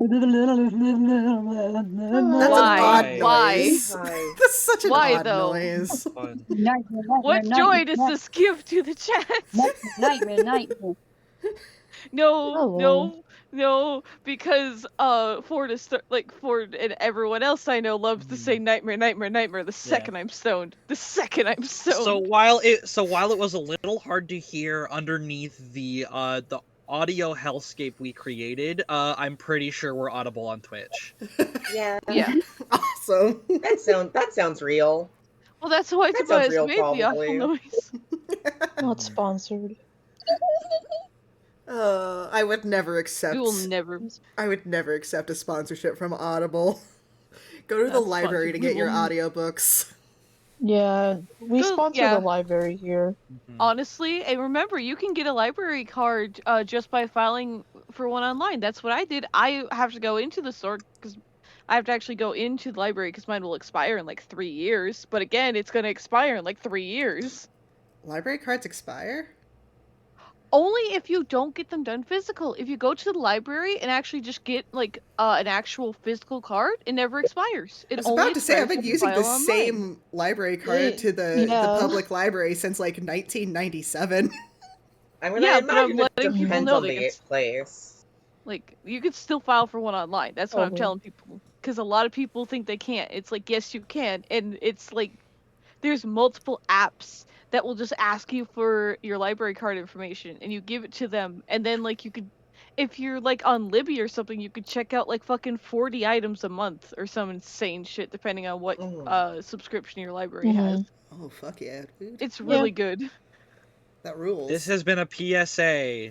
That's an odd Why? noise. Why? That's such an Why, odd though? noise. Fun. What joy does this give to the chat? Nightmare. No, Hello. no, because Ford and everyone else I know loves to say nightmare the second I'm stoned. The second I'm stoned. So while it was a little hard to hear underneath the audio hellscape we created, I'm pretty sure we're audible on Twitch. Yeah. Yeah. Awesome. That sounds real. Well, that's why That sounds Tobias real, made the awful probably. noise. Not sponsored. I would never accept. We will never. I would never accept a sponsorship from Audible. Go to the Not library to sponsored. get We your will- audiobooks. Yeah, we Go- sponsor yeah. the library here. Honestly, and remember, you can get a library card just by filing for one online. That's what I did. I have to go into the store because I have to actually go into the library because mine will expire in like 3 years. But again, it's going to expire in like 3 years. Library cards expire? Only if you don't get them done physical. If you go to the library and actually just get like an actual physical card, it never expires. I was about to say, I've been using the online. same library card to the public library since like 1997. I mean, Yeah, I but I'm imagine it letting people depends know on that the it's place. like you could still file for one online. That's what I'm Okay. telling people because a lot of people think they can't. It's like yes, you can, and it's like there's multiple apps that will just ask you for your library card information, and you give it to them, and then like you could, if you're like on Libby or something, you could check out like fucking 40 items a month or some insane shit depending on what subscription your library has. Oh fuck yeah, dude. It's really good. That rules. This has been a PSA.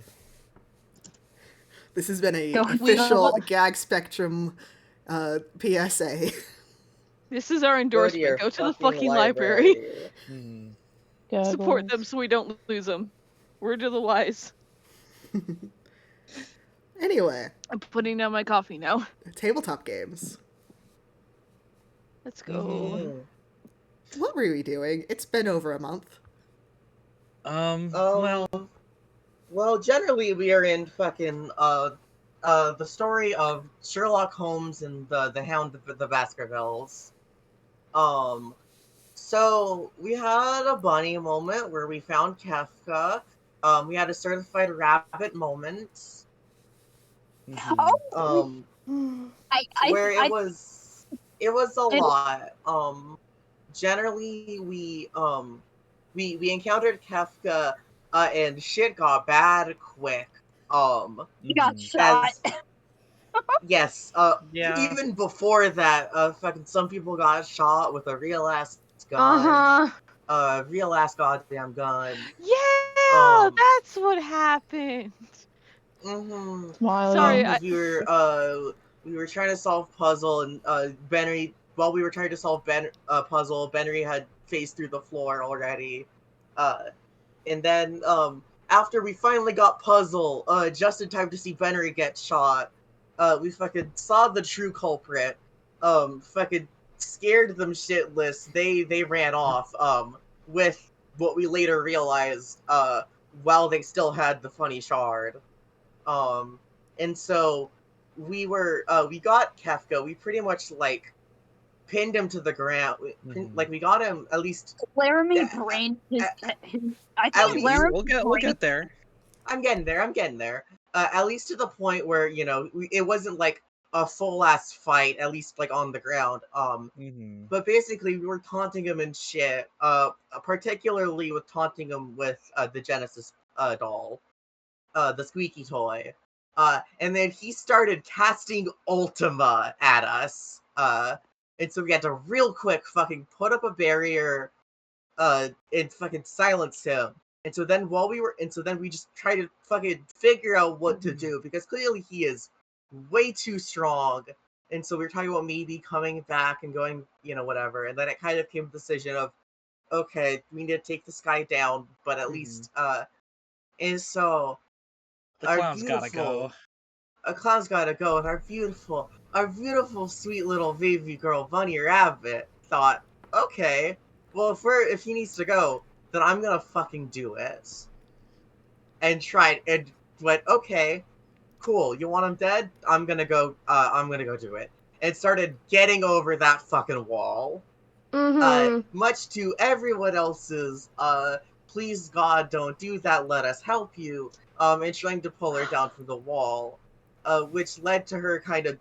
This has been a Go- official Gag Spectrum PSA. This is our Go to endorsement. your Go to the fucking library. Support them so we don't lose them. Word to the wise. Anyway. I'm putting down my coffee now. Tabletop games. Let's go. What were we doing? It's been over a month. Well, generally we are in fucking the story of Sherlock Holmes and the Hound of the Baskervilles. So we had a bunny moment where we found Kafka. We had a certified rabbit moment. Where it was a lot. Generally we encountered Kafka and shit got bad quick. He got shot. Yes, Yeah. even before that, fucking some people got shot with a real ass gun. Real ass goddamn gun. Yeah, that's what happened. Sorry, We were trying to solve puzzle, and Benry. While we were trying to solve puzzle, Benry had phased through the floor already. And then after we finally got puzzle, just in time to see Benry get shot, we fucking saw the true culprit. Fucking scared them shitless. They ran off. With what we later realized, while they still had the funny shard. And so we got Kafka. We pretty much like pinned him to the ground. Like we got him at least. Laramie brain. I think We'll get there. I'm getting there. At least to the point where it wasn't like a full ass fight. At least like on the ground. But basically we were taunting him and shit. Particularly with taunting him with the Genesis doll, the squeaky toy. And then he started casting Ultima at us. And so we had to real quick fucking put up a barrier, and fucking silence him. And so then we just tried to fucking figure out what to do, because clearly he is way too strong. And so we were talking about maybe coming back and going, whatever. And then it kind of came to the decision of, okay, we need to take this guy down, but at least, and so the clown's gotta go. A clown's gotta go, and our beautiful, sweet little baby girl, Bunny Rabbit, thought, okay, well, if he needs to go, then I'm gonna fucking do it. And tried, and went, okay, cool, you want him dead? I'm gonna go do it. And started getting over that fucking wall. Much to everyone else's, please God, don't do that, let us help you, and trying to pull her down from the wall, which led to her kind of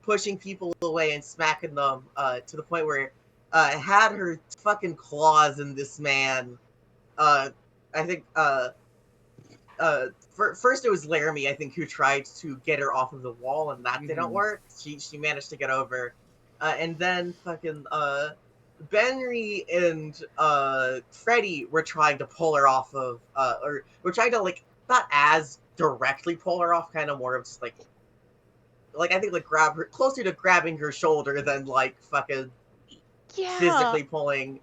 pushing people away and smacking them, to the point where, had her fucking claws in this man. I think, first it was Laramie, I think, who tried to get her off of the wall, and that didn't work. She managed to get over. And then fucking, Benry and, Freddy were trying to pull her off of, or were trying to, like, not as directly pull her off, kind of more of just, like, I think, like, grab her, closer to grabbing her shoulder than, like, fucking physically pulling.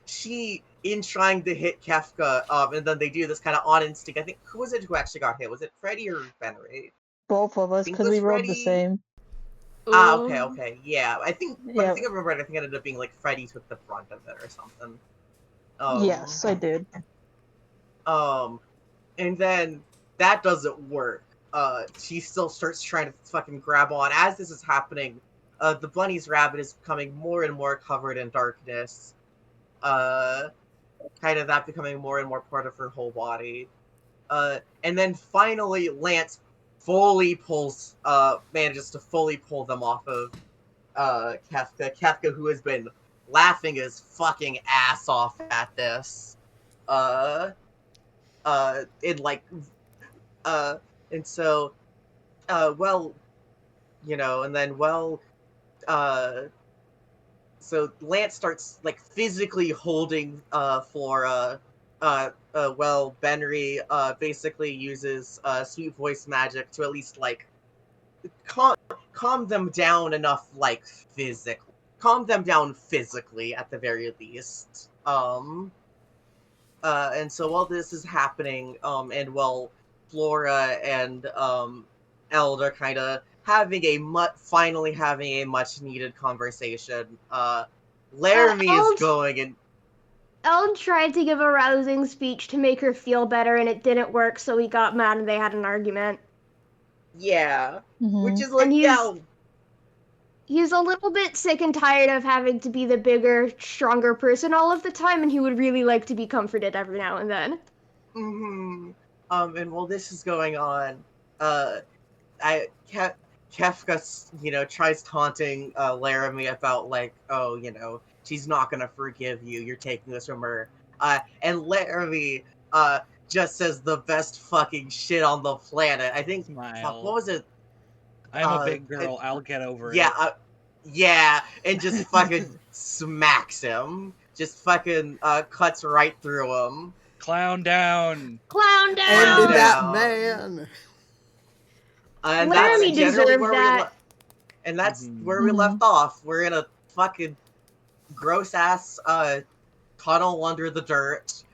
She, in trying to hit Kefka, and then they do this kind of on instinct. I think, who was it who actually got hit? Was it Freddy or Benry? Both of us, because we rolled the same. Okay, yeah. I think I remember it. I think it ended up being, like, Freddy took the brunt of it or something. Yes, I did. And then that doesn't work. She still starts trying to fucking grab on. As this is happening, the bunny's rabbit is becoming more and more covered in darkness. Kind of that becoming more and more part of her whole body. And then finally Lance fully manages to fully pull them off of, Kefka. Kefka, who has been laughing his fucking ass off at this. And so, well, you know, and then, well, so Lance starts, like, physically holding, well, Benry, basically uses, sweet voice magic to at least, like, calm them down enough, like, calm them down physically, at the very least. And so while this is happening, and while Flora and, Eld are kind of finally having a much needed conversation, Laramie is going and Eld tried to give a rousing speech to make her feel better, and it didn't work, so he got mad and they had an argument. Yeah. Which is, like, he's a little bit sick and tired of having to be the bigger, stronger person all of the time, and he would really like to be comforted every now and then. And while this is going on, Kefka, you know, tries taunting, Laramie about, like, oh, you know, she's not gonna forgive you, you're taking this from her. And Laramie, just says the best fucking shit on the planet. I think, Smile. What was it? I'm a big girl, I'll get over it. Yeah, and just fucking smacks him. Just fucking, cuts right through him. Clown down! Clown down! And that man! And Laramie that's generally deserved where that. and that's where we left off. We're in a fucking gross-ass, tunnel under the dirt.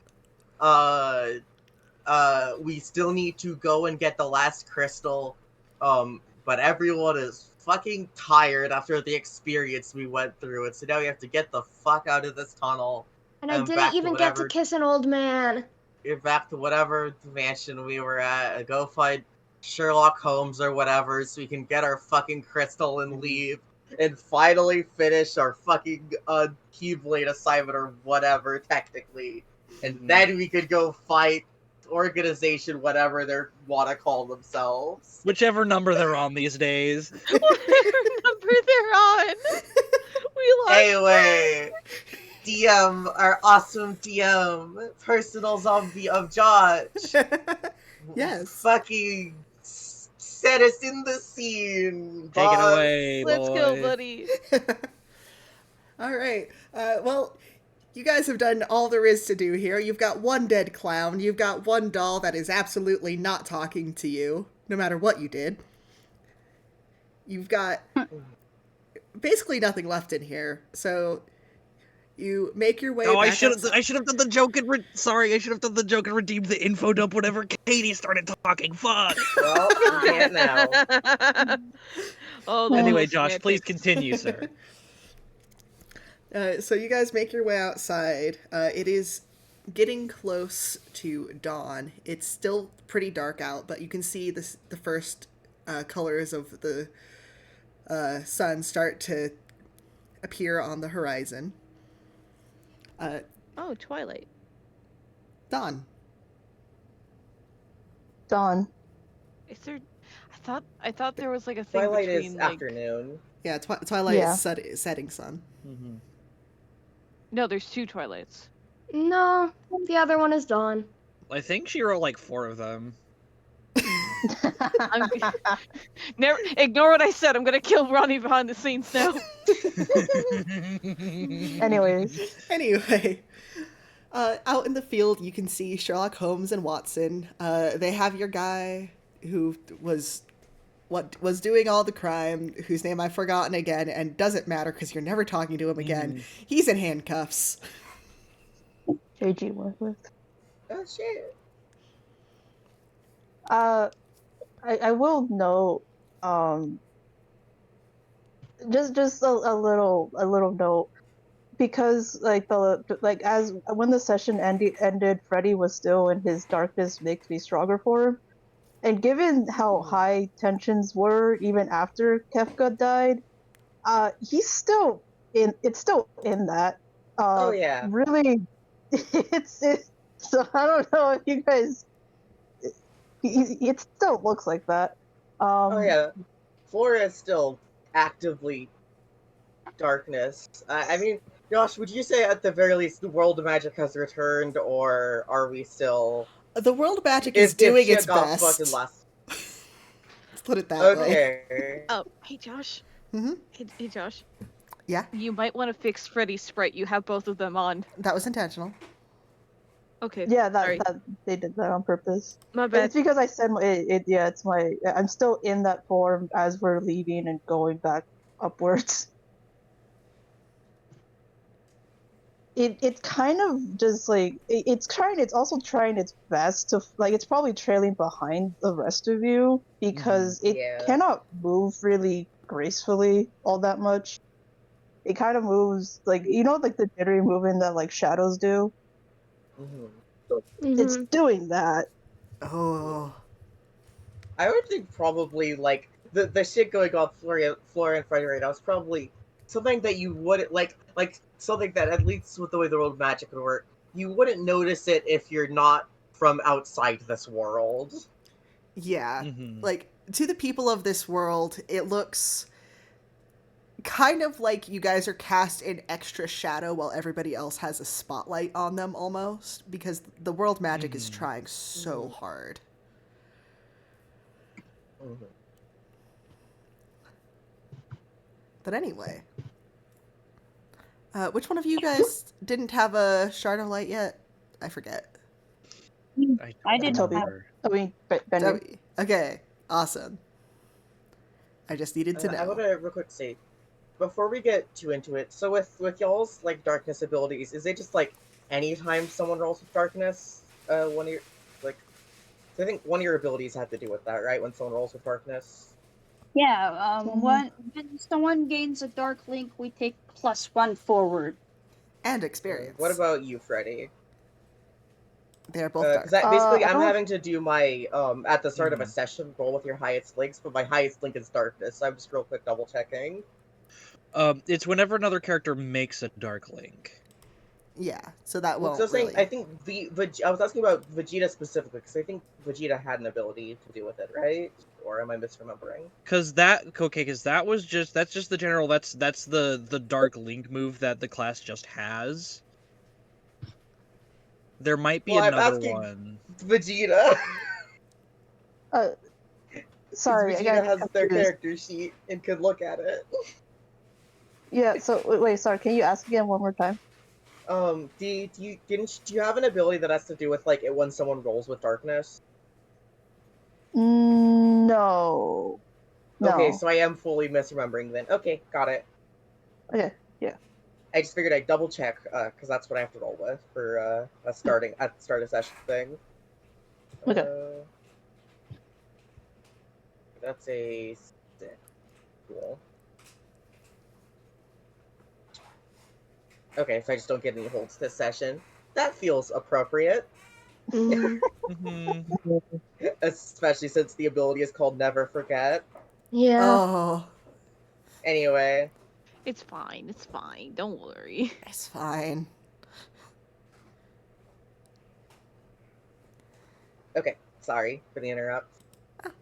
We still need to go and get the last crystal, but everyone is fucking tired after the experience we went through, and so now we have to get the fuck out of this tunnel. And I didn't even get to kiss an old man. Back to whatever mansion we were at, go find Sherlock Holmes or whatever, so we can get our fucking crystal and leave, and finally finish our fucking, Keyblade assignment or whatever, technically. And then we could go fight organization, whatever they want to call themselves. Whichever number they're on these days. Whatever number they're on. We lost. Anyway, DM, our awesome DM, personal zombie of Josh. Yes. Fucking set us in the scene. Take it away, Let's boy. go, buddy. All right. Well, you guys have done all there is to do here. You've got one dead clown. You've got one doll that is absolutely not talking to you, no matter what you did. You've got basically nothing left in here. So you make your way. Oh, back I should have done the joke and I should have done the joke and redeemed the info dump whenever Katie started talking. Fuck. Well, you can't now. Anyway, Josh, please continue, sir. So you guys make your way outside. It is getting close to dawn. It's still pretty dark out, but you can see the first colors of the sun start to appear on the horizon. Oh, twilight. Dawn. Dawn. Is there? I thought there was like a thing Twilight between is like. afternoon. Yeah, twilight Yeah. is setting sun. Mm-hmm. No, there's 2 twilights. No, the other one is dawn. I think she wrote like 4 of them. I'm never ignore what I said. I'm gonna kill Ronnie behind the scenes now. Anyways. Out in the field, you can see Sherlock Holmes and Watson. They have your guy who was doing all the crime, whose name I've forgotten again, and doesn't matter because you're never talking to him again. He's in handcuffs. JG Wentworth. Oh shit. I will note, just a little note, because as when the session ended, Freddy was still in his darkness makes me stronger form, and given how high tensions were even after Kefka died, he's still in. It's still in that. Oh yeah. Really, it's so I don't know if you guys. It still looks like that. Oh yeah. Flora is still actively darkness. I mean, Josh, would you say at the very least the world of magic has returned, or are we still? The world of magic is doing its best. Fucking last. Let's put it that way. Okay. Oh, hey Josh. Mm-hmm. Hey Josh. Yeah. You might want to fix Freddy's sprite. You have both of them on. That was intentional. Okay. Yeah, sorry. that they did that on purpose. My bad. It's because I said it's my. I'm still in that form as we're leaving and going back upwards. It's kind of just like it's also trying its best to it's probably trailing behind the rest of you because it cannot move really gracefully all that much. It kind of moves like the jittery movement that like shadows do. It's doing that. Oh. I would think probably like the shit going on Flora and Freddy right now is probably something that you wouldn't like something that at least with the way the world of magic would work, you wouldn't notice it if you're not from outside this world. Yeah. Like to the people of this world, it looks kind of like you guys are cast in extra shadow while everybody else has a spotlight on them almost, because the world magic is trying so hard. But anyway, which one of you guys didn't have a shard of light yet? I forget. I didn't have. Toby. Okay, awesome. I just needed to know. I want to real quick say, before we get too into it, so with y'all's like darkness abilities, is it just like anytime someone rolls with darkness, one of your like, I think one of your abilities have to do with that, right? When someone rolls with darkness. Yeah. When someone gains a dark link, we take +1 forward. And experience. What about you, Freddy? They're both dark. Because basically, I'm having to do my at the start of a session roll with your highest links, but my highest link is darkness. So I'm just real quick double checking. It's whenever another character makes a dark link. Yeah, so that won't. So I was saying, really... I think I was asking about Vegeta specifically because I think Vegeta had an ability to do with it, right? Or am I misremembering? Because that's just the general. That's the dark link move that the class just has. There might be another one. Vegeta. Sorry, Vegeta has their character sheet and could look at it. Yeah. So wait, sorry. Can you ask again one more time? Do you have an ability that has to do with like it when someone rolls with darkness? No. Okay, so I am fully misremembering then. Okay, got it. Okay, yeah. I just figured I'd double check because that's what I have to roll with for at the start of session thing. Okay. That's a 6. Cool. Okay, so I just don't get any holds this session. That feels appropriate. Especially since the ability is called Never Forget. Yeah. Oh, Anyway. It's fine. It's fine. Don't worry. it's fine. Okay, sorry for the interrupt.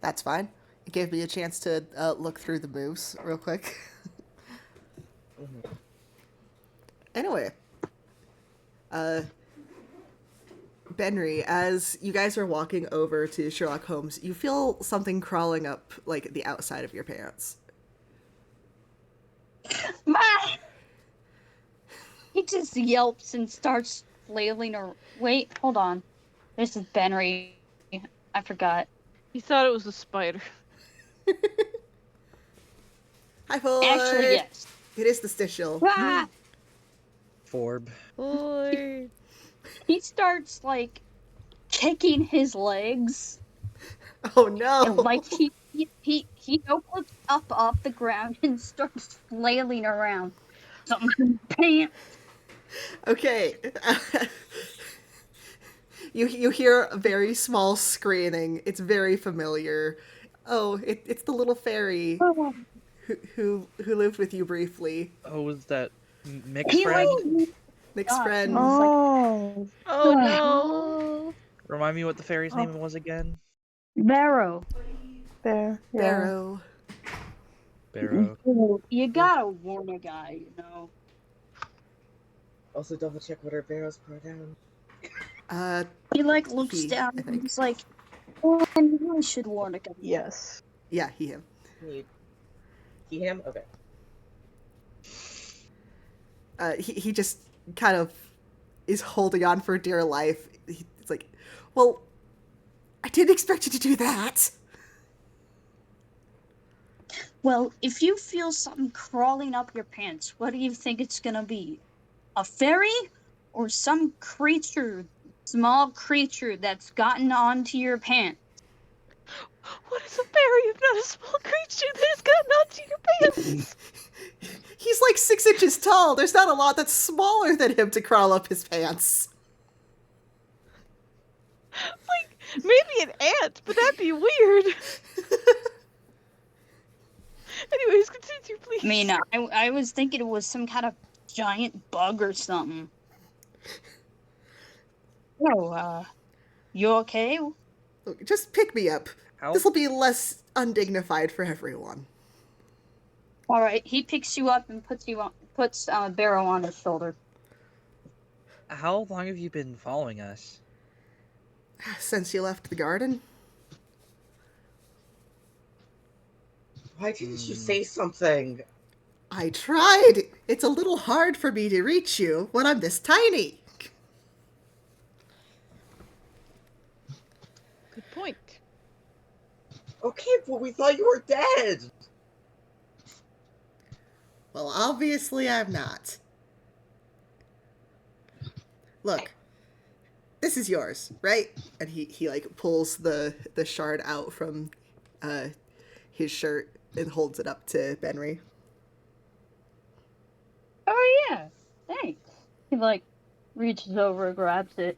That's fine. It gave me a chance to look through the moves real quick. Anyway, Benry, as you guys are walking over to Sherlock Holmes, you feel something crawling up, like, the outside of your pants. He just yelps and starts flailing or wait, hold on. This is Benry. I forgot. He thought it was a spider. Hi, Ford! Actually, yes. It is the Stitial. Ah! Forb. Boy. He starts like kicking his legs. Oh no! And like he opens up off the ground and starts flailing around. Something pants. Okay. You hear a very small screaming. It's very familiar. Oh, it's the little fairy who lived with you briefly. Oh, was that Mick's He friend? like Nick's gosh, friend. he was like, Oh, Oh no. Remind me what the fairy's name was again? Barrow. there. Yeah. Barrow. Barrow. You gotta warn a guy, you know. Also, double check what our barrels pour down. He like looks He, down I and think. he's like, oh, I really should warn a guy. Yes. Yeah, him. Him? Okay. He just kind of is holding on for dear life. It's like, well, I didn't expect you to do that. Well, if you feel something crawling up your pants, what do you think it's gonna be? A fairy? Or some creature, small creature that's gotten onto your pants? What is a fairy if not a small creature that has gotten onto your pants? He's like 6 inches tall. There's not a lot that's smaller than him to crawl up his pants. Like, maybe an ant, but that'd be weird. Anyways, continue, please. I mean, I was thinking it was some kind of giant bug or something. Oh, you okay? Look, just pick me up. How? This will be less undignified for everyone. All right, he picks you up and puts Barrow on his shoulder. How long have you been following us? Since you left the garden? Why didn't you say something? I tried. It's a little hard for me to reach you when I'm this tiny. Good point. Okay, but we thought you were dead. Well, obviously I'm not. Look, this is yours, right? And he like pulls the shard out from his shirt and holds it up to Benry. Oh yeah, thanks. He like reaches over, grabs it.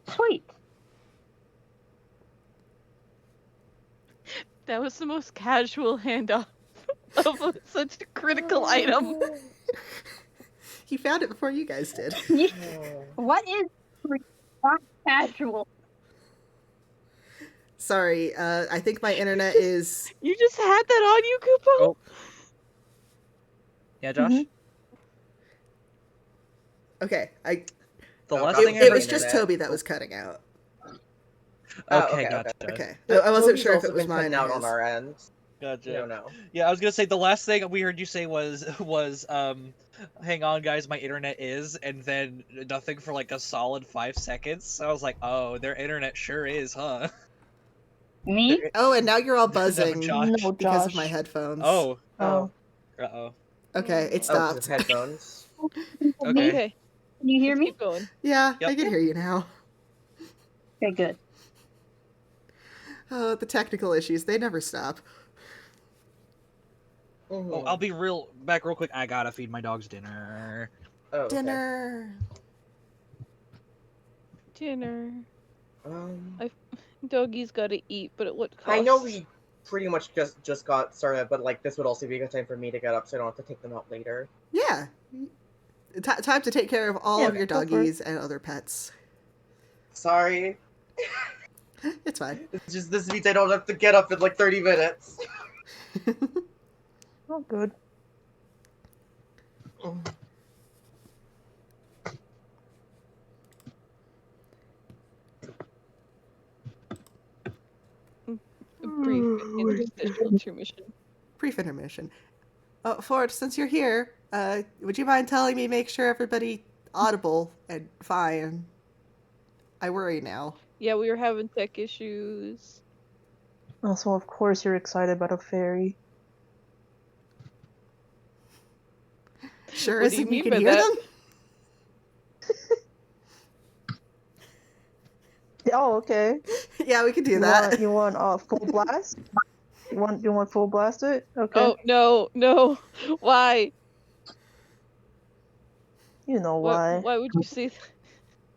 Sweet. That was the most casual handoff of such a critical item. He found it before you guys did. What is not casual? Sorry, I think my internet is... You just had that on you, Kupo? Oh. Yeah, Josh? Mhm. Okay, The Oh, last God. thing I it heard... was just Toby that was cutting out. Okay, gotcha. Okay, I wasn't Toby's sure if also it was been mine cutting or out on his. our end. Gotcha. We don't know. Yeah, I was gonna say the last thing we heard you say was hang on guys, my internet is, and then nothing for like a solid 5 seconds. So I was like, oh, their internet sure is, huh? Me? Oh, and now you're all No, buzzing Josh. No, because of Josh. my headphones. Oh. Oh. Uh-oh. Okay, it Oh, stopped. because of headphones. Okay. Okay, Can you hear let's me? keep going. Yeah, Yep. I can hear you now. Okay, good. Oh, the technical issues, they never stop. Oh, I'll be back real quick. I gotta feed my dogs dinner. Oh, okay. Dinner. dinner? Um, Doggy's gotta eat, but at what cost? I know we pretty much just got started, but like this would also be a good time for me to get up, so I don't have to take them out later. Yeah. Time to take care of all of your go for it. doggies and other pets. Sorry, It's fine. it's just this means I don't have to get up in like 30 minutes. Oh, good. A brief interstitial intermission. Brief intermission. Ford, since you're here, would you mind telling me, make sure everybody audible and fine? I worry now. Yeah, we were having tech issues. Also, of course, you're excited about a fairy. Sure What do you isn't mean can by hear that? them? Oh, okay. Yeah, we can do that. You want full blast? You want full blast it? Okay. Oh no! Why? You know why? Why would you say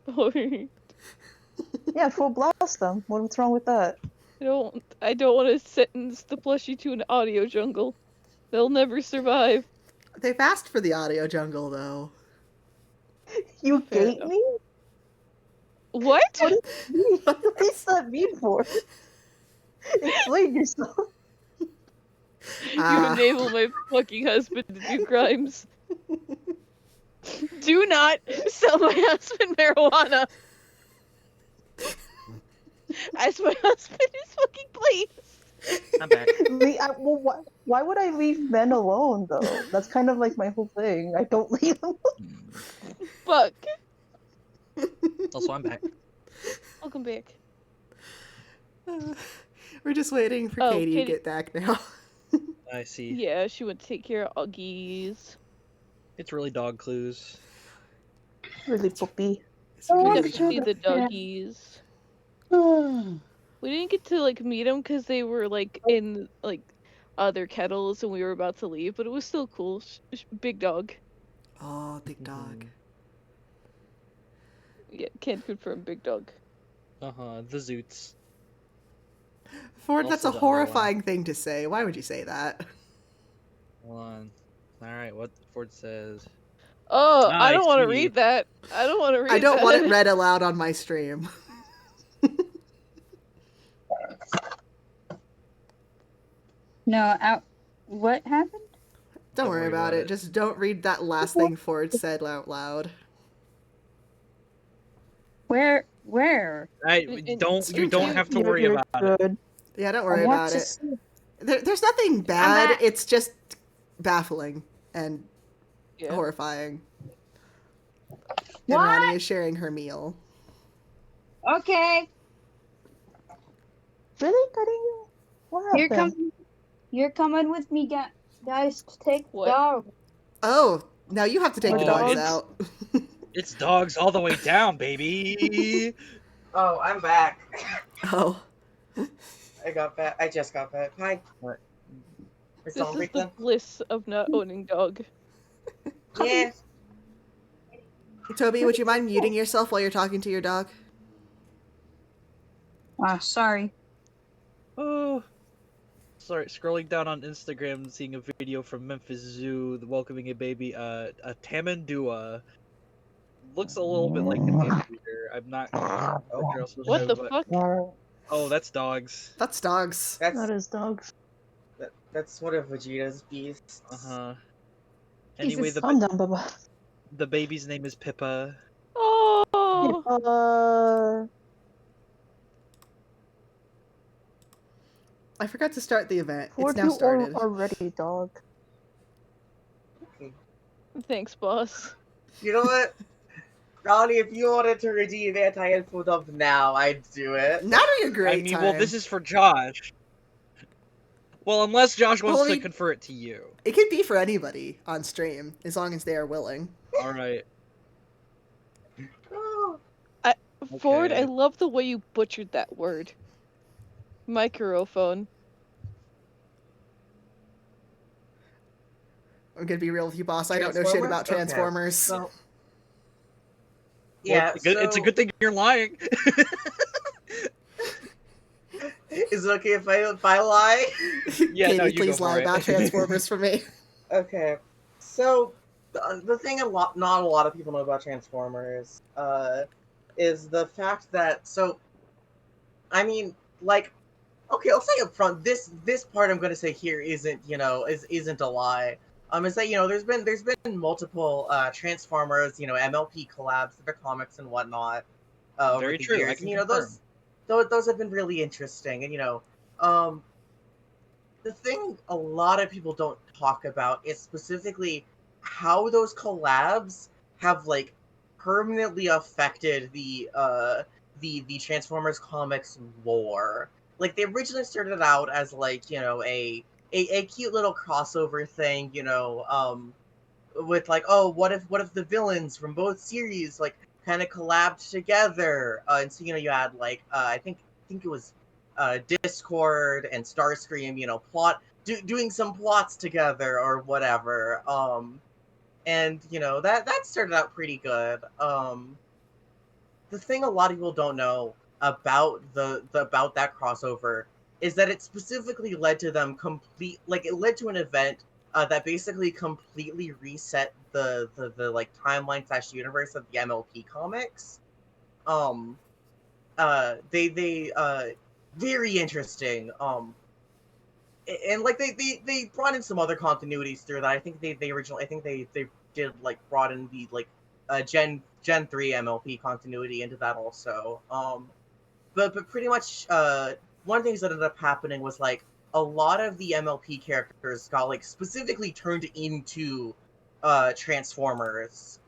that? Yeah, full blast them. What's wrong with that? I don't want to sentence the plushie to an audio jungle. They'll never survive. They've asked for the audio jungle, though. You Fair gate enough. me? What? What does that mean for? Explain yourself. You enable my fucking husband to do crimes. Do not sell my husband marijuana. As my husband is fucking please. I'm back. Why would I leave men alone, though? That's kind of like my whole thing. I don't leave them alone. Fuck. Also, I'm back. Welcome back. We're just waiting for Oh, Katie to Katie- get back now. I see. Yeah, she went to take care of Uggies. It's really dog clues. Really puppy. It's We really got to see the doggies. We didn't get to like meet them because they were like in like other kettles and we were about to leave, but it was still cool. Big dog. Oh, big dog. Yeah, can't confirm big dog. The Zoots. Ford, that's a Also the other one. horrifying thing to say. Why would you say that? Hold on. Alright, what Ford says. Oh, I I don't want to see. read that. I don't want to read that. I don't want it read aloud on my stream. No, what happened? Don't worry about it. Just don't read that last thing Ford said out loud. Where? You don't have to worry You're about it. good. Yeah, don't I worry want about to it. see. There's nothing bad. back. It's just baffling and Yeah. horrifying. And What? Ronnie is sharing her meal. Okay. Really cutting you? What happened? You're coming with me, guys, to take the What? dog. Oh, now you have to take the Oh, dogs it's- out. It's dogs all the way down, baby. Oh, I'm back. Oh. I just got back. Hi. What? Is This someone is break the them? bliss of not owning dog. Yeah. Toby, would you mind muting yourself while you're talking to your dog? Sorry. Oh. Sorry, scrolling down on Instagram and seeing a video from Memphis Zoo welcoming a baby, a Tamandua. Looks a little bit like a gator. I'm not sure What the fuck? Oh, that's dogs. That's dogs. That That's is dogs. that's one of Vegeta's beasts. Anyway, Jesus. Calm down, Baba. the baby's name is Pippa. Oh. I forgot to start the event. It's Ford, now you started. are ready, dog. Thanks, boss. You know what? Ronnie, if you wanted to redeem anti-info dump now, I'd do it. Now would be a great I mean, time. well, this is for Josh. Well, unless Josh wants Well, I to mean- confer it to you. It could be for anybody on stream, as long as they are willing. All right. Oh, Ford, Okay. I love the way you butchered that word. Microphone. I'm gonna be real with you, boss. I don't know shit about Transformers? Okay. Transformers. So, Yeah, it's a good thing you're lying. Is it okay if I lie? Yeah, Katie, no, you go please for lie it. about Transformers for me. Okay, so the thing not a lot of people know about Transformers is the fact that I mean, like, okay, I'll say up front, this part I'm gonna say here isn't a lie. Is that there's been multiple Transformers MLP collabs for the comics and whatnot over Very the true. I years. can And, confirm. those have been really interesting. And um, the thing a lot of people don't talk about is specifically how those collabs have like permanently affected the Transformers comics lore. Like they originally started out as like a cute little crossover thing, with like, oh, what if the villains from both series like kind of collabed together, and so you had like I think it was Discord and Starscream, doing some plots together or whatever, and that started out pretty good. The thing a lot of people don't know about about that crossover is that it specifically led to them it led to an event that basically completely reset the like timeline slash universe of the MLP comics. Um, they very interesting. And like they brought in some other continuities through that. I think they originally they did like brought in the like Gen 3 MLP continuity into that also. But pretty much one of the things that ended up happening was like a lot of the MLP characters got like specifically turned into Transformers,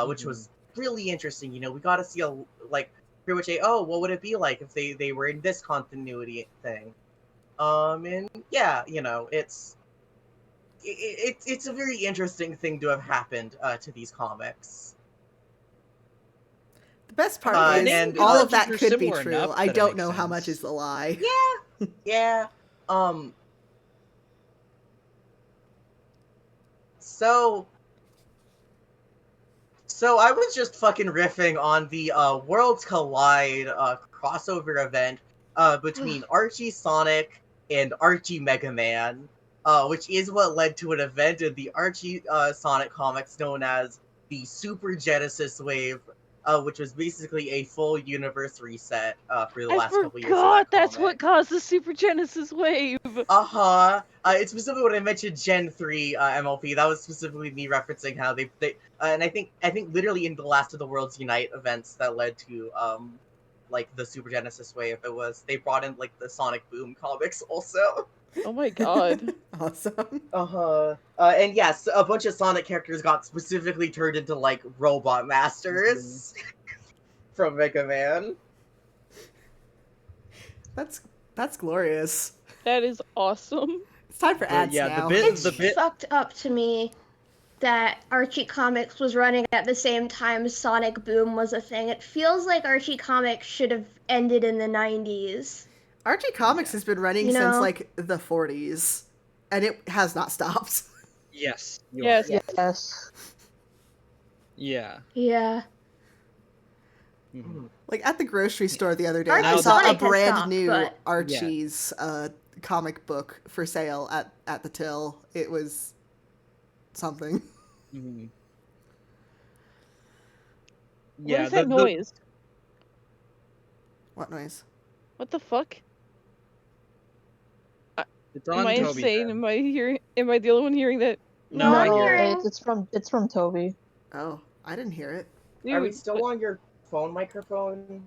which was really interesting. We got to see like pretty much what would it be like if they were in this continuity thing. And yeah, it's a very interesting thing to have happened to these comics. The best part The is name all of origins that are could be similar true. enough I that it don't makes know how much sense. is the lie. Yeah. So I was just fucking riffing on the Worlds Collide crossover event between Archie Sonic and Archie Mega Man, which is what led to an event in the Archie Sonic comics known as the Super Genesis Wave, which was basically a full universe reset for the I last couple years of forgot that that's comic. what caused the Super Genesis wave. It's specifically when I mentioned Gen 3 MLP. That was specifically me referencing how they and I think literally in the Last of the Worlds Unite events that led to like the Super Genesis wave. They brought in like the Sonic Boom comics also. Oh my god. Awesome. And yes, a bunch of Sonic characters got specifically turned into like robot masters from Mega Man. That's glorious. That is awesome. It's time for ads yeah, now. It's fucked up to me that Archie Comics was running at the same time Sonic Boom was a thing. It feels like Archie Comics should have ended in the 90s. Archie Comics has been running You since know? like the 40s, and it has not stopped. Yes. Yes. Yes. Yeah. Yeah. Like at the grocery store the other day, Archie I saw a Sonic has brand stopped, new but- Archie's comic book for sale at the till. It was something. What is that noise? What noise? What the fuck? It's on Am I Toby's insane? end. Am I the only one hearing that? No, I'm No, hearing. it's from Toby. Oh, I didn't hear it. Are we Dude, still on your phone microphone?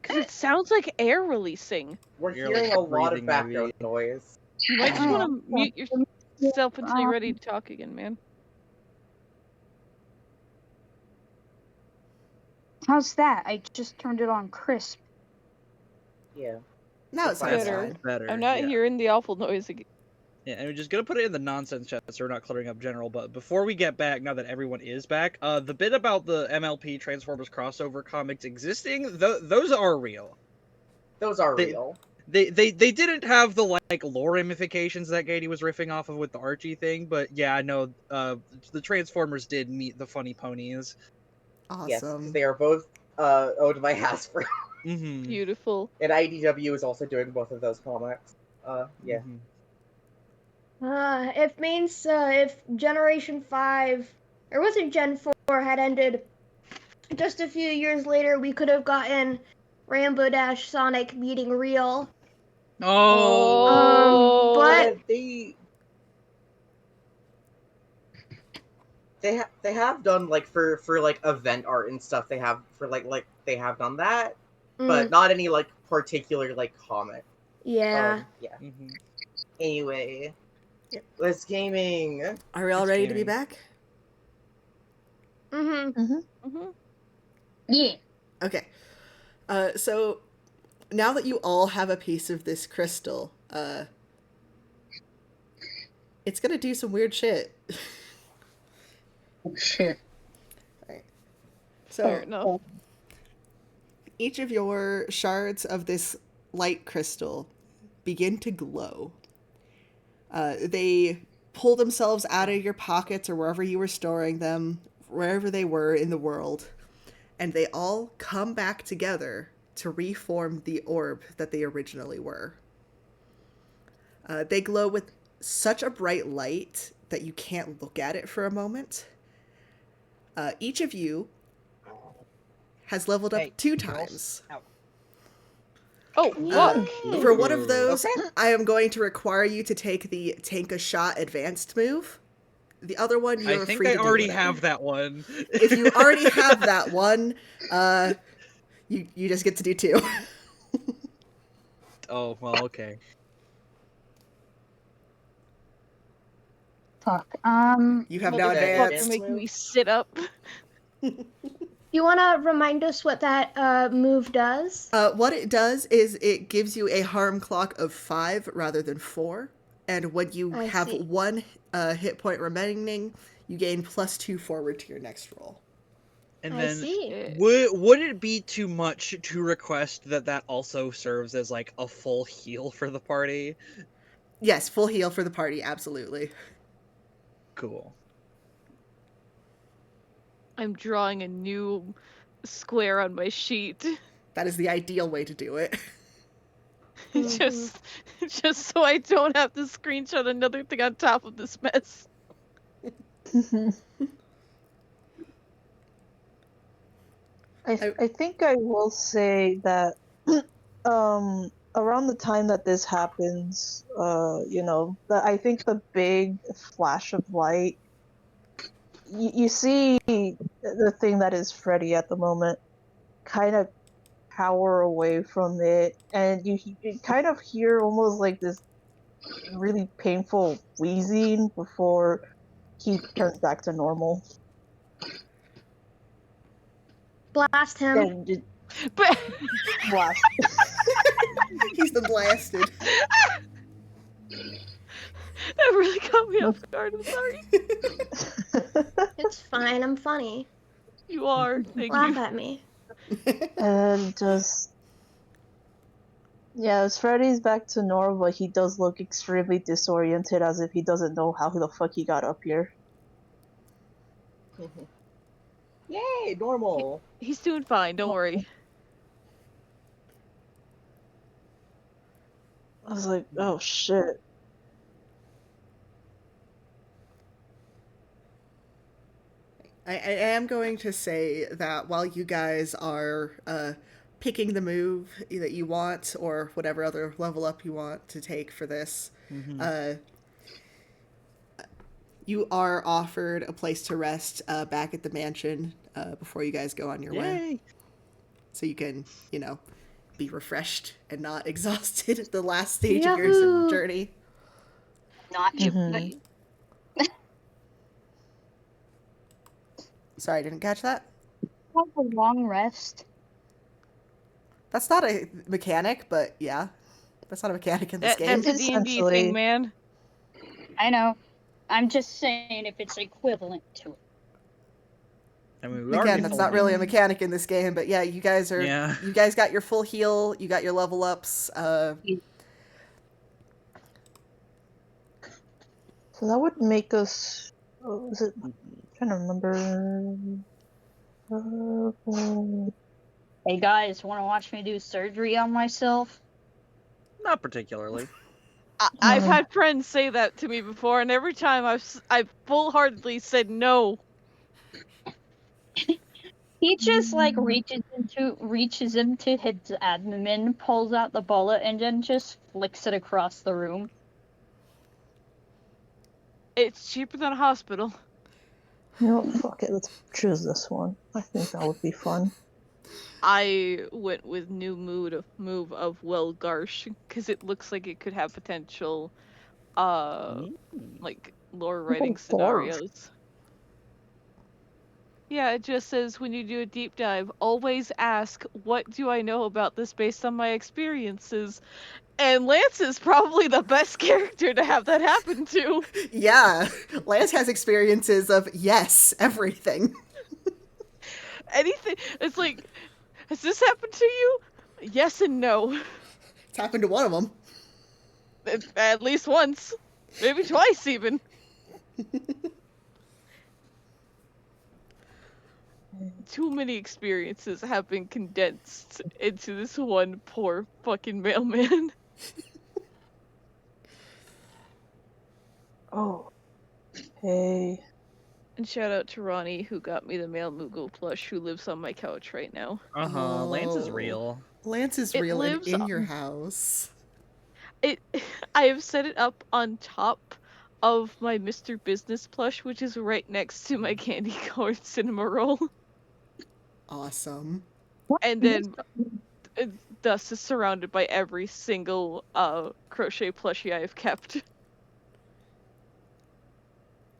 because it sounds like air releasing. We're You're, hearing like, a lot of breathing, background maybe. noise. You might just want to mute yourself until you're ready to talk again, man. How's that? I just turned it on crisp. Yeah. Now it sounds Better. fine. Better. I'm not yeah. hearing the awful noise again. Yeah, and we're just gonna put it in the nonsense chat so we're not cluttering up general. But before we get back, now that everyone is back, the bit about the MLP Transformers crossover comics existing, those are real. Those are real. they didn't have the like lore ramifications that Gady was riffing off of with the Archie thing, but yeah, no, the Transformers did meet the funny ponies. Yes, because Awesome. they are both owned by Hasbro. Mm-hmm. Beautiful. And IDW is also doing both of those comics. Yeah. Mm-hmm. If Generation 5, or was it Gen 4, had ended just a few years later, we could have gotten Rambo Dash Sonic meeting Real. Oh, But they have done like for like event art and stuff. They have for like they have done that, but not any like particular like comic. yeah. Yeah. Mm-hmm. Anyway, let's gaming. Are we all It's ready to be gaming. back? Yeah. Okay. So now that you all have a piece of this crystal, it's gonna do some weird shit. Oh, shit. Alright. Fair So enough. each of your shards of this light crystal begin to glow. They pull themselves out of your pockets or wherever you were storing them, wherever they were in the world, and they all come back together to reform the orb that they originally were. They glow with such a bright light that you can't look at it for a moment. Each of you has leveled up 2 times. Oh, fuck. For one of those, Okay. I am going to require you to take the tank a shot advanced move. The other one, you're I think free I to do already whatever. have that one. If you already have that one, you just get to do 2. Oh, well, okay. Fuck. You have now The Motherfucker advanced. making me sit up. You want to remind us what that move does? What it does is it gives you a harm clock of 5 rather than 4. And when you I have see. 1 hit point remaining, you gain +2 forward to your next roll. And I then see. would it be too much to request that also serves as like a full heal for the party? Yes, full heal for the party, absolutely. Cool. I'm drawing a new square on my sheet. That is the ideal way to do it. just so I don't have to screenshot another thing on top of this mess. I think I will say that around the time that this happens, I think the big flash of light, you see the thing that is Freddy at the moment kind of power away from it, and you kind of hear almost like this really painful wheezing before he turns back to normal. Blast him. And just But blast. He's been blasted. that really caught me off guard. I'm sorry. It's fine. I'm funny. You are. Thank Laugh you. at me. And just as Freddy's back to normal, he does look extremely disoriented, as if he doesn't know how the fuck he got up here. Yay, normal. He's doing fine. Don't worry. I was like, oh shit. I am going to say that while you guys are picking the move that you want or whatever other level up you want to take for this, you are offered a place to rest back at the mansion before you guys go on your way. So you can, be refreshed and not exhausted at the last stage of your Yahoo! journey. Not Mhm. Sorry, I didn't catch that. have a long rest. That's not a mechanic, but yeah. That's not a mechanic in this game. That's a D&D Essentially. thing, man. I know. I'm just saying if it's equivalent to it. I mean, we Again, already that's full not really a health. mechanic in this game, but yeah, you guys are. Yeah. You guys got your full heal. You got your level ups. So that would make us. Oh, is it? I'm trying to remember. Hey guys, want to watch me do surgery on myself? Not particularly. I've had friends say that to me before, and every time I've full-heartedly said no. He just like reaches into his abdomen, pulls out the bullet, and then just flicks it across the room. It's cheaper than a hospital. You know what? Fuck it. Let's choose this one. I think that would be fun. I went with new move of Well Garsh because it looks like it could have potential, like lore writing scenarios. Yeah, it just says when you do a deep dive, always ask, what do I know about this based on my experiences? And Lance is probably the best character to have that happen to. Yeah, Lance has experiences of yes, everything. Anything. It's like, has this happened to you? Yes and no. It's happened to one of them. At least once. Maybe twice, even. Too many experiences have been condensed into this one poor fucking mailman. Oh. Hey. And shout out to Ronnie, who got me the male Moogle plush, who lives on my couch right now. Lance is real. Lance is It real and lives in on- your house. I have set it up on top of my Mr. Business plush, which is right next to my candy corn cinema roll. Awesome. And then thus is surrounded by every single crochet plushie I have kept.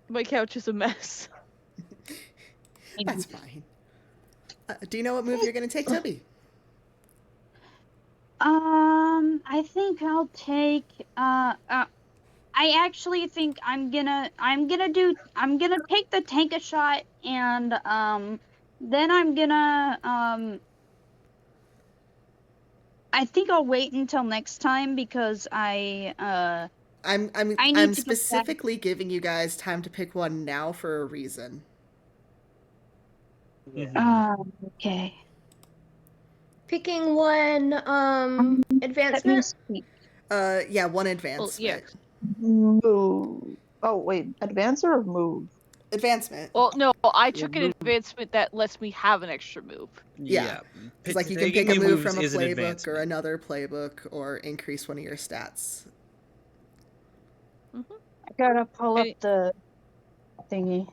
My couch is a mess. That's fine. Do you know what move you're going to take, Toby? I think I'll take I actually think I'm gonna take the tank a shot, and then I'm gonna I think I'll wait until next time because I need I'm to specifically giving you guys time to pick one now for a reason. okay. Picking one advancement. Yeah, one advancement. Well, yeah. Move. Oh wait, advance or move? Advancement. Well, no, I took an advancement that lets me have an extra move. Yeah. It's like you can pick a move from a playbook or another playbook or increase one of your stats. I gotta pull up the thingy.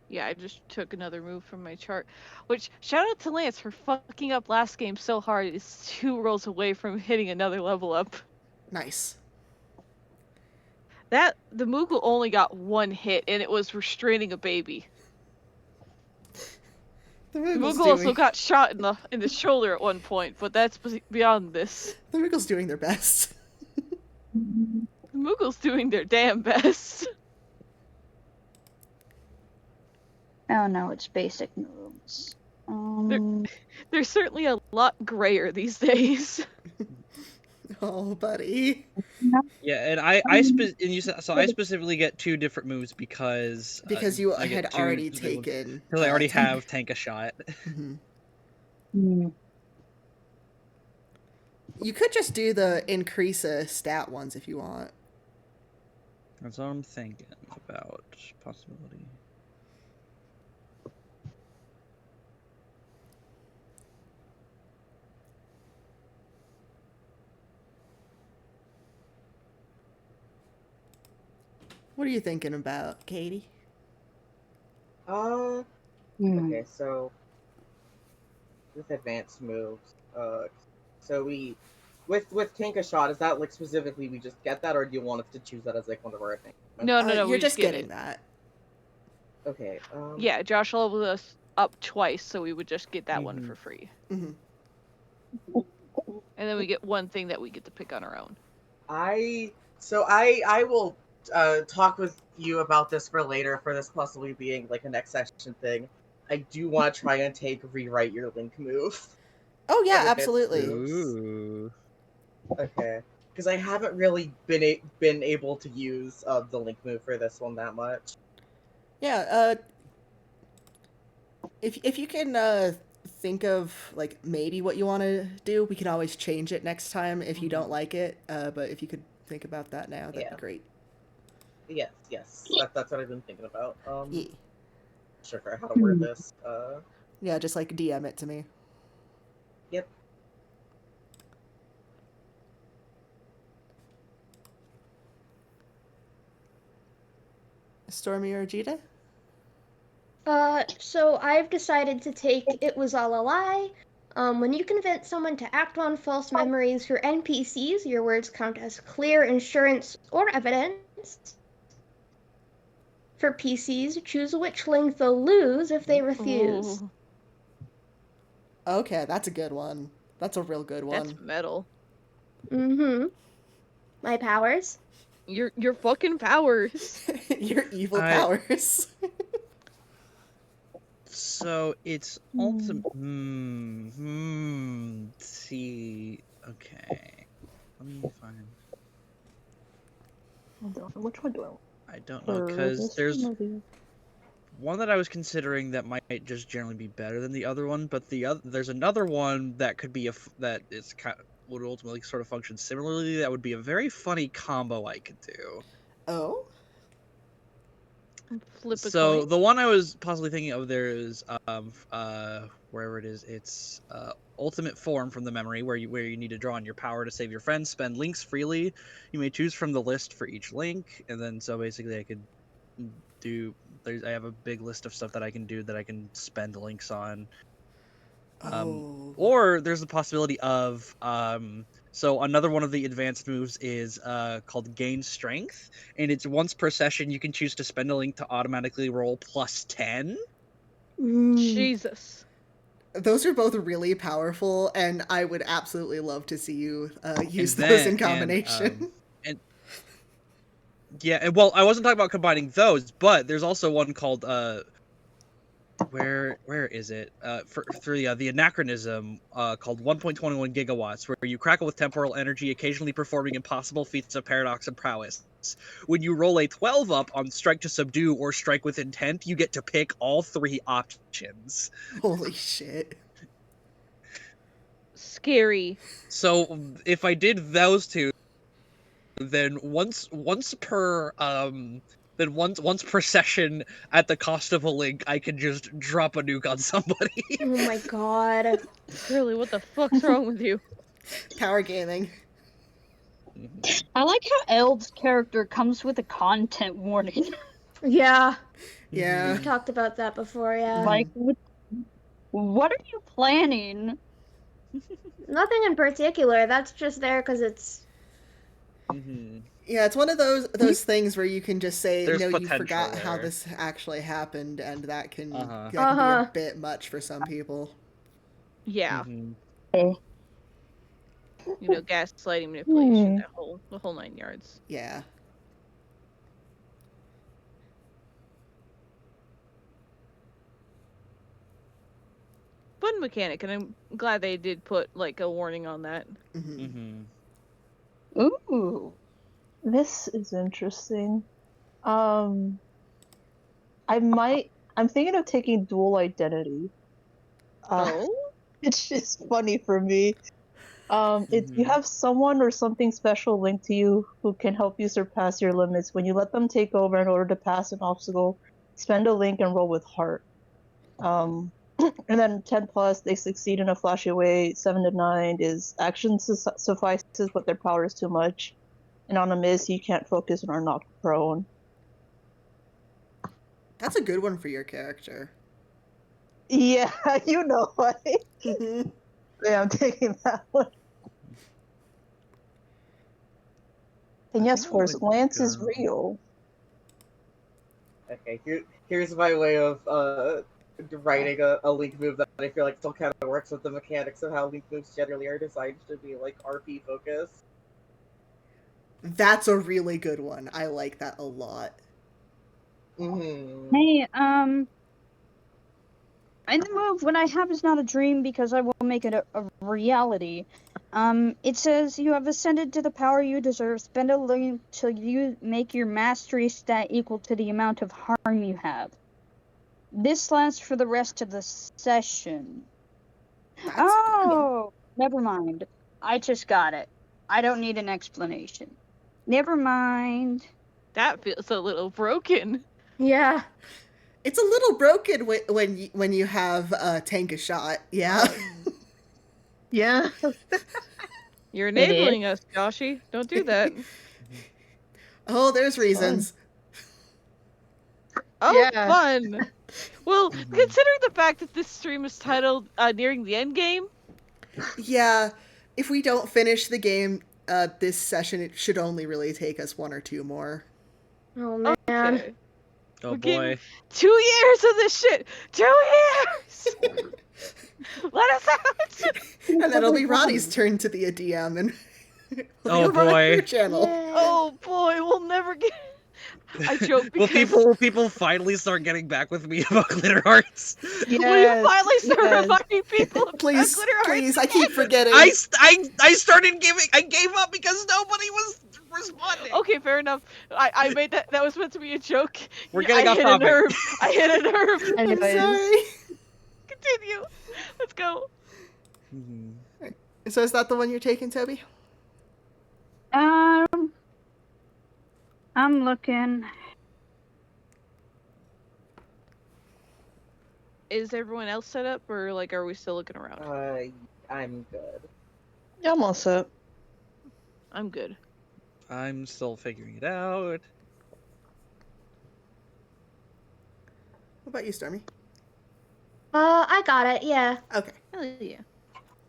Yeah, I just took another move from my chart. Which, shout out to Lance for fucking up last game so hard. It's 2 rolls away from hitting another level up. Nice. The Moogle only got 1 hit, and it was restraining a baby. The Moogle also got shot in the shoulder at one point, but that's beyond this. The Moogle's doing their best. The Moogle's doing their damn best. Oh no, it's basic moves. They're certainly a lot grayer these days. Oh, buddy. Yeah, and I specifically get 2 different moves because you had already taken. Because I already have tank a shot. Mm-hmm. You could just do the increase a stat ones if you want. That's what I'm thinking about. Possibility. What are you thinking about, Katie? Okay, so with advanced moves, so we with tank a shot, is that like specifically we just get that, or do you want us to choose that as like one of our things? No, you're just getting that. Okay. Yeah, Josh leveled us up twice, so we would just get that one for free. Mm-hmm. And then we get one thing that we get to pick on our own. I will talk with you about this for later, for this possibly being like a next session thing. I do want to try and rewrite your link move. Oh yeah, Of advanced absolutely. moves. Ooh. Okay, because I haven't really been able to use the link move for this one that much. Yeah, if you can think of like maybe what you want to do, we can always change it next time if you don't like it. But if you could think about that now, that'd be great. Yes, that's what I've been thinking about. Yeah. Sure for how to word this. Yeah, just like DM it to me. Yep. Stormy or Jita? So I've decided to take It Was All a Lie. When you convince someone to act on false memories for NPCs, your words count as clear assurance or evidence. For PCs, choose which link they'll lose if they refuse. Ooh, Okay, that's a good one. That's a real good one. that's metal. Mm-hmm. My powers? Your fucking powers. Your evil powers. So it's ultimate. See. Okay. Let me find. I don't know. Which one do I want? I don't know, because there's one that I was considering that might just generally be better than the other one, but there's another one that could be that is kind of, would ultimately sort of function similarly. That would be a very funny combo I could do. Oh? Flip a So coin. the one I was possibly thinking of there is wherever it is, it's ultimate form from the memory, where you need to draw on your power to save your friends. Spend links freely. You may choose from the list for each link, and then so basically I could do. I have a big list of stuff that I can do that I can spend links on. Or there's the possibility of so another one of the advanced moves is called Gain Strength, and it's once per session you can choose to spend a link to automatically roll plus 10. Jesus. Those are both really powerful, and I would absolutely love to see you use those in combination. Well, I wasn't talking about combining those, but there's also one called where is it? For the anachronism called 1.21 gigawatts, where you crackle with temporal energy, occasionally performing impossible feats of paradox and prowess. When you roll a 12 up on strike to subdue or strike with intent, you get to pick all 3 options. Holy shit. Scary. So if I did those two, then once per session at the cost of a link, I can just drop a nuke on somebody. Oh my god. Curly, what the fuck's wrong with you? Power gaming. I like how Eld's character comes with a content warning. Yeah. Yeah. We've talked about that before, yeah. Like, what are you planning? Nothing in particular. That's just there because it's. Yeah, it's one of those things where you can just say, There's no, you potential forgot how there. this actually happened, and that can be Uh-huh. a bit much for some people. Yeah. Oh. You know, gaslighting, manipulation, the whole 9 yards. Yeah. Fun mechanic, and I'm glad they did put like a warning on that. Ooh. This is interesting. I'm thinking of taking dual identity. It's just funny for me. You have someone or something special linked to you who can help you surpass your limits. When you let them take over in order to pass an obstacle, spend a link and roll with heart. And then 10 plus, they succeed in a flashy way. 7 to 9 is action suffices, but their power is too much. And on a miss, you can't focus and are knocked prone. That's a good one for your character. Yeah, you know what? Yeah, I'm taking that one. And yes, Force, Lance is real. Okay, here's my way of writing a link move that I feel like still kind of works with the mechanics of how link moves generally are designed to be like RP focused. That's a really good one. I like that a lot. Mm-hmm. Hey, in the move, When I Have Is Not a Dream Because I Will Make It a reality, it says you have ascended to the power you deserve. Spend a lane till you make your mastery stat equal to the amount of harm you have. This lasts for the rest of the session. That's good. Oh, never mind. I just got it. I don't need an explanation. Never mind. That feels a little broken. Yeah. It's a little broken when you have tank a shot. Yeah. Yeah. You're It is. enabling us, Joshy. Don't do that. Oh, there's reasons. Oh, Yeah. fun. Well, considering the fact that this stream is titled Nearing the End Game, Yeah. If we don't finish the game this session, it should only really take us 1 or 2 more. Oh man. okay. Oh We're getting boy. 2 years of this shit. 2 years! Let us out! And then it'll be Ronnie's turn to be a DM, and we'll Oh, be over on boy. your channel. Yeah. Oh boy, we'll never get. I joke Will because people finally start getting back with me about glitter hearts? will you Yes. finally start yes. reminding people about Please, glitter hearts? please, I keep forgetting. I started giving. I gave up because nobody was responding. Okay, fair enough. I made that. That was meant to be a joke. We're getting I off hit topic. a nerve. I hit a nerve. I'm Anyways. sorry. Continue. Let's go. So is that the one you're taking, Toby? I'm looking. Is everyone else set up, or like, are we still looking around? I'm good. Yeah, I'm all set. I'm good. I'm still figuring it out. What about you, Stormy? I got it. Yeah. Okay. Hell yeah.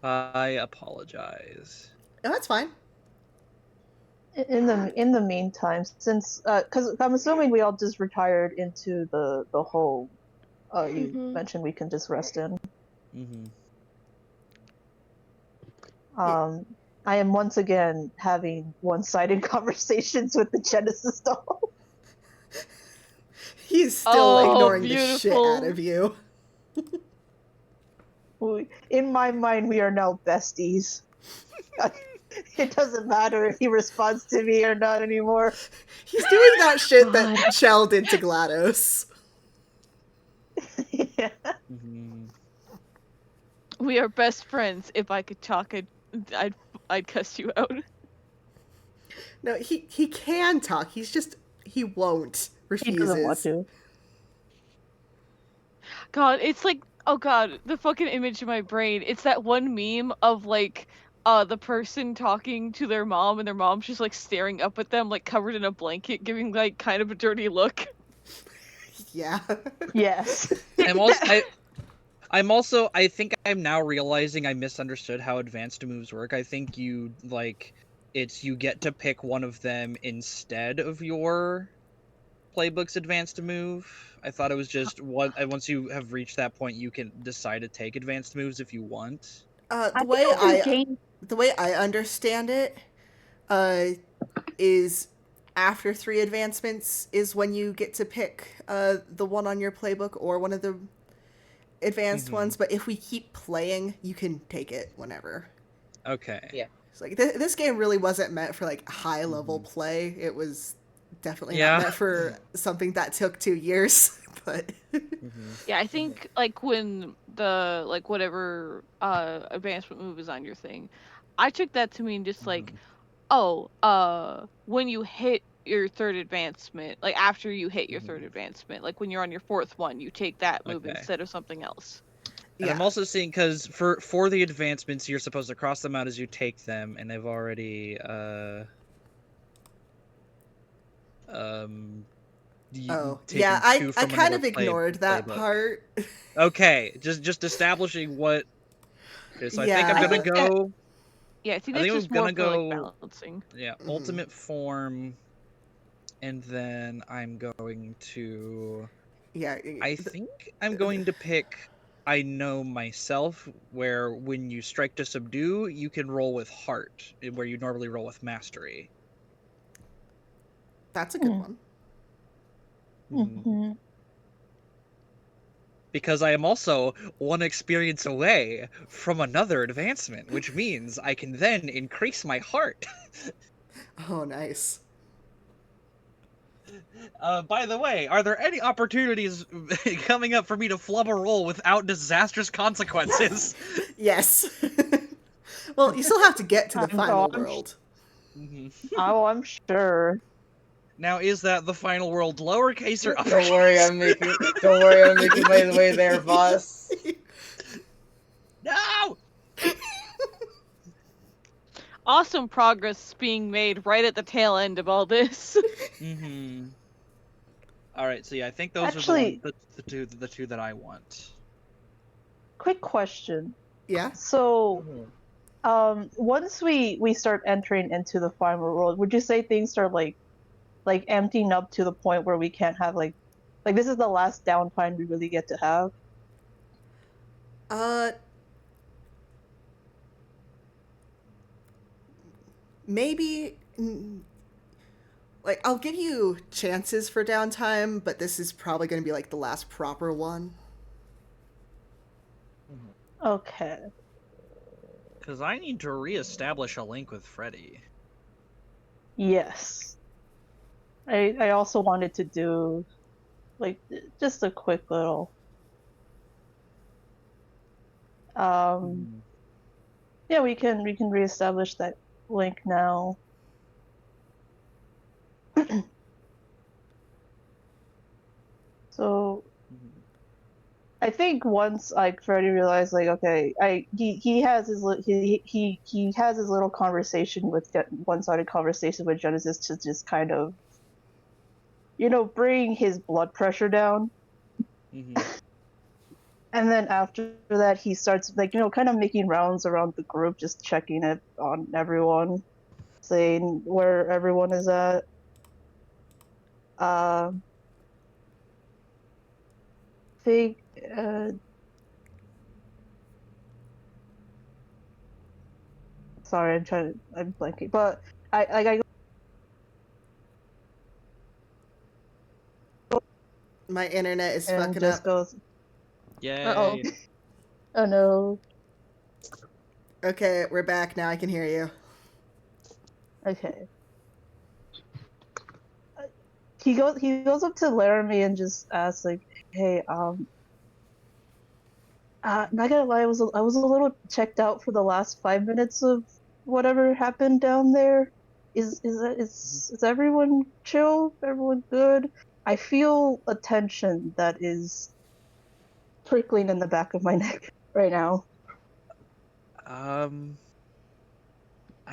I apologize. No, that's fine. In the meantime, since because I'm assuming we all just retired into the hole. You Mhm. mentioned we can just rest in. Mm-hmm. I am once again having one-sided conversations with the Genesis doll. He's still Oh, ignoring the shit beautiful. out of you. In my mind, we are now besties. It doesn't matter if he responds to me or not anymore. He's doing that shit God. that Chell did to GLaDOS. Yeah. Mm-hmm. We are best friends. If I could talk, I'd cuss you out. No, he can talk. He won't. He doesn't want Refuses. to. God, it's like, oh god, the fucking image in my brain. It's that one meme of like the person talking to their mom and their mom's just like staring up at them like covered in a blanket, giving like kind of a dirty look. Yeah. Yes. I think I'm now realizing I misunderstood how advanced moves work. I think you get to pick one of them instead of your playbook's advanced move. I thought it was just once you have reached that point, you can decide to take advanced moves if you want. The way I understand it, is after 3 advancements is when you get to pick the one on your playbook or one of the advanced ones. But if we keep playing, you can take it whenever. Okay. Yeah. It's like this game really wasn't meant for like high level play. It was definitely not meant for something that took 2 years. But Yeah, I think like when the like whatever advancement move is on your thing, I took that to mean just like, when you hit your 3rd advancement, like after you hit your 3rd advancement, like when you're on your 4th one, you take that move instead of something else. And I'm also seeing because for the advancements, you're supposed to cross them out as you take them, and I've already yeah, I kind of ignored that part. Okay, just establishing what. Okay, so Yeah. I think I'm gonna go. Yeah, I think that's just more for like balancing. Yeah, ultimate form, and then I'm going to. Yeah. I think I'm going to pick. I know myself, where when you strike to subdue, you can roll with heart, where you normally roll with mastery. That's a good one. Mm-hmm. Because I am also one experience away from another advancement, which means I can then increase my heart. Oh, nice. By the way, are there any opportunities coming up for me to flub a roll without disastrous consequences? Yes. Well, you still have to get to the final I'm world. Oh, I'm sure. Now, is that the final world lowercase or uppercase? Don't worry, I'm making my way there, boss. No! Awesome progress being made right at the tail end of all this. All right, so yeah, I think those Actually, are the two that I want. quick question. Yeah? So, once we start entering into the final world, would you say things start like emptying up to the point where we can't have like this is the last downtime we really get to have? Uh, maybe. Like, I'll give you chances for downtime, but this is probably going to be like the last proper one. Okay. Because I need to reestablish a link with Freddy. Yes. I also wanted to do like just a quick little yeah, we can reestablish that link now. So I think once like Freddy realized like okay, he has his he has his little conversation with one-sided conversation with Genesis to just kind of bring his blood pressure down. And then after that he starts like kind of making rounds around the group, just checking it on everyone, saying where everyone is at. Think sorry, I'm blanking, but I My internet is and fucking just up. goes, uh-oh. Yay. Oh no. Okay, we're back now. I can hear you. Okay. He goes up to Laramie and just asks like, "Hey, not gonna lie, I was a little checked out for the last 5 minutes of whatever happened down there. Is everyone chill? Everyone good? I feel a tension that is prickling in the back of my neck right now." I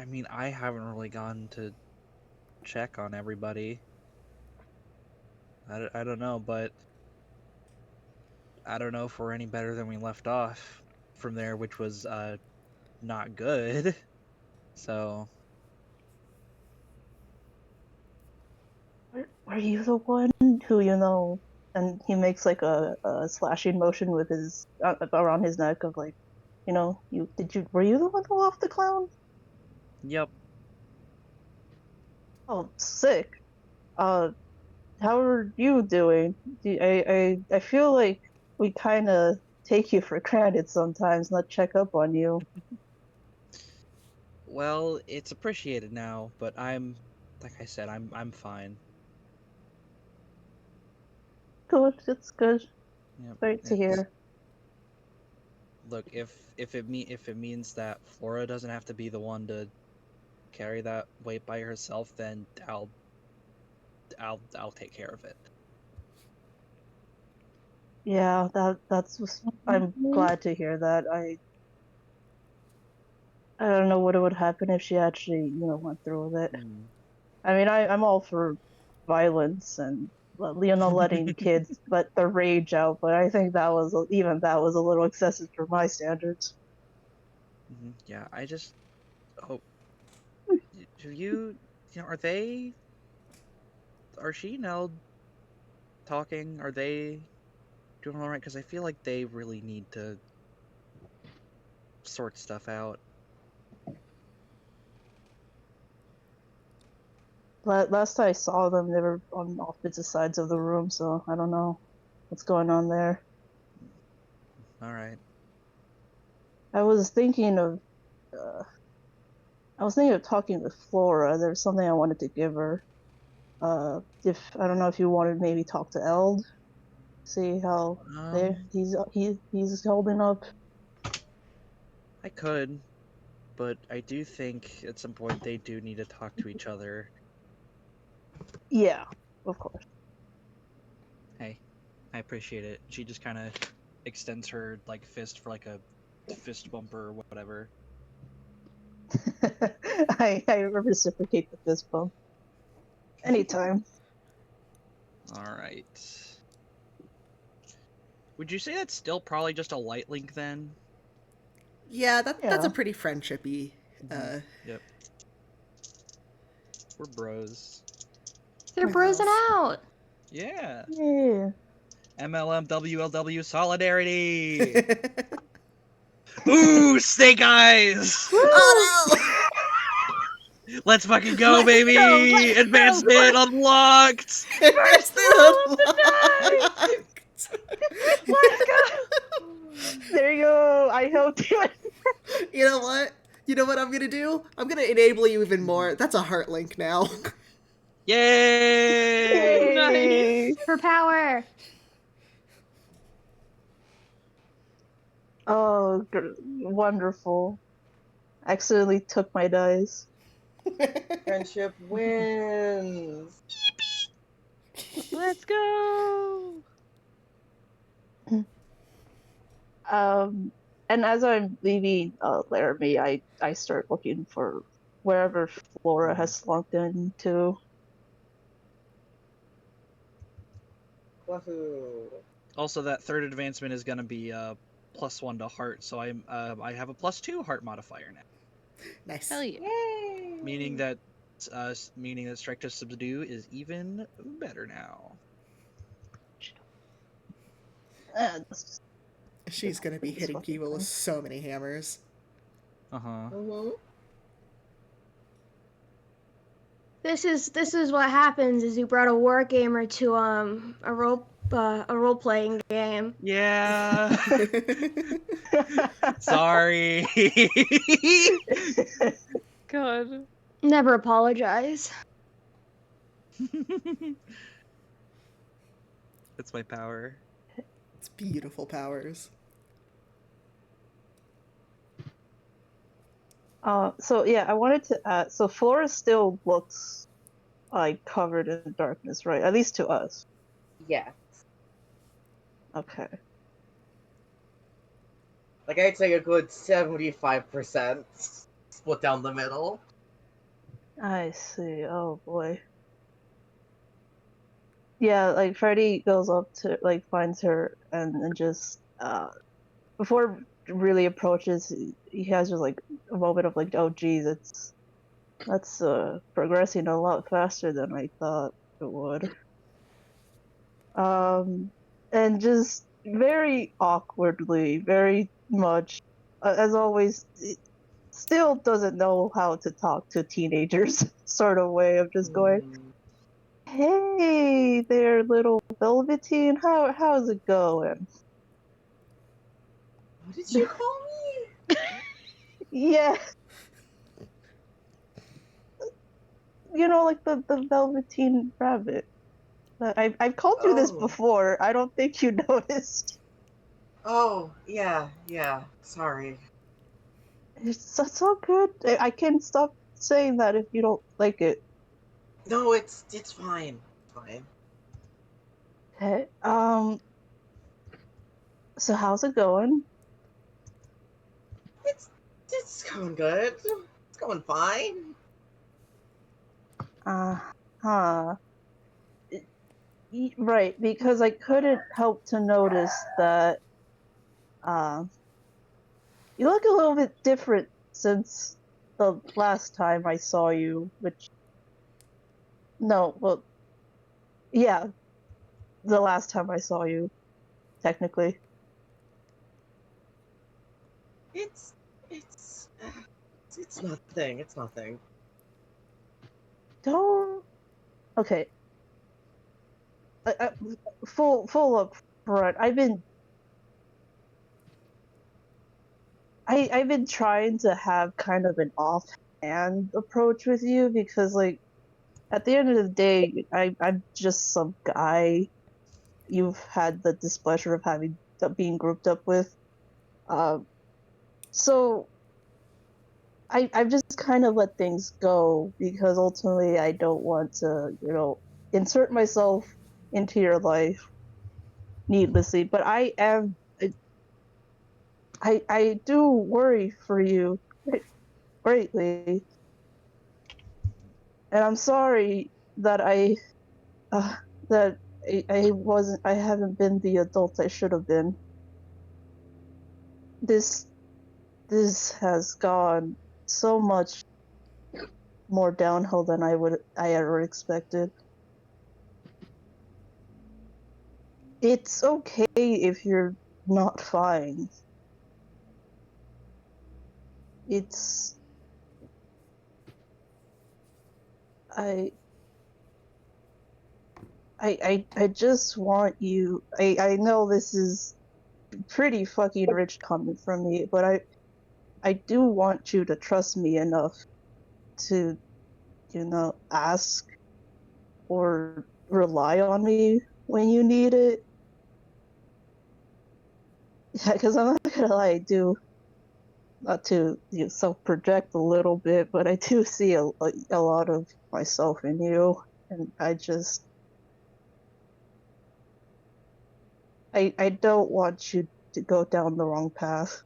mean, I haven't really gone to check on everybody. I don't know, but I don't know if we're any better than we left off from there, which was not good. So Were you the one who and he makes like a slashing motion with his around his neck of like, were you the one who off the clown? yep. Oh, sick. Uh, how are you doing? I feel like we kind of take you for granted sometimes, not check up on you. Well, it's appreciated now, but like I said, I'm fine. Good, it's good. Yep. Great to hear. Look, if it means that Flora doesn't have to be the one to carry that weight by herself, then I'll take care of it. Yeah, I'm glad to hear that. I don't know what would happen if she actually, went through with it. I mean, I'm all for violence and letting kids let their rage out, but I think that was a little excessive for my standards. Yeah, I just hope. Do are she and Elle talking? Are they doing all right? Because I feel like they really need to sort stuff out. last I saw them, they were on opposite sides of the room, so I don't know what's going on there. All right. I was thinking of talking with Flora. There's something I wanted to give her. If I don't know if you wanted to maybe talk to Eld, see how he's holding up. I could, but I do think at some point they do need to talk to each other. Yeah, of course. Hey, I appreciate it. She just kind of extends her like fist for like a fist bump or whatever. I reciprocate the fist bump. Anytime. All right. Would you say that's still probably just a light link then? Yeah, that's Yeah. a pretty friendshipy. Yep. We're bros. They're My brosing house. out. Yeah. Yeah. MLM WLW solidarity. Ooh, snake eyes. Oh Let's fucking go, Let's baby! go, let's go. Advancement unlocked! no! First roll of the dice! Let's go! There you go. I helped you. You know what? You know what I'm gonna do? I'm gonna enable you even more. That's a heart link now. Yay! Nice. For power. Oh, wonderful. Accidentally took my dice. Friendship wins. Let's go! And as I'm leaving Laramie, I start looking for wherever Flora has slunk into. Wahoo. Also, that third advancement is gonna be +1 to heart, so I have a +2 heart modifier now, Nice. Hell yeah. Yay! meaning that strike to subdue is even better now. That's just She's gonna be this hitting fucking people with thing. so many hammers. Mm-hmm. This is what happens is you brought a war gamer to a role playing game. Yeah. Sorry. God. Never apologize. That's my power. It's beautiful powers. So yeah, I wanted to add. So Flora still looks like covered in darkness, right? At least to us. Yeah. Okay. Like I'd say a good 75% split down the middle. I see. Oh boy. Yeah, like Freddy goes up to like finds her and just before really approaches, he has just like a moment of like, oh geez, that's progressing a lot faster than I thought it would. And just very awkwardly, very much, as always, it still doesn't know how to talk to teenagers, sort of way of just going, "Hey there, little Velveteen, how's it going?" What did you call me? Yeah, you know, like the Velveteen Rabbit. I've called you this Oh. before. I don't think you noticed. Oh, yeah. Sorry. It's all good. I can't stop saying that if you don't like it. No, it's fine. It's fine. Okay. So how's it going? It's going good. It's going fine. Huh. Right, because I couldn't help to notice that uh, you look a little bit different since the last time I saw you, which no, well, yeah, the last time I saw you, technically. It's it's nothing. It's nothing. Don't Okay. Full up front. I've been trying to have kind of an offhand approach with you because, like, at the end of the day, I'm just some guy you've had the displeasure of being grouped up with. So I've just kind of let things go because ultimately I don't want to, insert myself into your life needlessly. But I do worry for you greatly, and I'm sorry that uh, I haven't been the adult I should have been. This this has gone so much more downhill than I ever expected. It's okay if you're not fine. It's I I just want you. I know this is pretty fucking rich coming from me, but I do want you to trust me enough to, ask or rely on me when you need it. Yeah, because I'm not gonna lie, I do, not to self-project a little bit, but I do see a lot of myself in you, and I don't want you to go down the wrong path.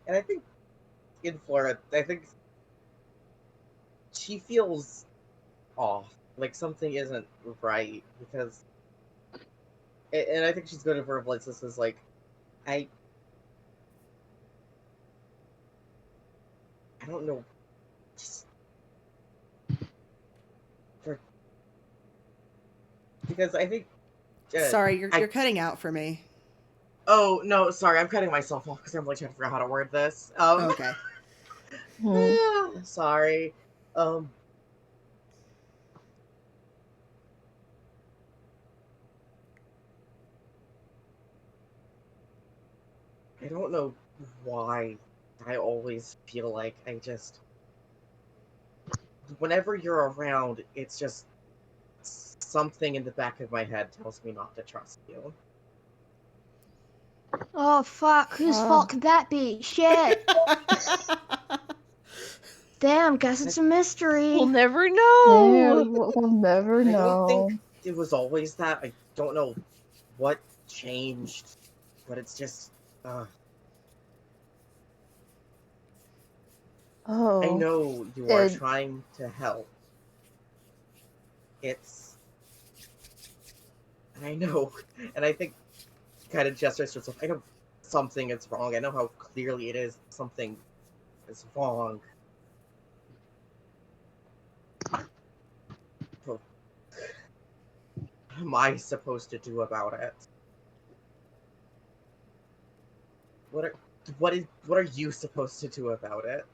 And I think in Flora, I think she feels off, like something isn't right because, and I think she's going to verbalize this as like, I, I don't know, just for, because I think, Sorry, you're cutting out for me. Oh no, sorry, I'm cutting myself off because I'm like trying to figure out how to word this. Okay. Sorry. I don't know why I always feel like whenever you're around, it's just something in the back of my head tells me not to trust you. Oh fuck, whose fault could that be? Shit. Damn, guess it's a mystery. We'll never Yeah, know. we'll never I don't think know. it was always that. I don't know what changed, but it's just. I Oh, know you are and trying to help. It's. And I know, and I think kind of gestures to herself. I know something is wrong. I know how clearly it is something is wrong. But what am I supposed to do about it? What are you supposed to do about it?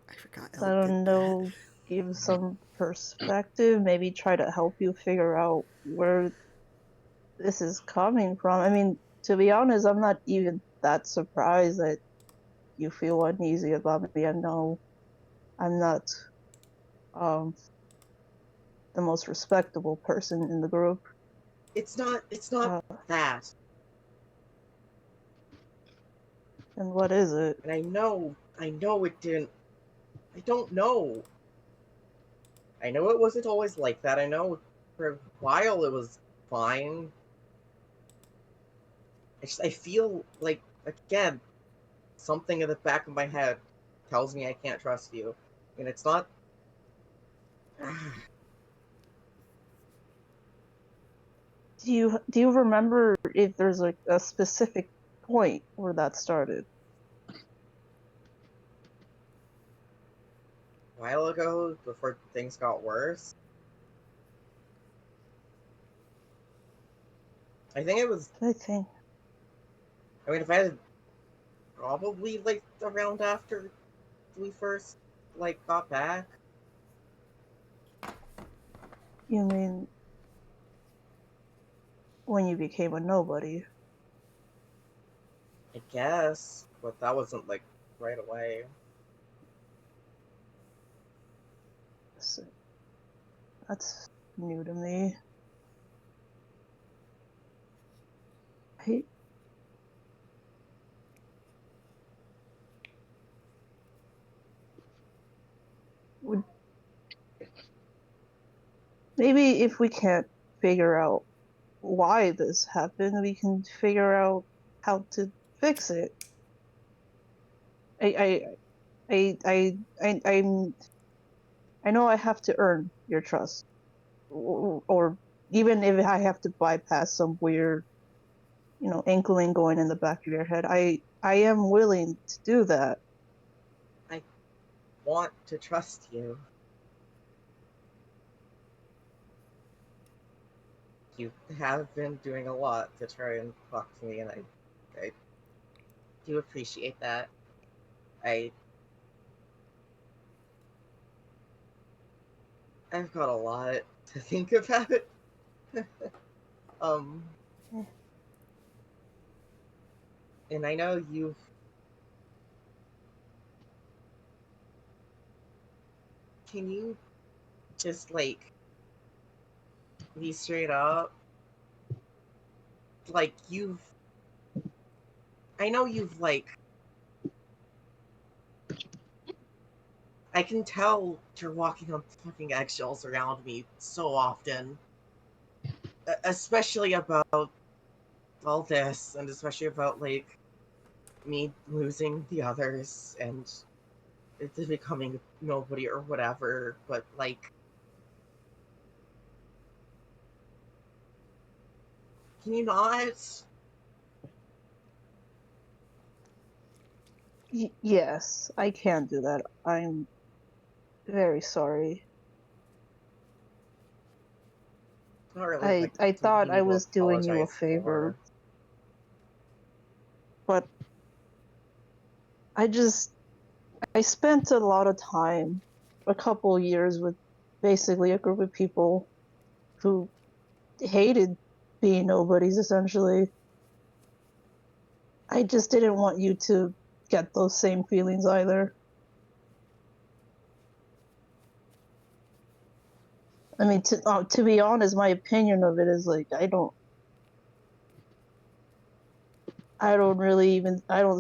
I forgot I Elk did don't that. know, give some perspective, maybe try to help you figure out where this is coming from. I mean, to be honest, I'm not even that surprised that you feel uneasy about me. I know I'm not um the most respectable person in the group. It's not Uh, that. and what is it? And I know it didn't. I don't know. I know it wasn't always like that. I know for a while it was fine. I feel like, again, something in the back of my head tells me I can't trust you. And it's not. Do you remember if there's like a specific point where that started? A while ago, before things got worse. I think it was. I think. I mean, if I had probably like around after we first like got back. You mean when you became a nobody? I guess, but that wasn't like right away. So, that's new to me. I, would maybe if we can't figure out why this happened, we can figure out how to fix it. I'm I know I have to earn your trust, or even if I have to bypass some weird, inkling going in the back of your head, I am willing to do that. I want to trust you. You have been doing a lot to try and talk to me, and I do appreciate that. I I've got a lot to think about. um, and I know you've. Can you just like be straight up? Like you've. I know you've like. I can tell you're walking on fucking eggshells around me so often, especially about all this, and especially about like me losing the others and it becoming nobody or whatever. But like, can you not? Yes, I can do that. I'm very sorry. Not really like I something thought you I need to was doing you a apologize favor, for. but I spent a lot of time, a couple years with basically a group of people who hated being nobodies, essentially. I just didn't want you to get those same feelings either. I mean, to be honest, my opinion of it is like I don't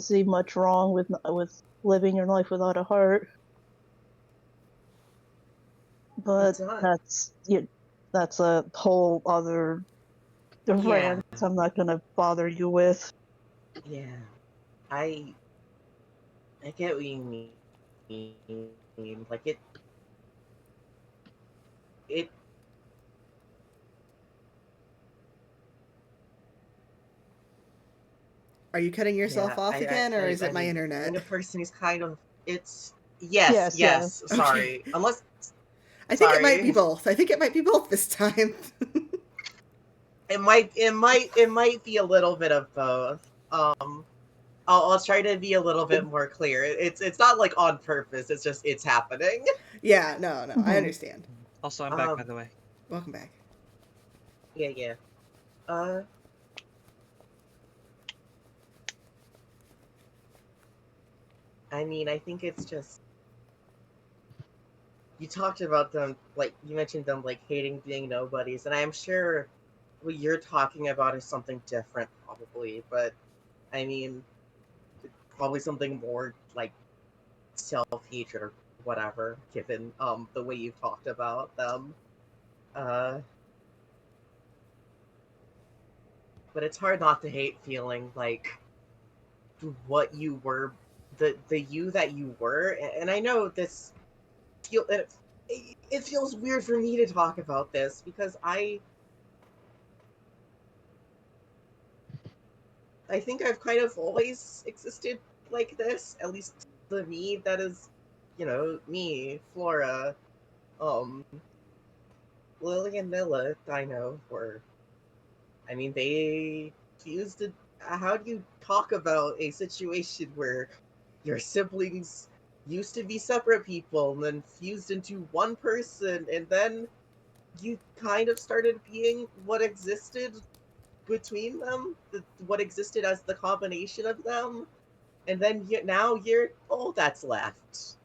see much wrong with living your life without a heart. But It's not. that's a whole other Yeah, rant I'm not gonna bother you with. yeah. I I get what you mean. Like it. Are you cutting yourself Yeah. off again, or is it my I'm being internet? a person who's kind of. It's yes, Yes, yeah. yes. Okay. Sorry. Unless I think it might be sorry. both. I think it might be both this time. It might be a little bit of both. I'll try to be a little bit more clear. It's not like on purpose. It's just it's happening. Yeah, no, I Hmm. understand. Also, I'm back, by Um, the way. Welcome back. yeah. Uh, I mean, I think it's just you talked about them, like you mentioned them, like hating being nobodies, and I'm sure what you're talking about is something different, probably. But I mean, probably something more like self-hatred or whatever, given the way you've talked about them. Uh, but it's hard not to hate feeling like what you were, the you that you were. And I know this it feels weird for me to talk about this because I think I've kind of always existed like this, at least the me that is, me, Flora, um Lily and Lilith, I know, were I mean, they fused it. How do you talk about a situation where your siblings used to be separate people and then fused into one person, and then you kind of started being what existed between them, what existed as the combination of them, and then now you're all that's left.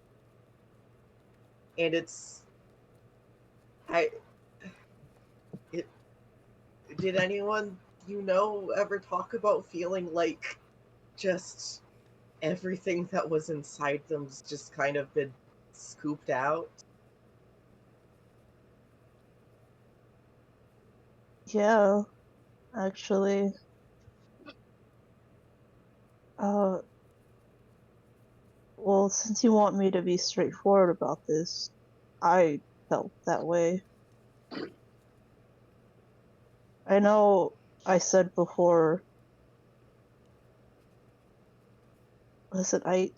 And it's I it did anyone ever talk about feeling like just everything that was inside them's just kind of been scooped out? Yeah, actually. Uh, well, since you want me to be straightforward about this, I felt that way. I know I said before, listen, I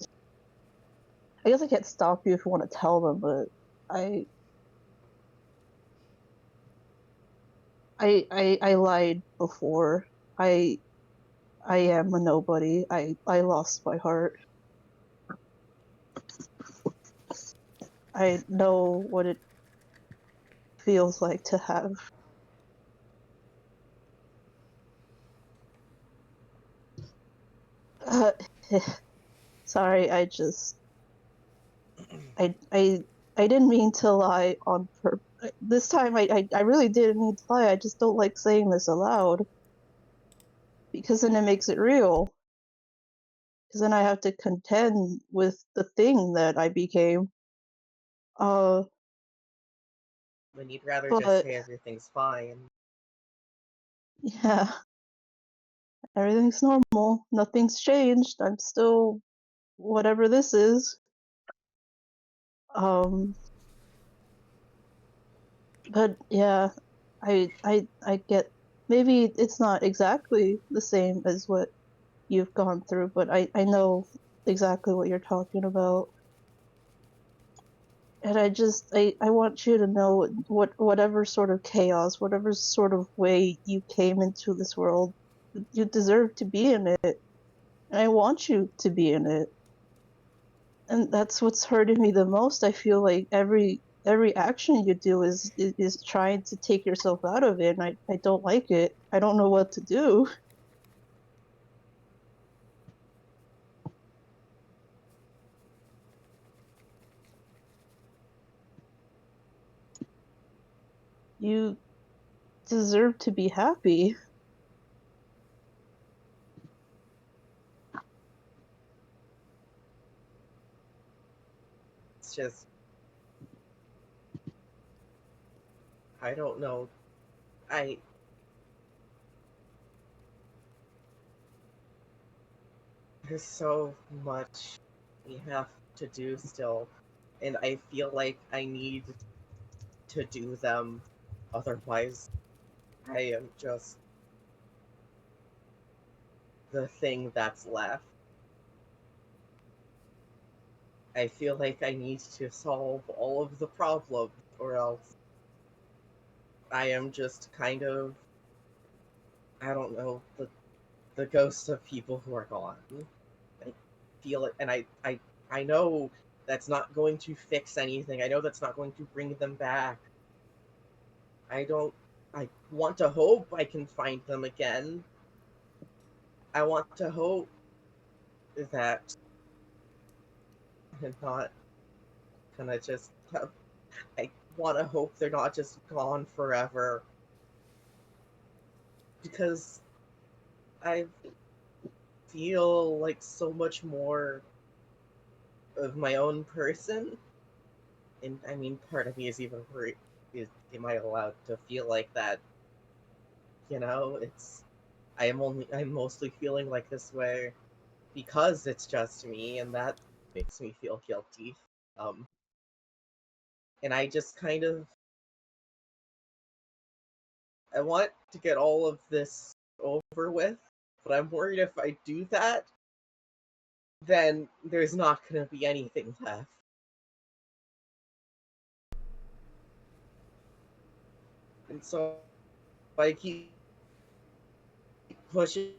guess I can't stop you if you want to tell them, but I I lied before. I I am a nobody. I lost my heart. I know what it feels like to have. Uh, sorry, I didn't mean to lie on purpose. This time I really didn't mean to lie. I just don't like saying this aloud because then it makes it real. Because then I have to contend with the thing that I became. Uh, When you'd rather just but say everything's fine. yeah, everything's normal. Nothing's changed. I'm still whatever this is. Um, but yeah, I get maybe it's not exactly the same as what you've gone through, but I know exactly what you're talking about. And I want you to know whatever sort of chaos, whatever sort of way you came into this world, you deserve to be in it. And I want you to be in it. And that's what's hurting me the most. I feel like every action you do is trying to take yourself out of it, and I don't like it. I don't know what to do. You deserve to be happy. It's just, I don't know. I There's so much we have to do still, and I feel like I need to do them. Otherwise, I am just the thing that's left. I feel like I need to solve all of the problems, or else I am just kind of, I don't know, the ghosts of people who are gone. I feel it, and I know that's not going to fix anything. I know that's not going to bring them back. I don't. I want to hope I can find them again. I want to hope that I'm not gonna just. I want to hope they're not just gone forever, because I feel like so much more of my own person. And I mean, part of me is even worried. Am I allowed to feel like that? It's. I'm mostly feeling like this way because it's just me, and that makes me feel guilty. Um, and I just kind of I want to get all of this over with, but I'm worried if I do that, then there's not going to be anything left. And so I keep pushing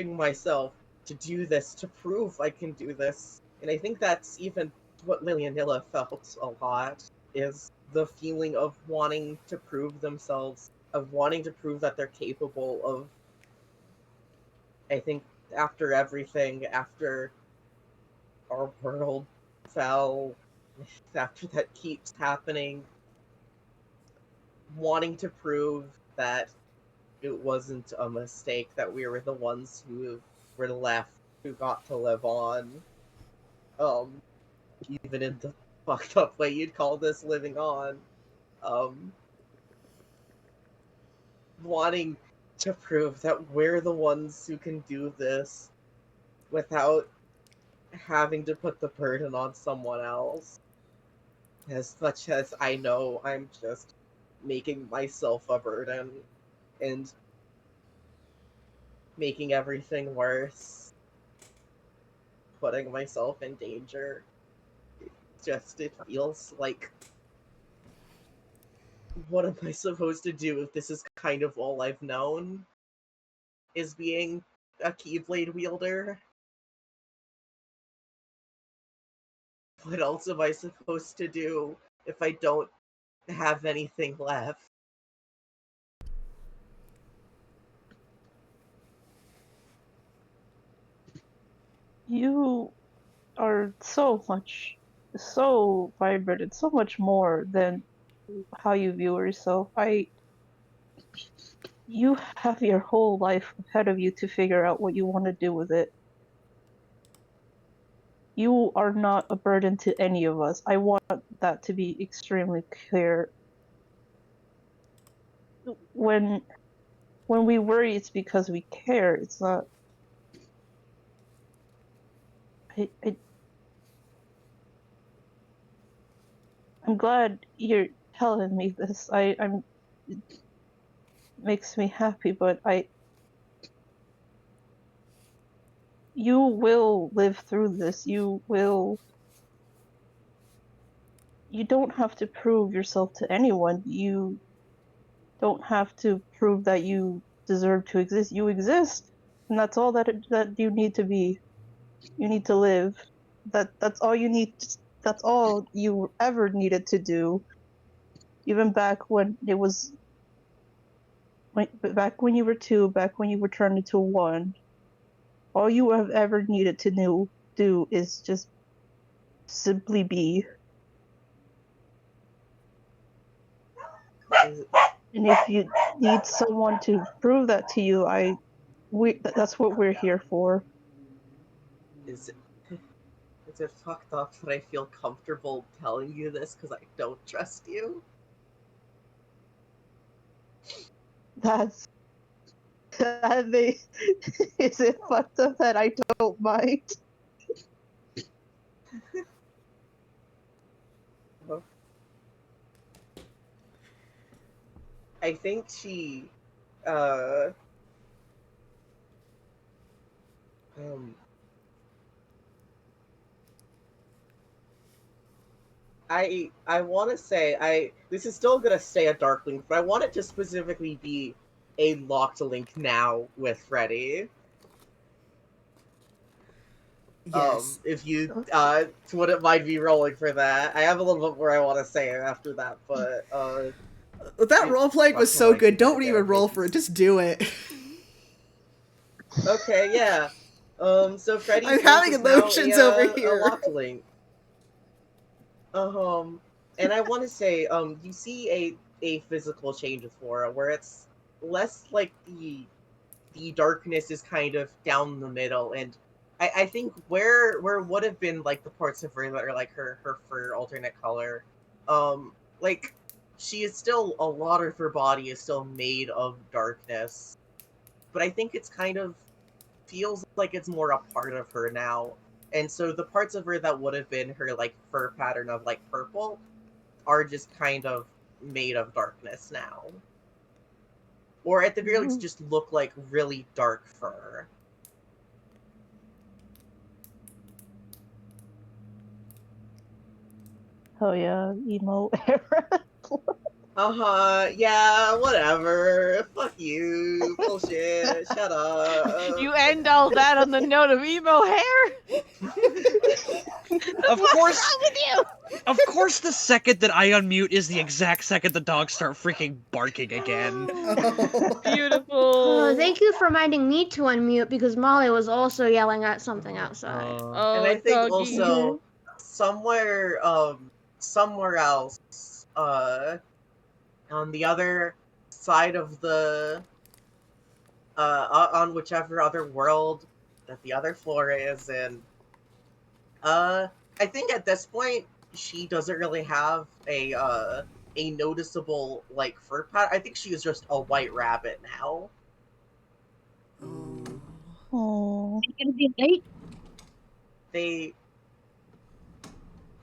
myself to do this, to prove I can do this. And I think that's even what Lily and Nilla felt a lot, is the feeling of wanting to prove themselves, of wanting to prove that they're capable of, I think, after everything, after our world fell, after that keeps happening, wanting to prove that it wasn't a mistake, that we were the ones who were left, who got to live on. Even in the fucked up way you'd call this living on. Um, Wanting to prove that we're the ones who can do this without having to put the burden on someone else. As much as I know I'm just making myself a burden and making everything worse, putting myself in danger. It feels like, what am I supposed to do if this is kind of all I've known? Is being a Keyblade wielder? What else am I supposed to do if I don't have anything left? You are so vibrant and so much more than how you view yourself. You have your whole life ahead of you to figure out what you want to do with it. You are not a burden to any of us. I want that to be extremely clear. When we worry, it's because we care. It's not. I'm glad you're telling me this. I'm it makes me happy, but you will live through this. You don't have to prove yourself to anyone. You don't have to prove that you deserve to exist. You exist, and that's all that you need to be. You need to live. That's all you need. That's all you ever needed to do. Even back when it was back when you were two, back when you were turned into one. All you have ever needed to do is just simply be. And if you need someone to prove that to you, that's what we're here for. Is it fucked up that I feel comfortable telling you this because I don't trust you? That's is it fucked up that I don't mind? I think she, uh, um, I want to say this is still gonna stay a dark link, but I want it to specifically be a locked link now with Freddy. Yes. If you wouldn't mind me rolling for that, I have a little bit more I want to say after that, but That role playing was how do so I do good. that Don't again? even roll for it. Just do it. Okay, yeah. So I'm Freddy's link having is now emotions over a here. locked link. And I want to say, you see a physical change with Flora, where it's less like the darkness is kind of down the middle, and I think where would have been like the parts of her that are like her fur alternate color, like she is still, a lot of her body is still made of darkness, but I think it's kind of feels like it's more a part of her now. And so the parts of her that would have been her like fur pattern of like purple are just kind of made of darkness now. Or at the very least just look like really dark fur. Oh yeah, emo era. Yeah, whatever. Fuck you. Bullshit. Shut up. You end all that on the note of emo hair? Of What's course, wrong with you? of course, the second that I unmute is the exact second the dogs start freaking barking again. Oh. Beautiful. Thank you for reminding me to unmute because Molly was also yelling at something outside. And Oh, I think doggy. also somewhere else, on the other side of the on whichever other world that the other Flora is in, I think at this point she doesn't really have a noticeable like fur pattern. I think she is just a white rabbit now. Oh. It's gonna be late. They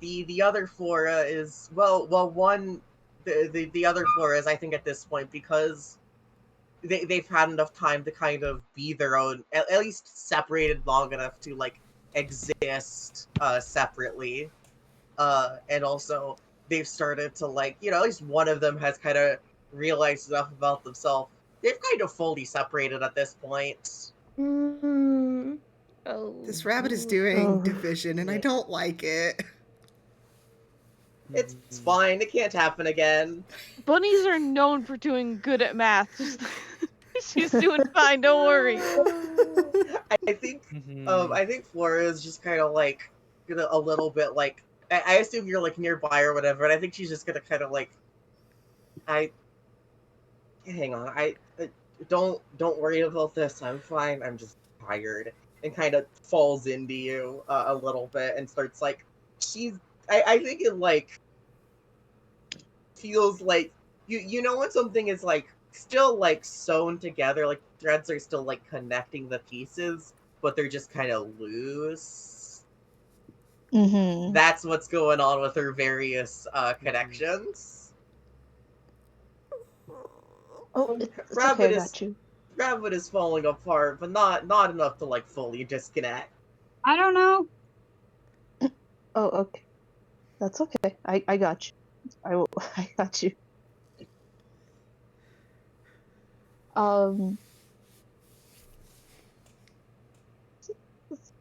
the other Flora is one the other Flora is, I think, at this point, because they've had enough time to kind of be their own, at least separated long enough to like exist separately, and also they've started to, like, at least one of them has kind of realized enough about themselves. They've kind of fully separated at this point. Mm. Oh. This rabbit is doing Oh. division, and I don't like it. It's fine. It can't happen again. Bunnies are known for doing good at math. Just she's doing fine. Don't worry. I think I think Flora is just kind of like gonna a little bit like, I assume you're like nearby or whatever, and I think she's just gonna kind of like, hang on, don't worry about this. I'm fine. I'm just tired, and kind of falls into you a little bit and starts like, I think it like feels like you know when something is like still like sewn together, like threads are still like connecting the pieces, but they're just kind of loose. Mm-hmm. That's what's going on with her various connections. Oh, it's okay, Rabbit I got you. Rabbit is falling apart, but not enough to like fully disconnect. I don't know. Oh, okay. That's okay. I got you. I got you. Um.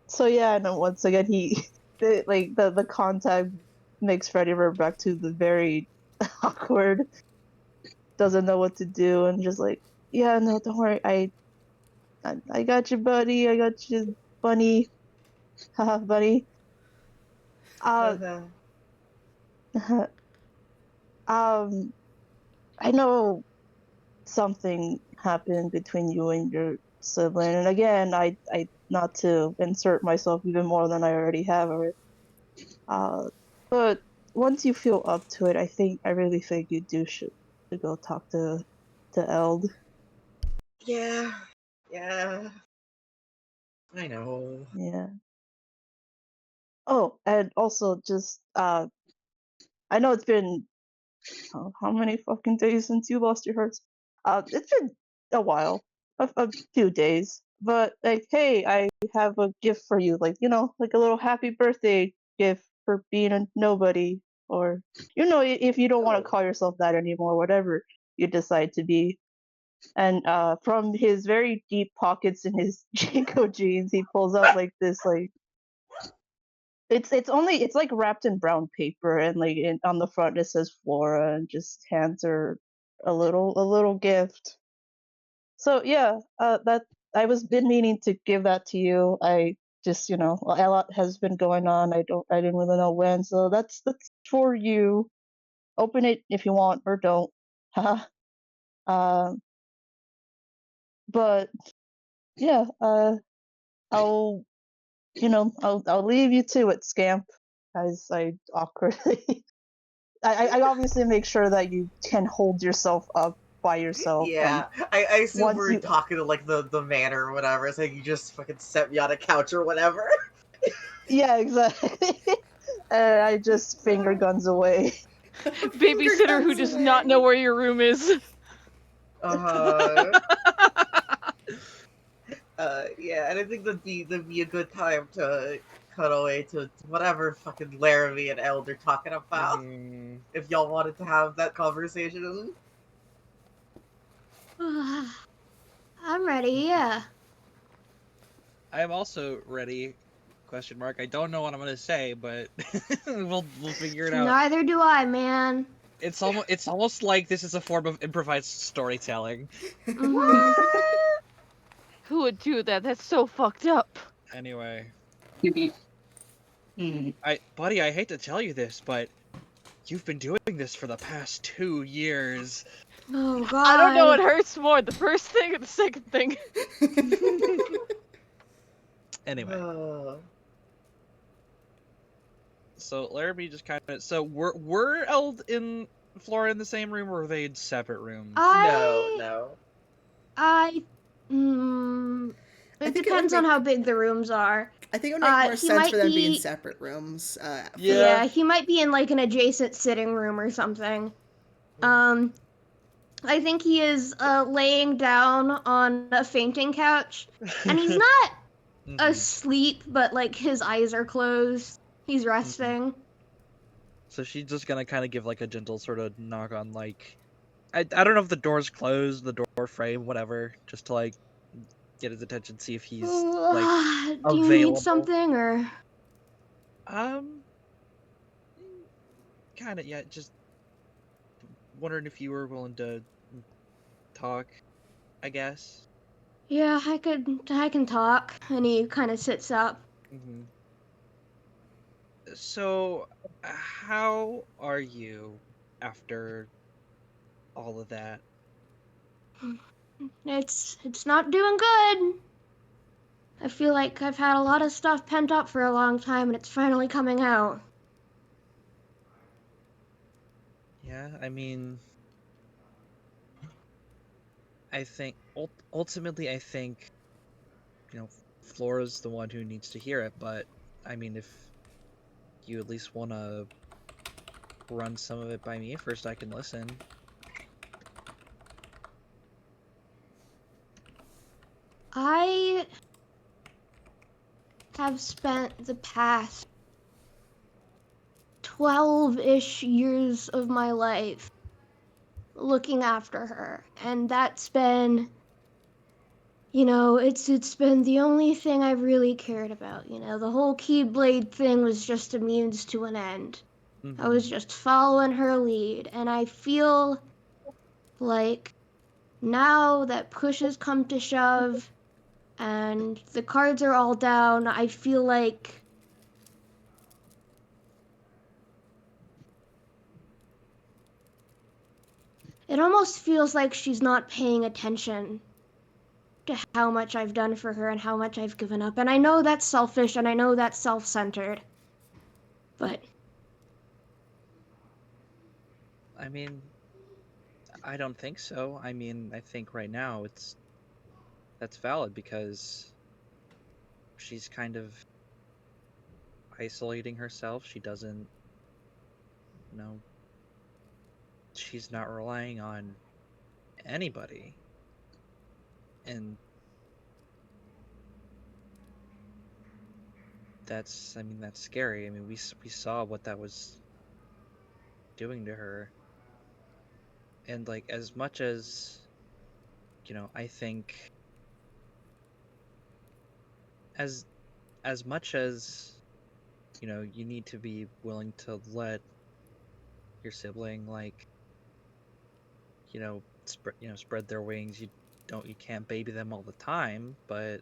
So yeah, and then once again, the contact makes Freddy revert back to the very awkward, doesn't know what to do, and just like, yeah, no, don't worry, I got you, buddy. I got you, bunny. Haha, buddy. Uh, um, I know something happened between you and your sibling, and again, I not to insert myself even more than I already have, or but once you feel up to it, I really think you do should to go talk to Eld. Yeah, I know. Yeah. Oh, and also just I know it's been how many fucking days since you lost your hearts? It's been a while, a few days. But like, hey, I have a gift for you, like like a little happy birthday gift for being a nobody, or if you don't want to call yourself that anymore, whatever you decide to be. And from his very deep pockets in his Jinko jeans, he pulls out like this like it's like wrapped in brown paper, and like on the front it says Flora, and just hands her a little gift. So yeah, that I was been meaning to give that to you. I just a lot has been going on. I didn't really know when, so that's for you. Open it if you want or don't. Haha. um, but yeah, I'll I'll leave you to it, Scamp, as I awkwardly I obviously make sure that you can hold yourself up by yourself, and Yeah, I assume once we're you talking to like the manor or whatever, so you just fucking set me on a couch or whatever. yeah, exactly. And I just finger guns away. Babysitter who does not know where your room is. Uh, yeah, and I think that'd be a good time to cut away to whatever fucking Laramie and Eld are talking about. If y'all wanted to have that conversation. I'm ready, yeah. I am also ready. Question mark. I don't know what I'm gonna say, but we'll figure it out. Neither do I, man. It's almost like this is a form of improvised storytelling. Mhm. Who would do that? That's so fucked up. Anyway, buddy, I hate to tell you this, but you've been doing this for the past 2 years. Oh god. I don't know what hurts more, the first thing or the second thing. Anyway. So Laramie just kind of. So were Eld and Flora in the same room, or were they in separate rooms? No. It depends on how big the rooms are. I think it would make more he sense might for them to be in be- separate rooms. Yeah, he might be in like an adjacent sitting room or something. I think he is laying down on a fainting couch, and he's not asleep, but like his eyes are closed. He's resting. So she's just gonna kind of give like a gentle sort of knock on like, I don't know if the door's closed, the door frame, whatever, just to like get his attention, see if he's like Do you available. need something or? Kind of, yeah. Just wondering if you were willing to talk, I guess. Yeah, I can talk. And he kind of sits up. So, how are you after all of that? It's not doing good. I feel like I've had a lot of stuff pent up for a long time, and it's finally coming out. Yeah, I mean, I think ultimately, I think, Flora's the one who needs to hear it. But I mean, if you at least want to run some of it by me first, I can listen. I have spent the past 12-ish years of my life looking after her, and that's been, it's been the only thing I've really cared about. The whole Keyblade thing was just a means to an end. I was just following her lead, and I feel like now that push has come to shove and the cards are all down, I feel like it almost feels like she's not paying attention to how much I've done for her and how much I've given up. And I know that's selfish and I know that's self-centered. But I mean, I don't think so. I mean, I think right now that's valid because she's kind of isolating herself. She doesn't, she's not relying on anybody. And that's scary. I mean, we saw what that was doing to her. And like, as much as, I think as much as, you need to be willing to let your sibling like, spread their wings. You can't baby them all the time, but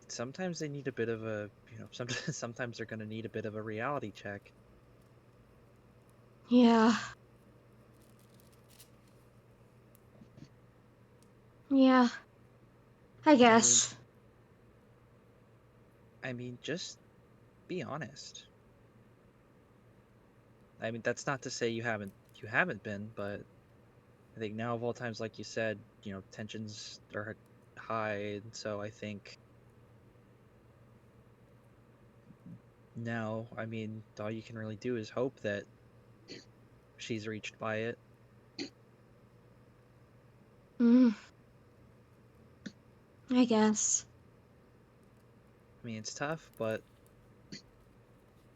sometimes they need a bit of a, sometimes they're going to need a bit of a reality check. yeah. Yeah. I guess. I mean, just be honest. I mean, that's not to say you haven't been, but I think now of all times, like you said, tensions are high, and so I think now, I mean, all you can really do is hope that she's reached by it. I guess. I mean, it's tough, but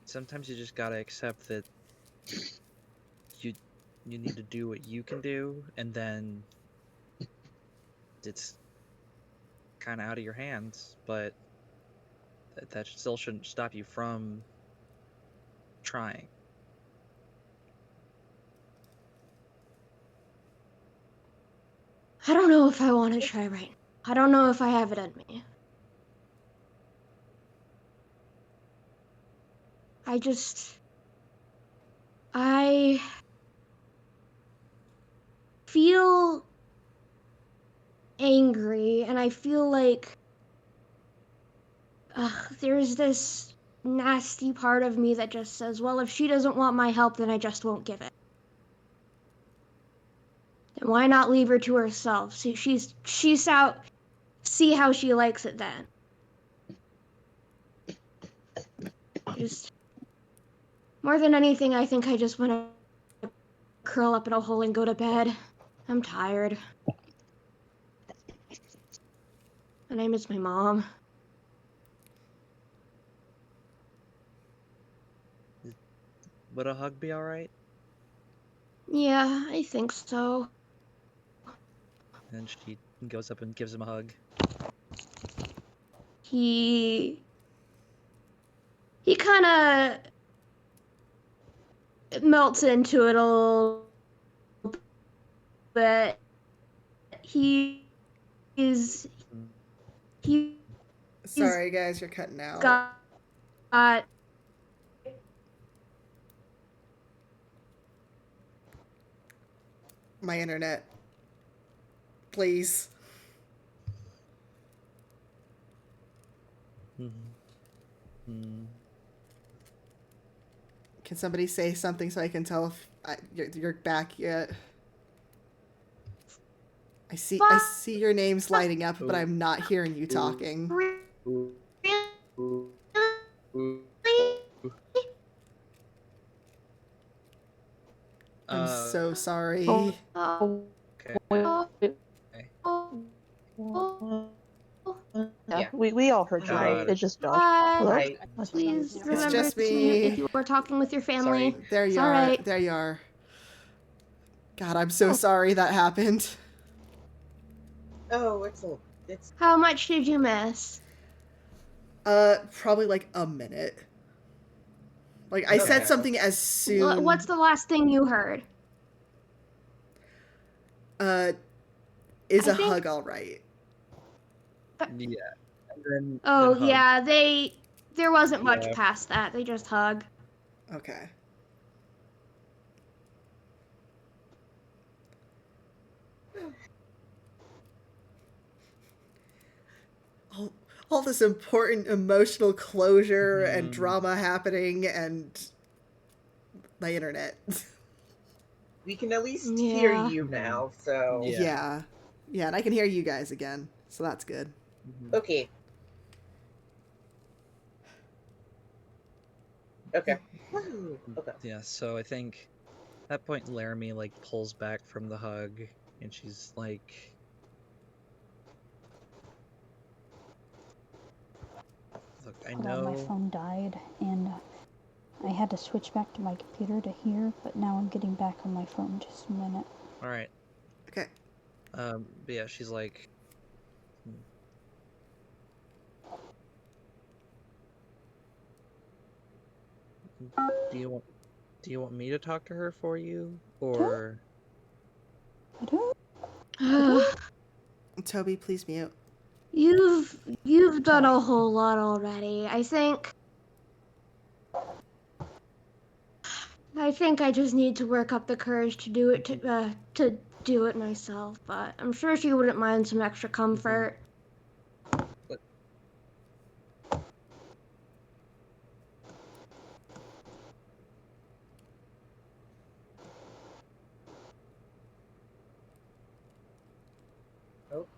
sometimes you just gotta accept that you need to do what you can do, and then it's kind of out of your hands, but that still shouldn't stop you from trying. I don't know if I want to try right now. I don't know if I have it in me. I feel angry, and I feel like there's this nasty part of me that just says, well, if she doesn't want my help, then I just won't give it. Then why not leave her to herself? She's out. See how she likes it then. Just more than anything, I think I just want to curl up in a hole and go to bed. I'm tired. And I miss my mom. Would a hug be alright? Yeah, I think so. And she goes up and gives him a hug. He kind of melts into it a little bit. He's Sorry, guys, you're cutting out. got My internet. Please. Can somebody say something so I can tell if you're back yet? I see your names lighting up, but I'm not hearing you talking. I'm so sorry. Okay. Yeah, we all heard you. Hi. It's just Josh. Hi. Hello? Hi. Please It's remember just to mute me. if you are talking with your family. Sorry. There It's you all are. right. There you are. God, I'm so sorry that happened. Oh, it's How much did you miss? Probably like a minute. Like, I said Okay. something as soon... What's the last thing you heard? Is I a think- hug alright? Yeah. And Oh, then hug. yeah, there wasn't much Yeah. past that. They just hug. Okay. All this important emotional closure and drama happening, and my internet. We can at least hear Yeah. you now, so Yeah. Yeah, and I can hear you guys again, so that's good. okay. Okay. Okay. Yeah, so I think at that point Laramie like pulls back from the hug and she's like, look, I Hold on, know my phone died, and I had to switch back to my computer to hear, but now I'm getting back on my phone. Just a minute. Alright. Okay. But yeah, she's like, do you want me to talk to her for you? Or Toby, please mute. You've done a whole lot already. I think I just need to work up the courage to do it to do it myself, but I'm sure she wouldn't mind some extra comfort.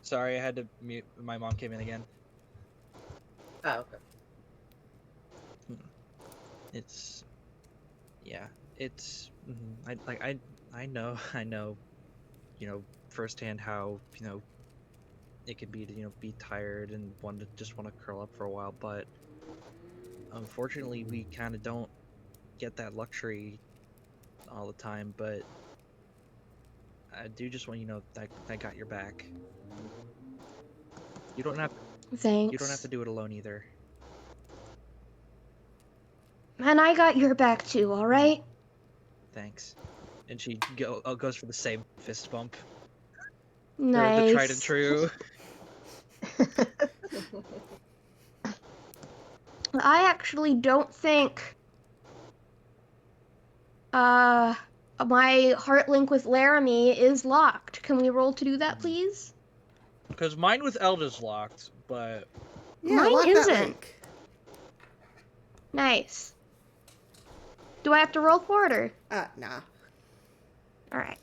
sorry, I had to mute. My mom came in again. Oh, okay. It's I know, you know, firsthand how, you know, it can be to be tired and just want to curl up for a while, but unfortunately we kind of don't get that luxury all the time. But I do just want that I got your back. You don't have Thanks. to do it alone either. And I got your back too, alright? Thanks. And she goes for the same fist bump. Nice. The tried and true. I actually don't think my heart link with Laramie is locked. Can we roll to do that, please? Because mine with Elda's locked, but Yeah, Mine lock that isn't. link. Nice. Do I have to roll for it, or? Nah. Alright.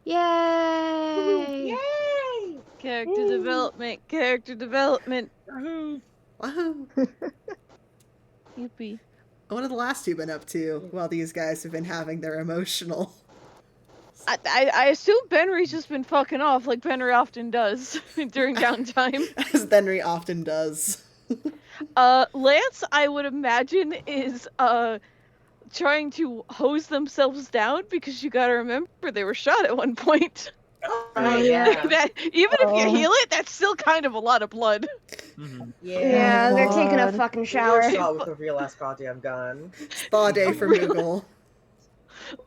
Yay! Yay! Character development. Character development. Woohoo. Yippee. What have the last two been up to while these guys have been having their emotional... I assume Benry's just been fucking off like Benry often does during downtime. As Benry often does. Lance, I would imagine, is trying to hose themselves down, because you gotta remember they were shot at one point. Oh, yeah. That even if you heal it, that's still kind of a lot of blood. Yeah, they're taking a God. fucking We shower. were shot with a real ass goddamn gun. Spa day for Moogle.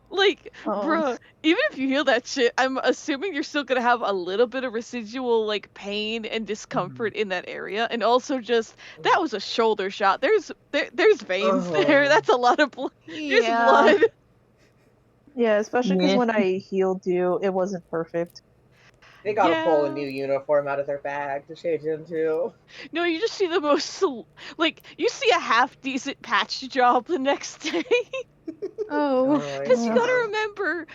Like, Oh. bruh, even if you heal that shit, I'm assuming you're still gonna have a little bit of residual, like, pain and discomfort in that area. And also just, that was a shoulder shot. There's veins there. That's a lot of blood. There's blood. Yeah, especially because Yeah. when I healed you, it wasn't perfect. They gotta pull a Yeah. new uniform out of their bag to change into. No, you just see the most, like, you see a half-decent patch job the next day. Oh. Because you gotta remember,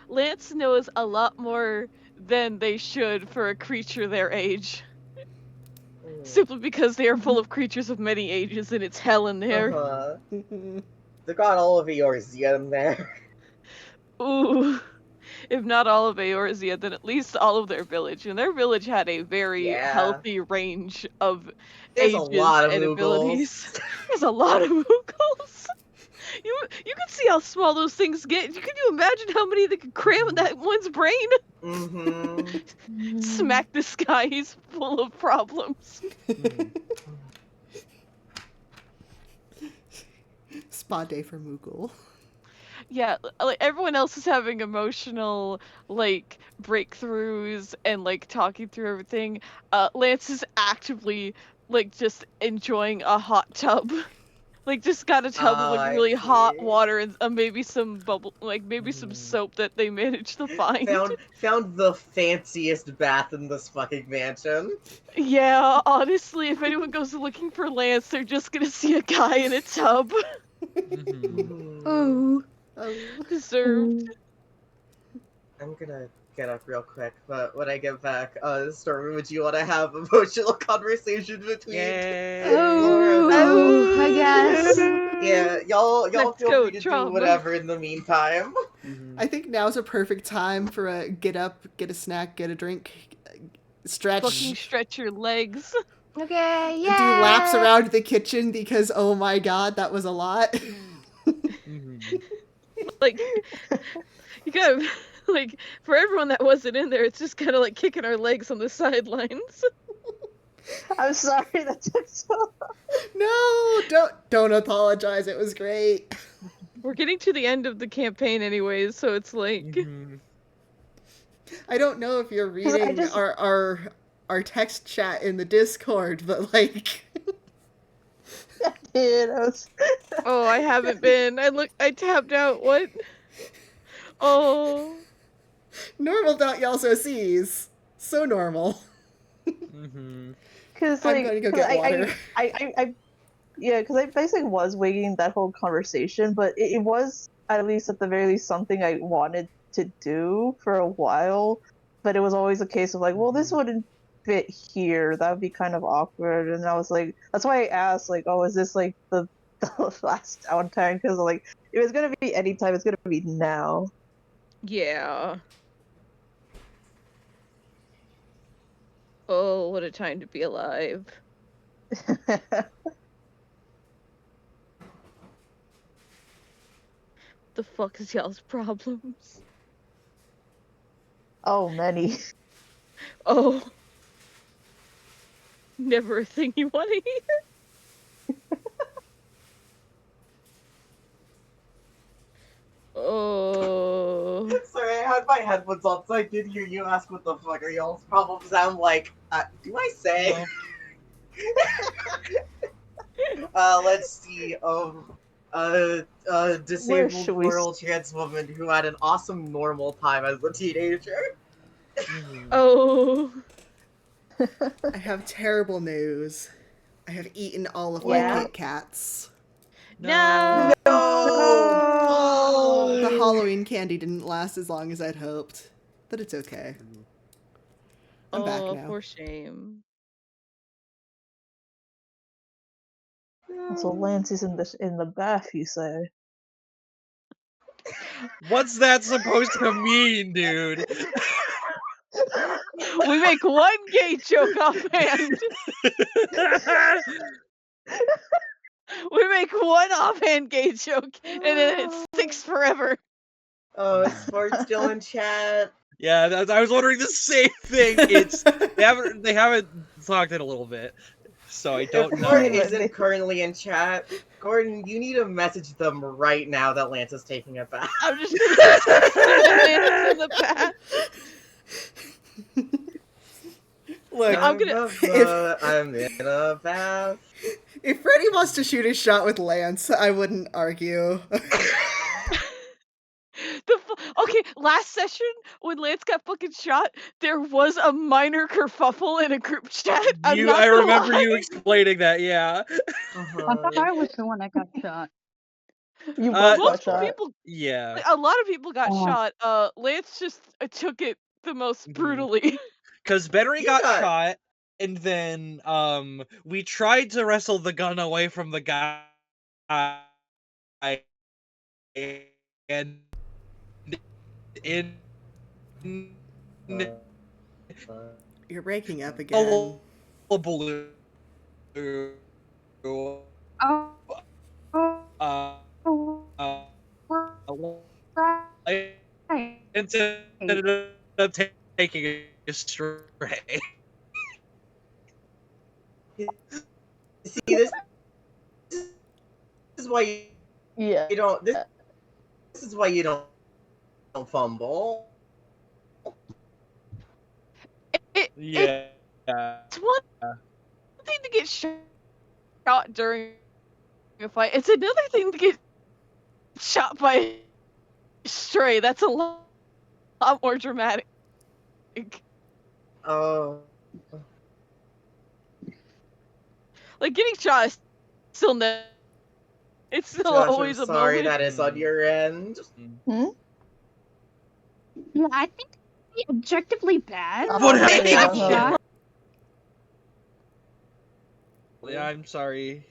Lance knows a lot more than they should for a creature their age. Simply because they are full of creatures of many ages and it's hell in there. Uh-huh. They got all of Eorzea in there. Ooh. If not all of Eorzea, then at least all of their village. And their village had a very healthy range of There's ages a lot of and Moogles. abilities. There's a lot of Moogles. You can see how small those things get. Can you imagine how many they could cram in that one's brain? Mm-hmm. Smack this guy, he's full of problems. Spa day for Moogle. Yeah, like everyone else is having emotional, like, breakthroughs and, like, talking through everything. Lance is actively, like, just enjoying a hot tub. Like, just got a tub of, like, really hot water and maybe some maybe some soap that they managed to find. Found the fanciest bath in this fucking mansion. Yeah, honestly, if anyone goes looking for Lance, they're just gonna see a guy in a tub. Oh. Deserved. I'm gonna get up real quick, but when I get back, Stormy, would you want to have emotional conversation between Oh, I guess. Yeah, y'all Let's feel go, free to trauma. do whatever in the meantime. I think now's a perfect time for a get up, get a snack, get a drink, stretch. Fucking stretch your legs. Okay, Do yeah. laps around the kitchen because, oh my god, that was a lot. Like, you gotta, like, for everyone that wasn't in there, it's just kind of like kicking our legs on the sidelines. I'm sorry that took so long. No, don't apologize. It was great. We're getting to the end of the campaign anyways, so it's like... I don't know if you're reading our text chat in the Discord, but like... Oh, I haven't been. I tapped out. What? Oh. Normal.y'allso-sees. So normal. Because I'm like, gonna go get water. because I basically was waiting that whole conversation, but it was at least at the very least something I wanted to do for a while. But it was always a case of like, well, this wouldn't fit here. That would be kind of awkward. And I was like, that's why I asked, like, oh, is this like the the last downtime because like if it's gonna be anytime, it's gonna be now. Yeah. Oh, what a time to be alive. The fuck is y'all's problems? Oh, many. Oh. Never a thing you want to hear. Oh. Sorry, I had my headphones on, so I did hear you ask what the fuck are y'all's problems. I'm like, do I say? Let's see. Disabled should we rural trans woman who had an awesome normal time as a teenager. Oh. I have terrible news. I have eaten all of Yeah? my Kit Kats. No. No! The Halloween candy didn't last as long as I'd hoped, but it's okay. I'm back now. For shame. So Lance is in the bath, you say? What's that supposed to mean, dude? We make one gay joke offhand. We make one offhand gay joke, and then it sticks forever. Oh, is Sport's still in chat? Yeah, I was wondering the same thing. It's they haven't talked in a little bit, so I don't If know. Gordon isn't currently in chat, Gordon, you need to message them right now that Lance is taking it back. I'm just gonna Lance in the back. Look, I'm gonna. I'm in a bath. If Freddy wants to shoot his shot with Lance, I wouldn't argue. Okay, last session when Lance got fucking shot, there was a minor kerfuffle in a group chat. I remember you explaining that. Yeah. I thought I was the one that got shot. You both got Multiple shot. people. Yeah. A lot of people got shot. Lance just took it the most brutally. Because Benry got shot, and then we tried to wrestle the gun away from the guy, and in You're breaking up again. a balloon. Ended up taking a stray. See, this is why you don't. This is why you don't fumble. Yeah. It's one thing to get shot during a fight. It's another thing to get shot by a stray. That's a lot more dramatic. Oh. Like getting shot is still no. It's still Josh, always I'm a sorry moment. that is on your end. Yeah, I think it's objectively bad. What happened? Shot. Yeah, I'm sorry.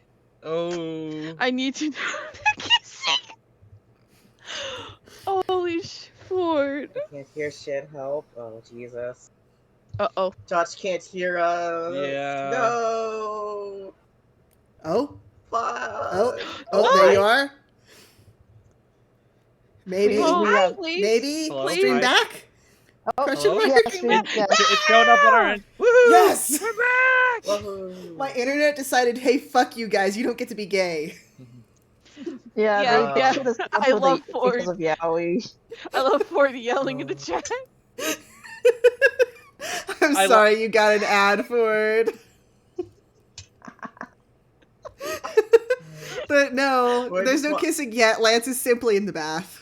Oh. I need to know the kissing. Holy Ford. I can't hear shit. Help! Oh Jesus. Uh-oh. Josh can't hear us. Yeah. No. Oh? Fuck. Oh, there you are. Maybe. Hi, maybe. Hello? Stream Hi. back? Question Hello? mark? It's showing up on our end. Woohoo! Yes! We're back! Woohoo. My internet decided, hey, fuck you guys, you don't get to be gay. Yeah, they should have stopped I with love the Ford. because of Yowie. I love Ford yelling in the chat. I'm sorry you got an ad for it. But no, Where there's does no what- kissing yet. Lance is simply in the bath.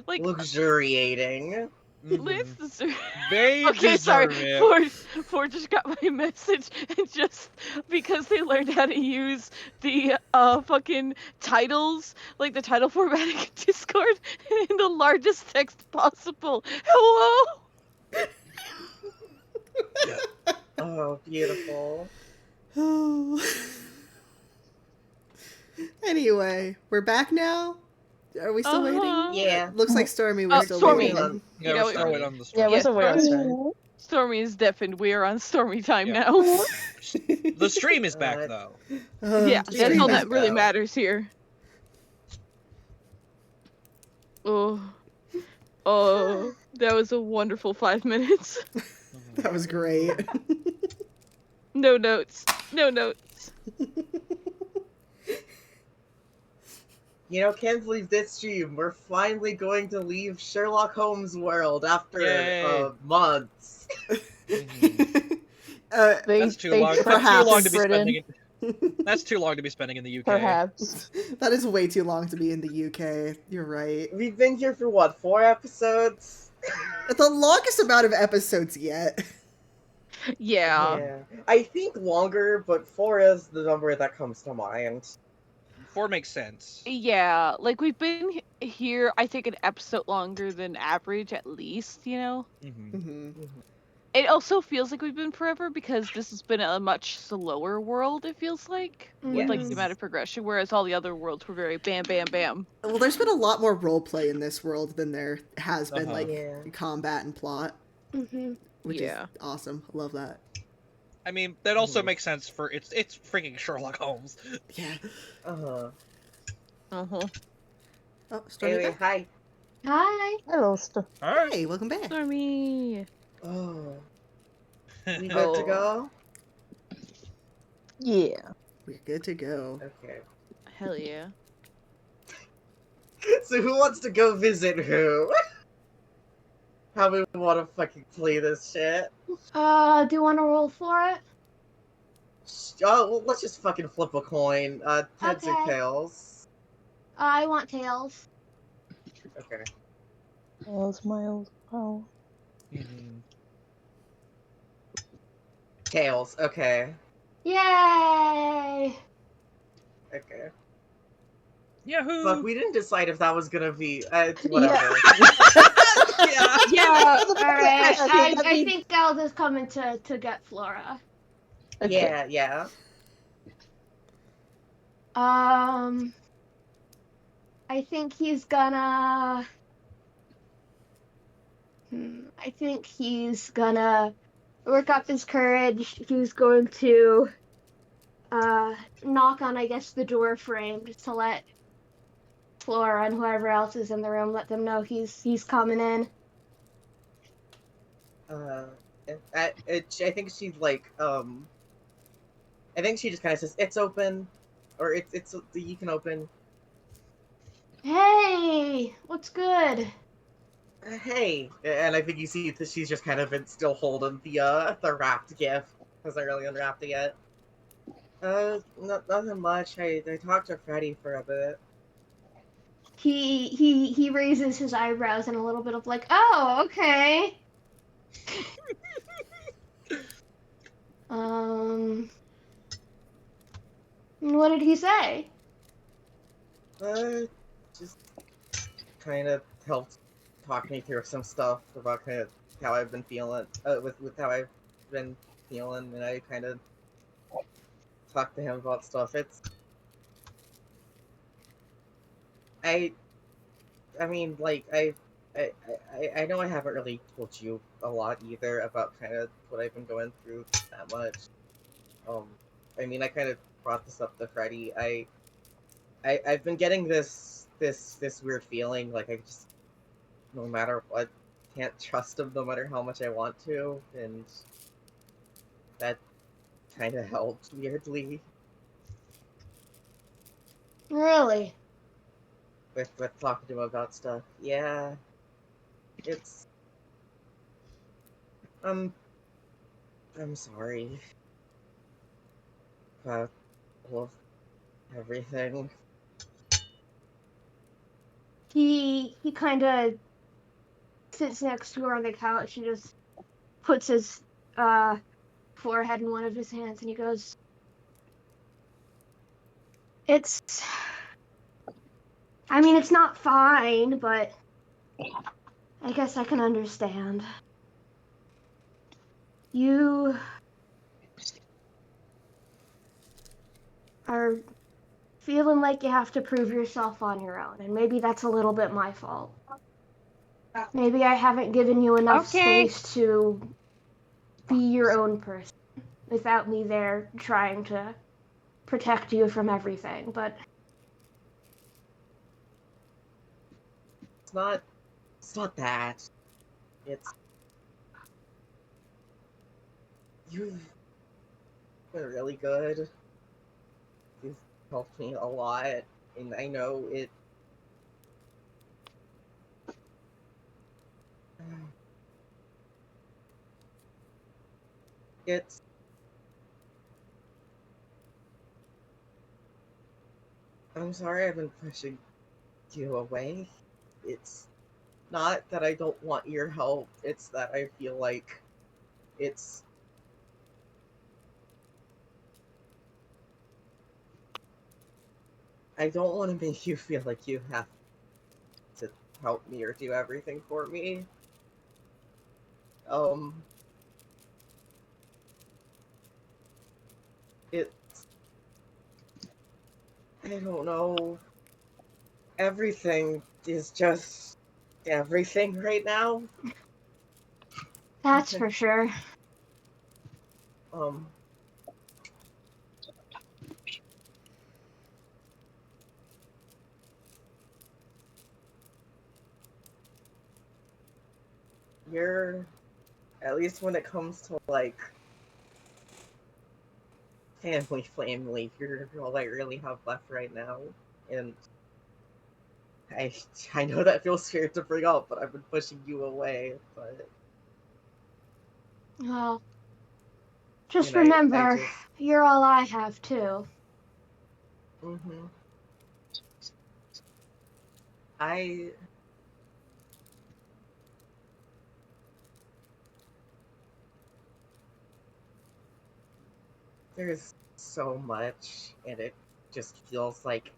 Like luxuriating. Lance deserves. They Okay, sorry. deserve it. Ford just got my message, and just because they learned how to use the fucking titles, like the title formatting in Discord, in the largest text possible. Hello. Oh, beautiful. Anyway, we're back now? Are we still waiting? Yeah. Looks like Stormy, we're still Stormy. waiting. Yeah, You know, we're still waiting on the Yeah, storm. we're still waiting on Stormy. Stormy is deafened. We are on Stormy time Yeah. now. The stream is back though. Yeah, the that's all stream that is really out. matters here. Oh, that was a wonderful 5 minutes. That was great. No notes. No notes. You know, can't believe this stream. We're finally going to leave Sherlock Holmes' world after Yay. months. That's too long. That's too perhaps long to be Britain. spending. That's too long to be spending in the UK. Perhaps. That is way too long to be in the UK. You're right. We've been here for what, 4 episodes? The longest amount of episodes yet. Yeah. I think longer, but 4 is the number that comes to mind. 4 makes sense. Yeah, like we've been here, I think, an episode longer than average, at least, you know? It also feels like we've been forever because this has been a much slower world, it feels like, with like the amount of progression, whereas all the other worlds were very bam, bam, bam. Well, there's been a lot more roleplay in this world than there has been, like, Yeah. combat and plot. Which is awesome. I love that. I mean, that also makes sense for it's freaking Sherlock Holmes. Yeah. Uh-huh. Uh-huh. Oh, Stormy Anyway, back? hi. Hi. Hello, Stormy. Hey, welcome back. Stormy. Oh. We good to go? Yeah. We're good to go. Okay. Hell yeah. So who wants to go visit who? How we want to fucking play this shit? Do you want to roll for it? Oh, well, let's just fucking flip a coin. Heads or Okay. tails? I want tails. Okay. Tails, my old pal. Tails, okay. Yay! Okay. Yahoo! Fuck, we didn't decide if that was gonna be, whatever. Yeah. Alright, Okay, I think Zelda's coming to get Flora. Okay. Yeah. I think he's gonna... I think he's gonna work up his courage. He's going to knock on, I guess, the door frame just to let Flora and whoever else is in the room, let them know he's coming in. I think she's like, I think she just kind of says, "It's open," or "It's you can open." Hey, what's good? Hey, and I think you see that she's just kind of still holding the wrapped gift. Hasn't really unwrapped it yet. Nothing much. I talked to Freddy for a bit. He raises his eyebrows in a little bit of like, oh, okay. What did he say? Just kind of helped talk me through some stuff about kind of how I've been feeling, with how I've been feeling, and I kind of talked to him about stuff. I mean, like, I know I haven't really told you a lot either about kind of what I've been going through that much. I mean, I kind of brought this up to Freddy. I've been getting this weird feeling, like I just, no matter what, can't trust him no matter how much I want to, and that kind of helped, weirdly. Really? With talking to him about stuff. Yeah. It's... I'm sorry. About all of everything. He kind of sits next to her on the couch and just puts his forehead in one of his hands and he goes, I mean, it's not fine, but I guess I can understand. You are feeling like you have to prove yourself on your own, and maybe that's a little bit my fault. Maybe I haven't given you enough space to be your own person without me there trying to protect you from everything, but It's not that. It's you've been really good. You've helped me a lot, and I know it's I'm sorry I've been pushing you away. It's not that I don't want your help, it's that I feel like it's I don't want to make you feel like you have to help me or do everything for me. Um, it's I don't know. Everything is just everything right now. that's for sure. Um, you're at least when it comes to like family, you're all I really have left right now, and I I know that feels weird to bring up, but I've been pushing you away, but Well, just and I remember, just you're all I have, too. mhm. I there's so much, and it just feels like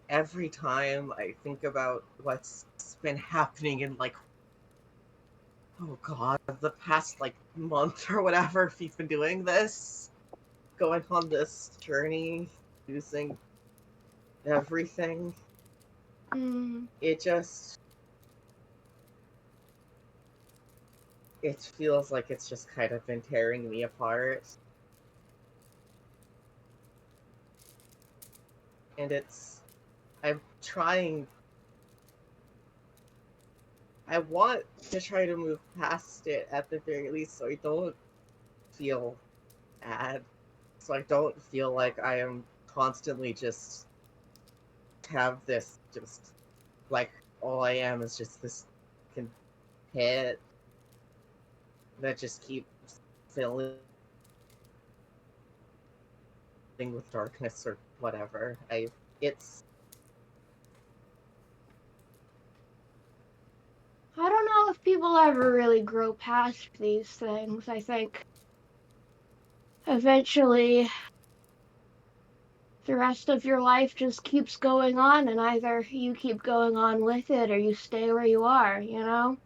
every time I think about what's been happening in like oh god, the past like month or whatever we've been doing this, going on this journey, using everything, Mm. it just it feels like it's just kind of been tearing me apart. And I'm trying I want to try to move past it at the very least so I don't feel bad. So I don't feel like I am constantly just have this just like all I am is just this pit that just keeps filling with darkness or whatever. It's I don't know if people ever really grow past these things. I think eventually the rest of your life just keeps going on, and either you keep going on with it or you stay where you are, you know?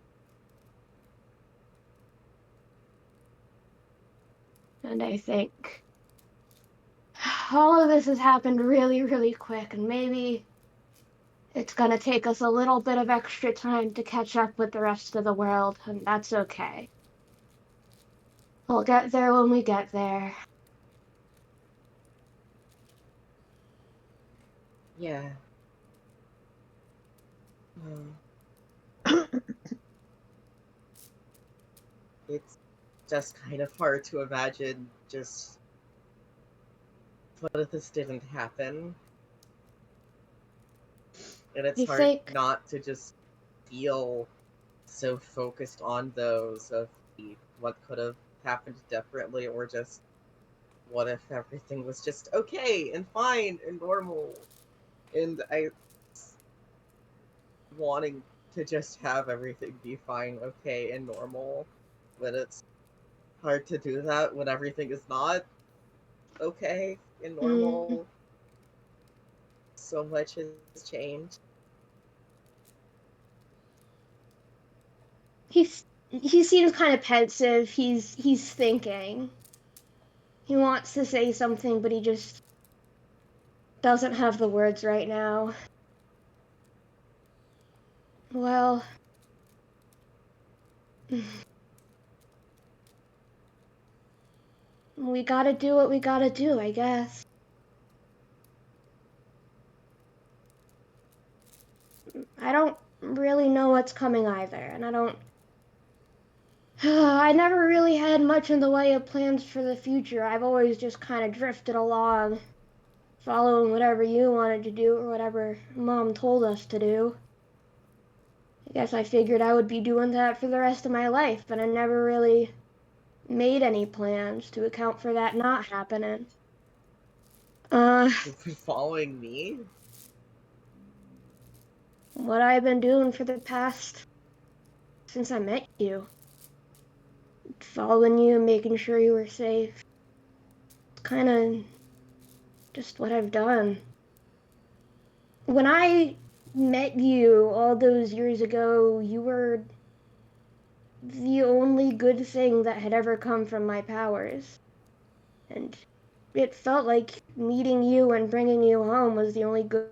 And I think all of this has happened really, really quick, and maybe it's gonna take us a little bit of extra time to catch up with the rest of the world, and that's okay. We'll get there when we get there. yeah. It's just kind of hard to imagine just what if this didn't happen? And it's You hard think not to just feel so focused on those of what could have happened differently or just what if everything was just okay and fine and normal and I wanting to just have everything be fine, okay, and normal, but it's hard to do that when everything is not okay and normal. So much has changed. he seems kind of pensive. He's thinking. He wants to say something, but he just doesn't have the words right now. Well, we gotta do what we gotta do, I guess. I don't really know what's coming either, and I never really had much in the way of plans for the future. I've always just kind of drifted along, following whatever you wanted to do or whatever Mom told us to do. I guess I figured I would be doing that for the rest of my life, but I never really made any plans to account for that not happening. You've been following me? What I've been doing for the past... since I met you. Following you, making sure you were safe. It's kind of just what I've done. When I met you all those years ago, you were the only good thing that had ever come from my powers. And it felt like meeting you and bringing you home was the only good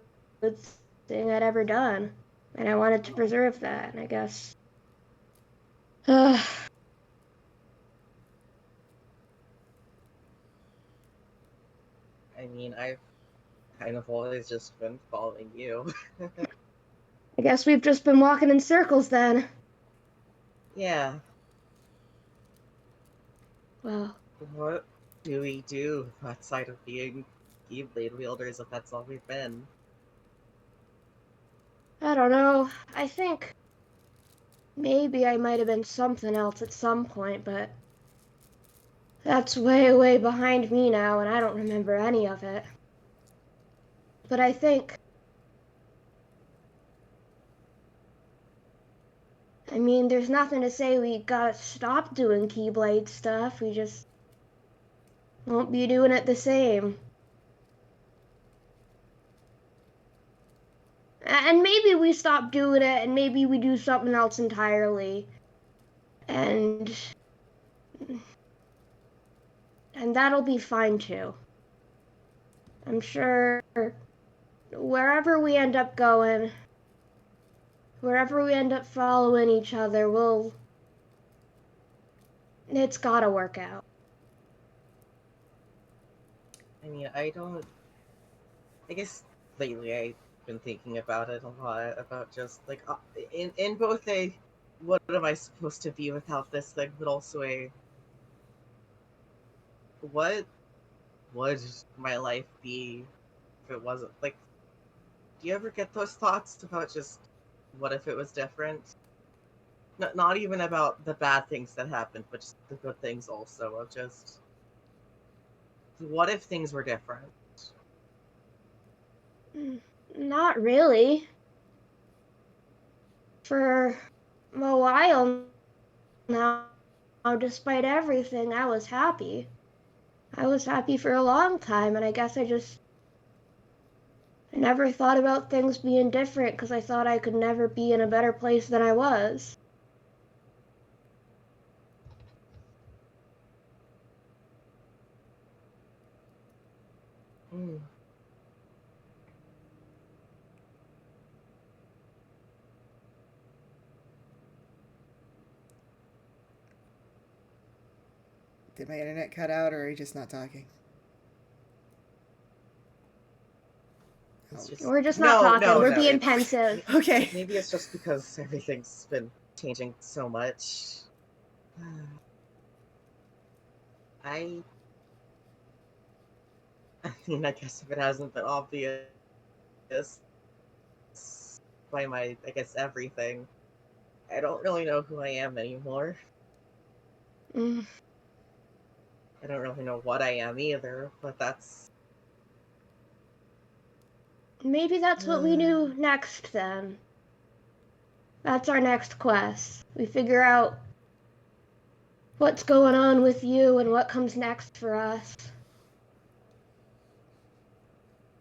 thing I'd ever done. And I wanted to preserve that, and I guess... I mean, I've kind of always just been following you. guess we've just been walking in circles then. Yeah. Well, What do we do outside of being Keyblade wielders if that's all we've been? I don't know. I think maybe I might have been something else at some point, but that's way, way behind me now, and I don't remember any of it. But I think... I mean, there's nothing to say we gotta stop doing Keyblade stuff. We just won't be doing it the same. And maybe we stop doing it, and maybe we do something else entirely. And that'll be fine too. I'm sure wherever we end up going, wherever we end up following each other, it's gotta work out. I mean, I guess lately I've been thinking about it a lot, about just, like, in both a, what am I supposed to be without this thing, but also a, what would my life be if it wasn't, like, do you ever get those thoughts about just, what if it was different? Not even about the bad things that happened, but just the good things also, of just, what if things were different? Not really. For a while now, despite everything, I was happy. I was happy for a long time, and I guess I never thought about things being different because I thought I could never be in a better place than I was. Mm. Did my internet cut out, or are you just not talking? We're just not talking. We're being pensive. Okay. Maybe it's just because everything's been changing so much. I mean, I guess if it hasn't been obvious by my, I guess, everything, I don't really know who I am anymore. Mm. I don't really know what I am either, but that's... Maybe that's what we do next, then. That's our next quest. We figure out what's going on with you and what comes next for us.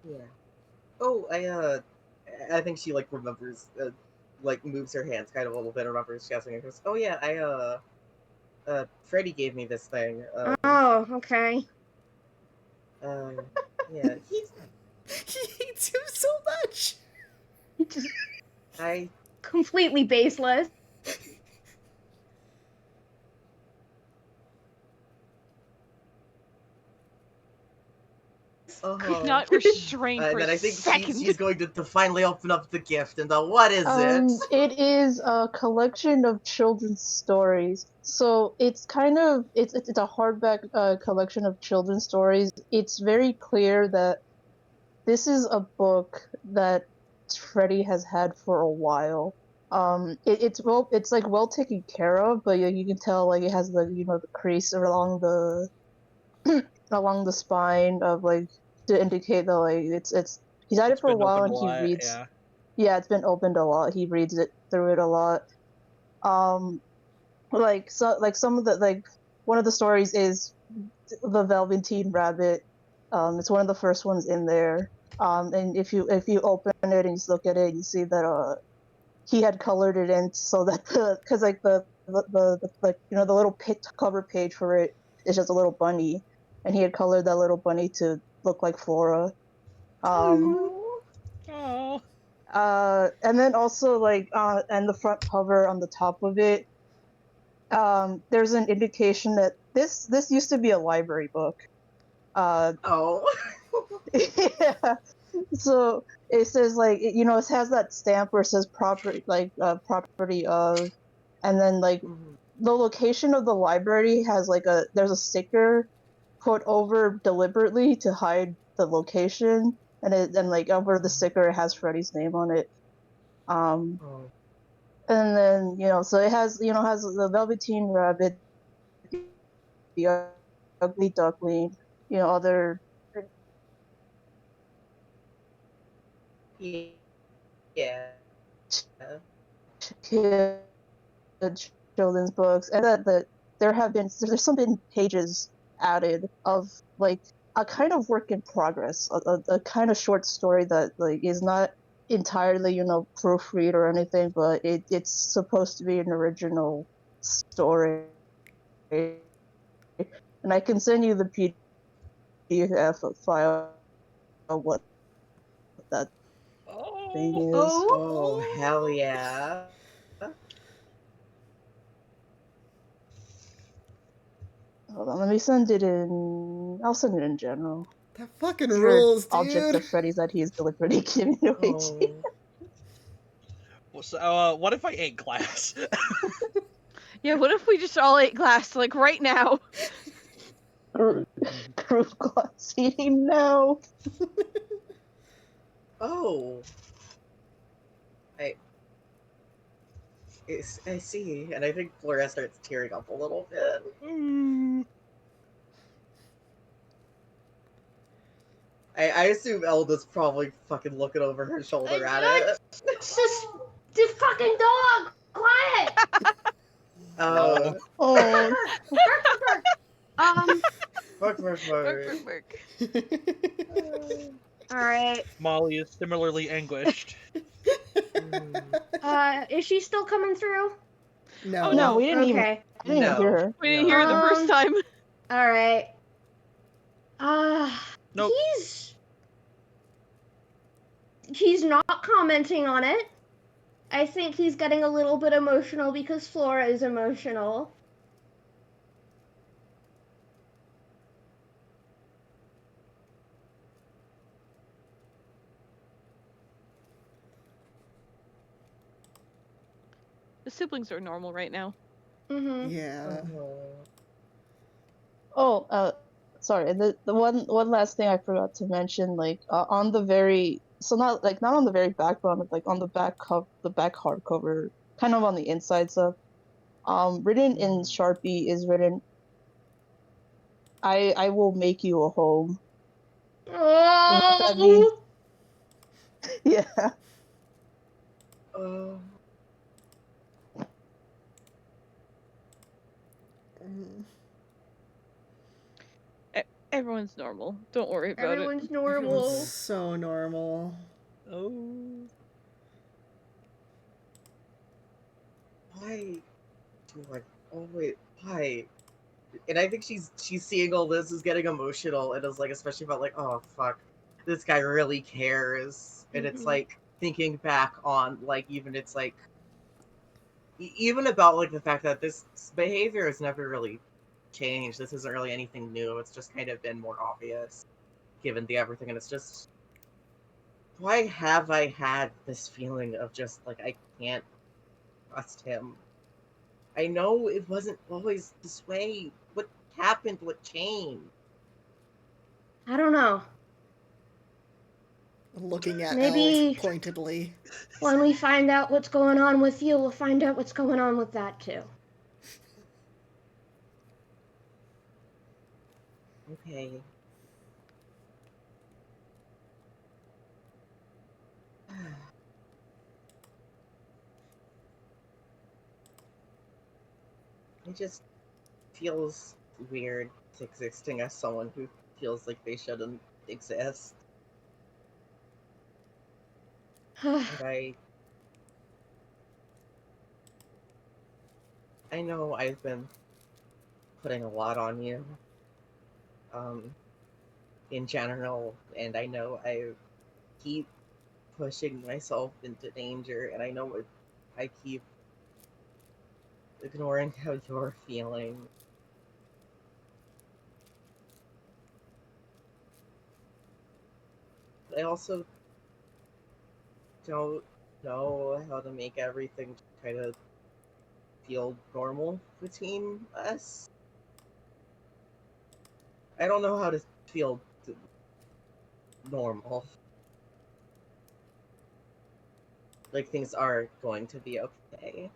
Yeah. Oh, I think she, like, remembers, like, moves her hands kind of a little bit, remembers guessing, and goes, oh yeah, Freddy gave me this thing. Oh, okay. Yeah, He hates him so much. Just I completely baseless. Could not restrain for and then a I think second. she's going to finally open up the gift. And what is it? It is a collection of children's stories. So it's kind of it's a hardback collection of children's stories. It's very clear that this is a book that Freddie has had for a while. It's like well taken care of, but you can tell like it has the the crease along the along the spine of like to indicate that like it's he's had it It's for a been while opened and a he lot, reads. yeah. Yeah, it's been opened a lot. He reads it through it a lot. Like some of the like one of the stories is the Velveteen Rabbit. It's one of the first ones in there. And if you open it and you look at it, you see that he had colored it in so that because like the like the little cover page for it is just a little bunny, and he had colored that little bunny to look like Flora. Um, Oh. and then also like and the front cover on the top of it, there's an indication that this used to be a library book. Oh. Yeah. So it says like it has that stamp where it says property property of, and then like the location of the library has like there's a sticker put over deliberately to hide the location, and like over the sticker it has Freddy's name on it. Oh. And then so it has the Velveteen Rabbit, the Ugly Duckling, other Yeah. kid children's books, and that there's some been pages added of like a kind of work in progress, a kind of short story that like is not entirely proofread or anything, but it's supposed to be an original story. And I can send you the PDF file of what that thing is. Oh, hell yeah. Hold on, let me send it in. I'll send it in general. That fucking Your rules, object dude. of Freddy's that he is deliberately giving away to you. Oh. So, what if I ate glass? Yeah, what if we just all ate glass, like, right now? Proof glass eating now. Oh. I see, and I think Flora starts tearing up a little bit. I assume Elda's probably fucking looking over her shoulder at it. The fucking dog! Quiet! Oh. Oh. Fuck. Burk. Alright. Molly is similarly anguished. Is she still coming through? No. Oh, No, we didn't even. Okay. I didn't even hear her. We didn't hear it the first time. Alright. Nope. He's not commenting on it. I think he's getting a little bit emotional because Flora is emotional. The siblings are normal right now. Mm-hmm. Yeah. Oh, sorry. The one last thing I forgot to mention, like on the very not on the very back, but like on the the back hardcover, kind of on the inside stuff. Written in Sharpie is written, I will make you a home. And what that means, yeah. Everyone's normal. Don't worry about Everyone's it. normal. Everyone's so normal. Oh. Why do I always why? And I think she's seeing all this, is getting emotional, and is like, especially about like, oh fuck. this guy really cares. And it's like thinking back on like even it's like even about like the fact that this behavior has never really changed. This isn't really anything new. It's just kind of been more obvious given the everything, and it's just why have I had this feeling of just like I can't trust him? I know it wasn't always this way. What happened? What changed? I don't know. Looking at Elve Maybe pointedly. when we find out what's going on with you, we'll find out what's going on with that too. Okay. It just feels weird existing as someone who feels like they shouldn't exist. And I know I've been putting a lot on you, in general, and I know I keep pushing myself into danger, and I know I keep ignoring how you're feeling. But I also don't know how to make everything kind of feel normal between us. I don't know how to feel normal. Like things are going to be okay.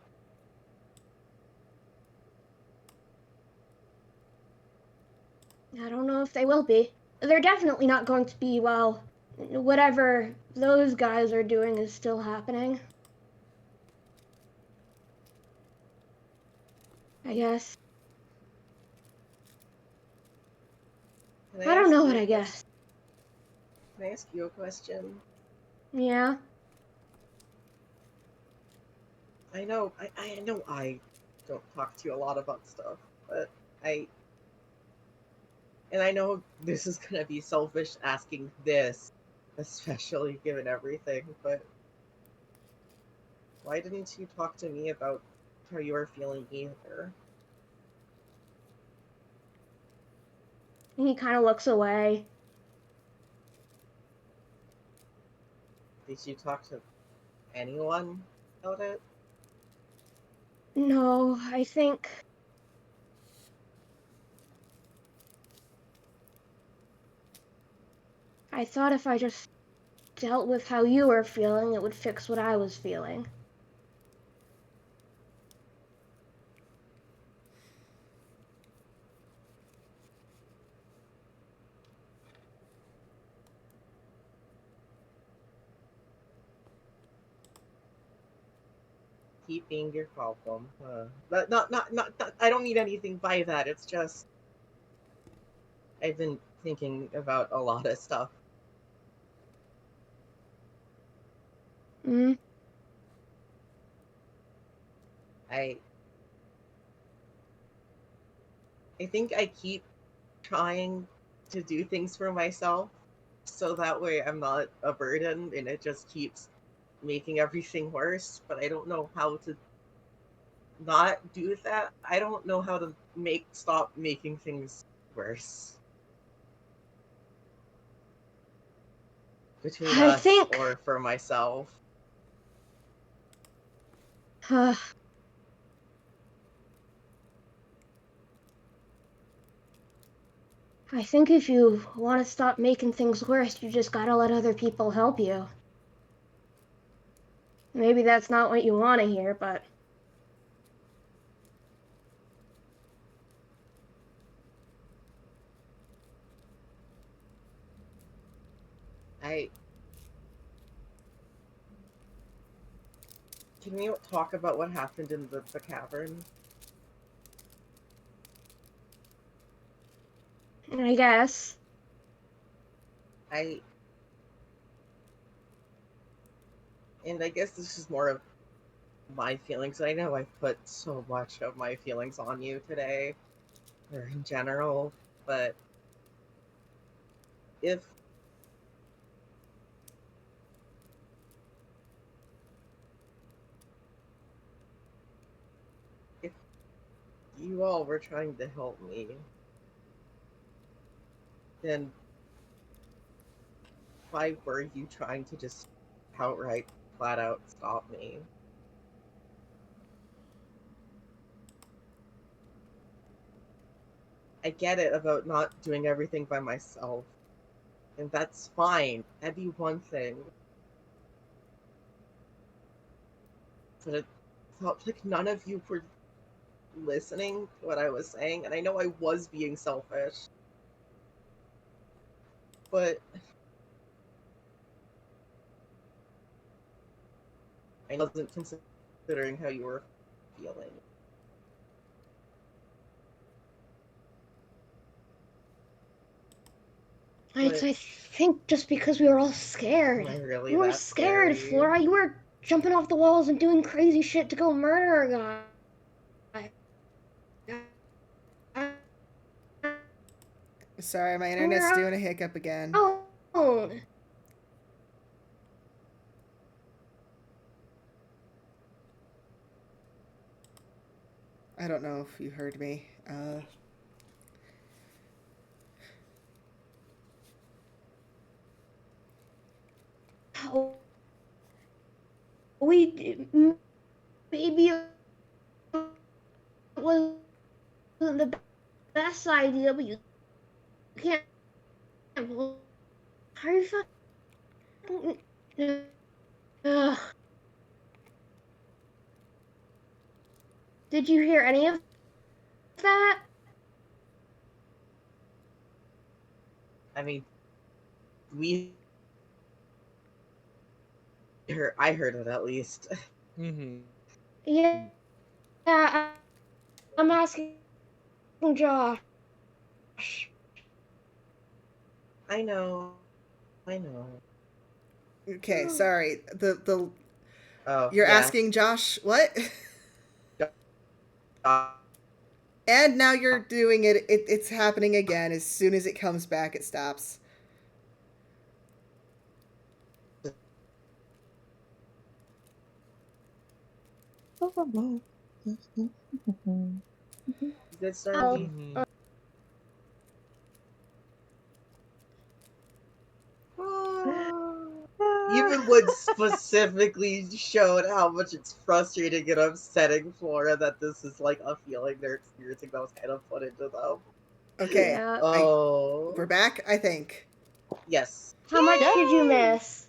I don't know if they will be. They're definitely not going to be while whatever those guys are doing is still happening. I guess. I don't know what I guess. Can I ask you a question? Yeah. I know I don't talk to you a lot about stuff, but I know this is gonna be selfish asking this, especially given everything, but why didn't you talk to me about how you were feeling either? He kind of looks away. Did you talk to anyone about it? No, I think. I thought if I just dealt with how you were feeling, it would fix what I was feeling. Keep being your problem. But not, I don't need anything by that. It's just I've been thinking about a lot of stuff. Hmm. I think I keep trying to do things for myself so that way I'm not a burden and it just keeps making everything worse, but I don't know how to not do that. I don't know how to stop making things worse between I us think. or for myself. I think if you want to stop making things worse, you just gotta let other people help you. Maybe that's not what you want to hear, but. I Can we talk about what happened in the cavern? I guess. I guess this is more of my feelings. I know I've put so much of my feelings on you today, or in general, but if you all were trying to help me, then why were you trying to just outright, flat out stop me? I get it about not doing everything by myself, and that's fine. That'd be one thing. But it felt like none of you were listening to what I was saying, and I know I was being selfish. But I wasn't considering how you were feeling. I think just because we were all scared. Am I really We were that scared, scary? Flora. You were jumping off the walls and doing crazy shit to go murder a guy. Sorry, my internet's doing a hiccup again. Oh. I don't know if you heard me. Maybe it wasn't the best idea, but you can't. How are you fucking? Did you hear any of that? I mean, I heard it at least. Yeah, I'm asking Josh. I know. Okay, sorry. Oh, You're yeah. asking Josh what? Uh, And now you're doing it. It's happening again. As soon as it comes back, it stops. Good Stormy. Even Wood specifically showed how much it's frustrating and upsetting Flora that this is like a feeling they're experiencing that was kind of put into them. Okay. Yeah. Oh. We're back, I think. Yes. How much did you miss?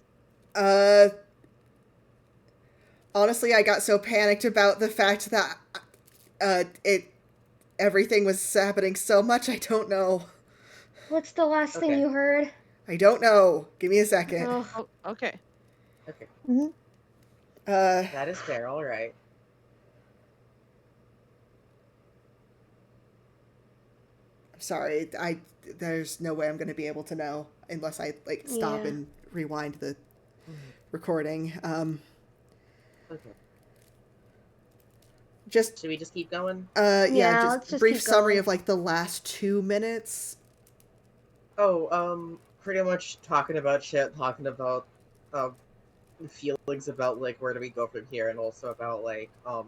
Honestly, I got so panicked about the fact that everything was happening so much, I don't know. What's the last thing you heard? I don't know. Give me a second. Oh, okay. Okay. Mm-hmm. That is fair, alright. Sorry, there's no way I'm going to be able to know unless I stop and rewind the recording. Okay. Just should we just keep going? Yeah, just brief summary of the last 2 minutes. Oh, pretty much talking about shit, talking about feelings about where do we go from here, and also about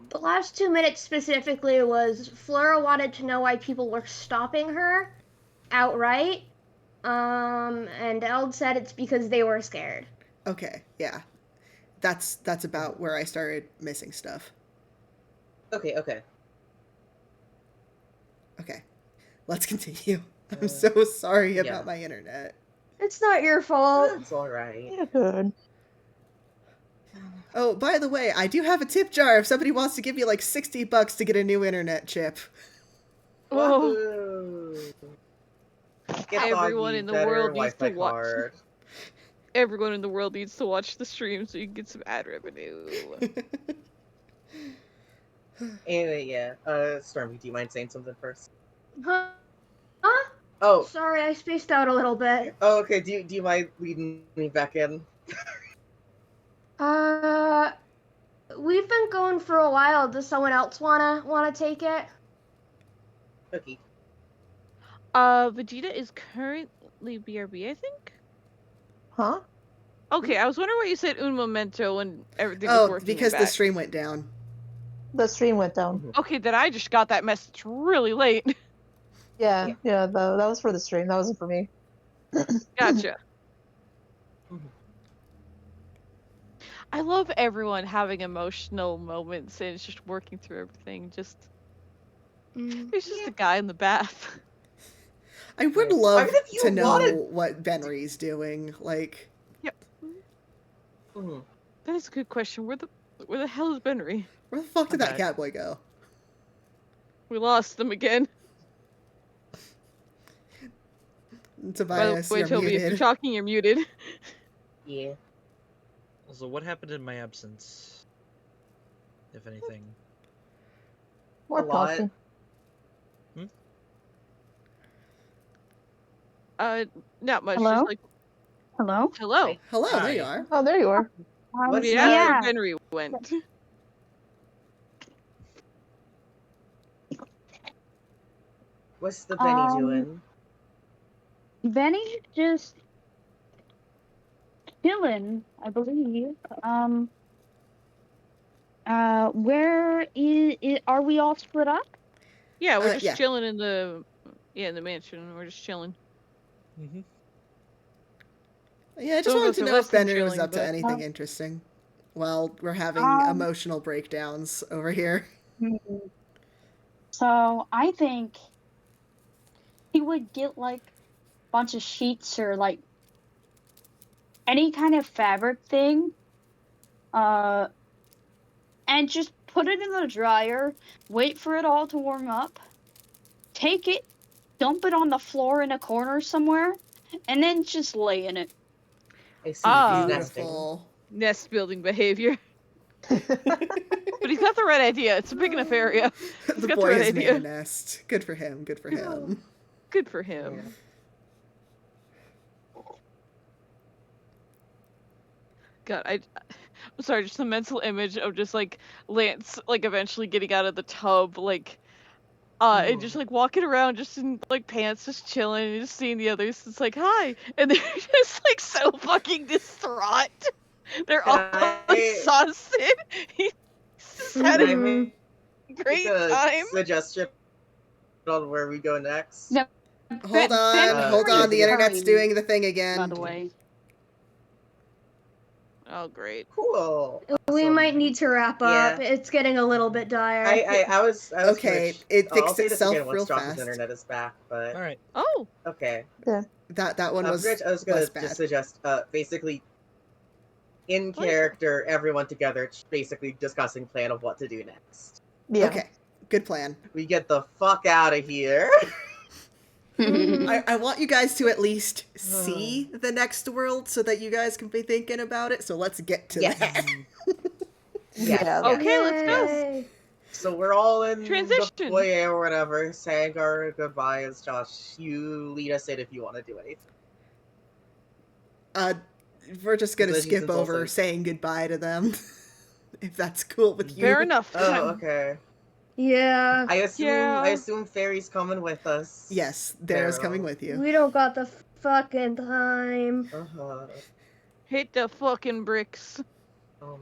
The last 2 minutes specifically was Flora wanted to know why people were stopping her outright. And Eld said it's because they were scared. Okay, yeah. That's about where I started missing stuff. Okay. Okay. Let's continue. I'm so sorry about yeah. my internet. It's not your fault. It's alright. Yeah, good. Oh, by the way, I do have a tip jar if somebody wants to give me $60 to get a new internet chip. Oh. Everyone in the world needs to watch. Everyone in the world needs to watch the stream so you can get some ad revenue. Anyway, yeah. Stormy, do you mind saying something first? Huh? Oh. Sorry, I spaced out a little bit. Oh, okay. Do you mind leading me back in? We've been going for a while. Does someone else wanna take it? Okay. Vegeta is currently BRB, I think. Huh? Okay, I was wondering why you said un momento when everything was working. Oh, because the stream went down. The stream went down. Okay, then I just got that message really late. Yeah, that was for the stream. That wasn't for me. Gotcha. Mhm. I love everyone having emotional moments and it's just working through everything. There's just a guy in the bath. I would Yeah. love I mean, if you to know wanted- what Benry's doing. Like, Yep. Mhm. That is a good question. Where the hell is Benry? where the fuck did that back. cat boy go? We lost them again. By the Tobias, way, you're Toby, if you're muted. talking, you're muted. Yeah. Also, what happened in my absence? If anything. More A lot. talking. Not much. Hello? Just like, Hello? hello. Hello, there you Hi. are. Oh, there you are. What's We that? asked where Benry went. What's the Benny doing? Benny's just chilling, I believe. Where are we all split up? Yeah, we're just Yeah. chilling in the mansion. We're just chilling. Mm-hmm. Yeah, I just Some of wanted us to are know less if than Benry was chilling, up to but- anything interesting. While we're having emotional breakdowns over here. So I think he would get like a bunch of sheets or like any kind of fabric thing, and just put it in the dryer, wait for it all to warm up, take it, dump it on the floor in a corner somewhere, and then just lay in it. I see. Ah. He's nesting. Beautiful. Nest building behavior. But he's got the right idea. It's a big enough area. He's The got boy the right has made idea. a nest. Good for him. Good for him. Good for him. Yeah. God, I'm sorry, just the mental image of just like Lance like eventually getting out of the tub, like and just like walking around just in like pants, just chilling and just seeing the others. It's like, hi. And they're just like so fucking distraught. They're all I- exhausted. He's just had Can I a make great a time. suggestion on where we go next? No, Hold on, hold on. The internet's doing the thing again. By the way. Oh, great. Cool. We Awesome. might need to wrap up. It's getting a little bit dire. I was Okay, gonna it I'll fixed say this itself again once real Josh's fast. internet is back, but Alright. Oh, okay. That one was I was gonna less bad. just suggest basically in Pleasure. character, everyone together basically discussing plan of what to do next. Yeah. Okay, good plan. We get the fuck out of here. I want you guys to at least see the next world so that you guys can be thinking about it. So let's get to Yes. that. Yeah. okay, let's go. Yay. So we're all in Transition. the foyer or whatever, saying our goodbyes. Josh, you lead us in if you want to do anything. We're just gonna Legends skip and over Pulses. saying goodbye to them, if that's cool with you. Fair enough. Oh, okay. Yeah. I Yeah. assume Fairy's coming with us. Yes, Dara's Pharaoh. coming with you. We don't got the fucking time. Uh-huh. Hit the fucking bricks. Um,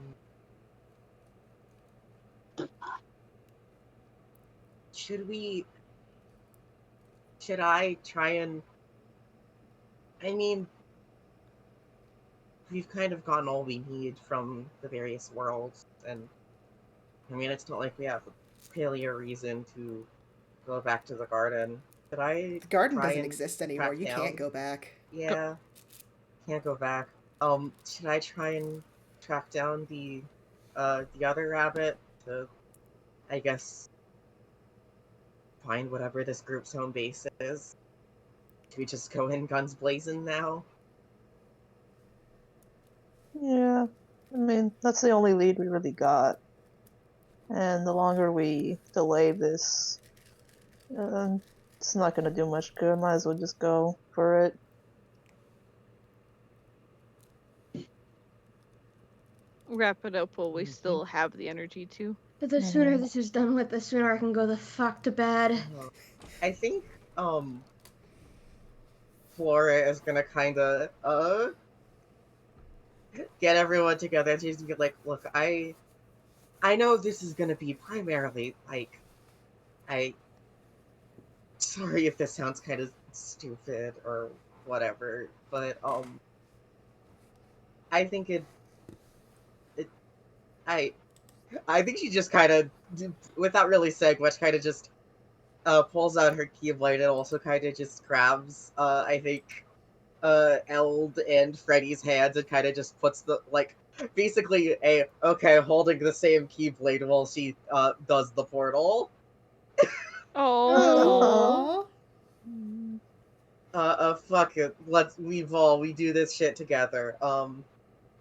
should I try and, I mean, we've kind of gotten all we need from the various worlds, and I mean, it's not like we have really a reason to go back to the garden. Should I The garden try doesn't and exist anymore. track You down- can't go back. Yeah, can't go back. Should I try and track down the other rabbit to, I guess, find whatever this group's home base is? Should we just go in guns blazing now? Yeah. I mean, that's the only lead we really got. And the longer we delay this, it's not going to do much good. Might as well just go for it. Wrap it up while we still have the energy to. But the sooner this is done with, the sooner I can go the fuck to bed. I think Flora is gonna kind of get everyone together. She's gonna be like, look, I I know this is gonna be primarily like, I. Sorry if this sounds kind of stupid or whatever, but I think it I think she just kind of, without really saying much, kind of just pulls out her keyblade and also kind of just grabs I think Eld and Freddy's hands and kind of just puts the like basically holding the same keyblade while she does the portal. Oh. Fuck it, we do this shit together.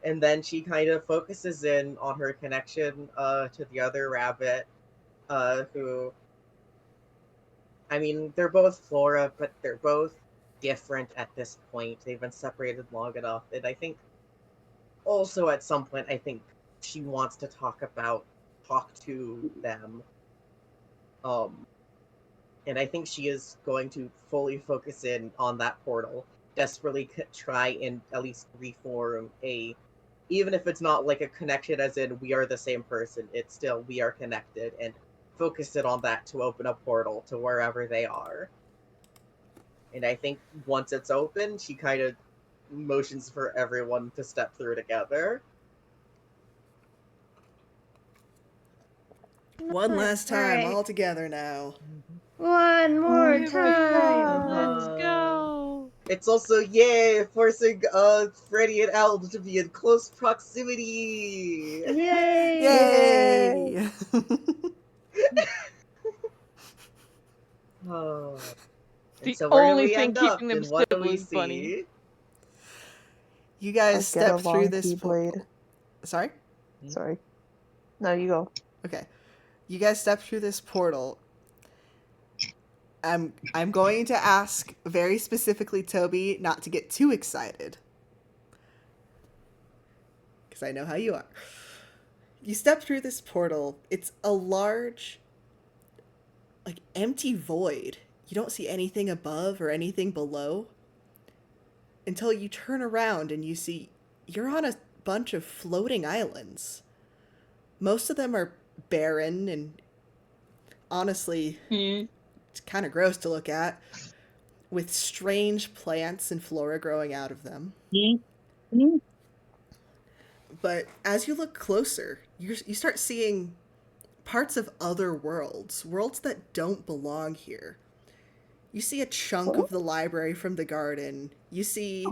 And then she kind of focuses in on her connection to the other rabbit, who, I mean, they're both Flora, but they're both different at this point. They've been separated long enough, and I think also at some point, I think she wants to talk to them. And I think she is going to fully focus in on that portal, desperately try and at least reform even if it's not like a connection as in we are the same person, it's still we are connected, and focus it on that to open a portal to wherever they are. And I think once it's open, she kind of motions for everyone to step through together. One last time, Alright. all together now. One more One more time. Let's go. It's also forcing Freddy and Al to be in close proximity. Yay! Yay! Oh. And The so where do only we thing end up, keeping them and what do we siblings funny. see? You guys Get a step through long this keyblade. Sorry? Sorry. No, you go. Okay. You guys step through this portal. I'm going to ask very specifically Toby not to get too excited. Because I know how you are. You step through this portal. It's a large, like, empty void. You don't see anything above or anything below. Until you turn around and you see you're on a bunch of floating islands. Most of them are barren and honestly, it's kind of gross to look at, with strange plants and flora growing out of them. But as you look closer, you start seeing parts of other worlds that don't belong here. You see a chunk of the library from the garden. You see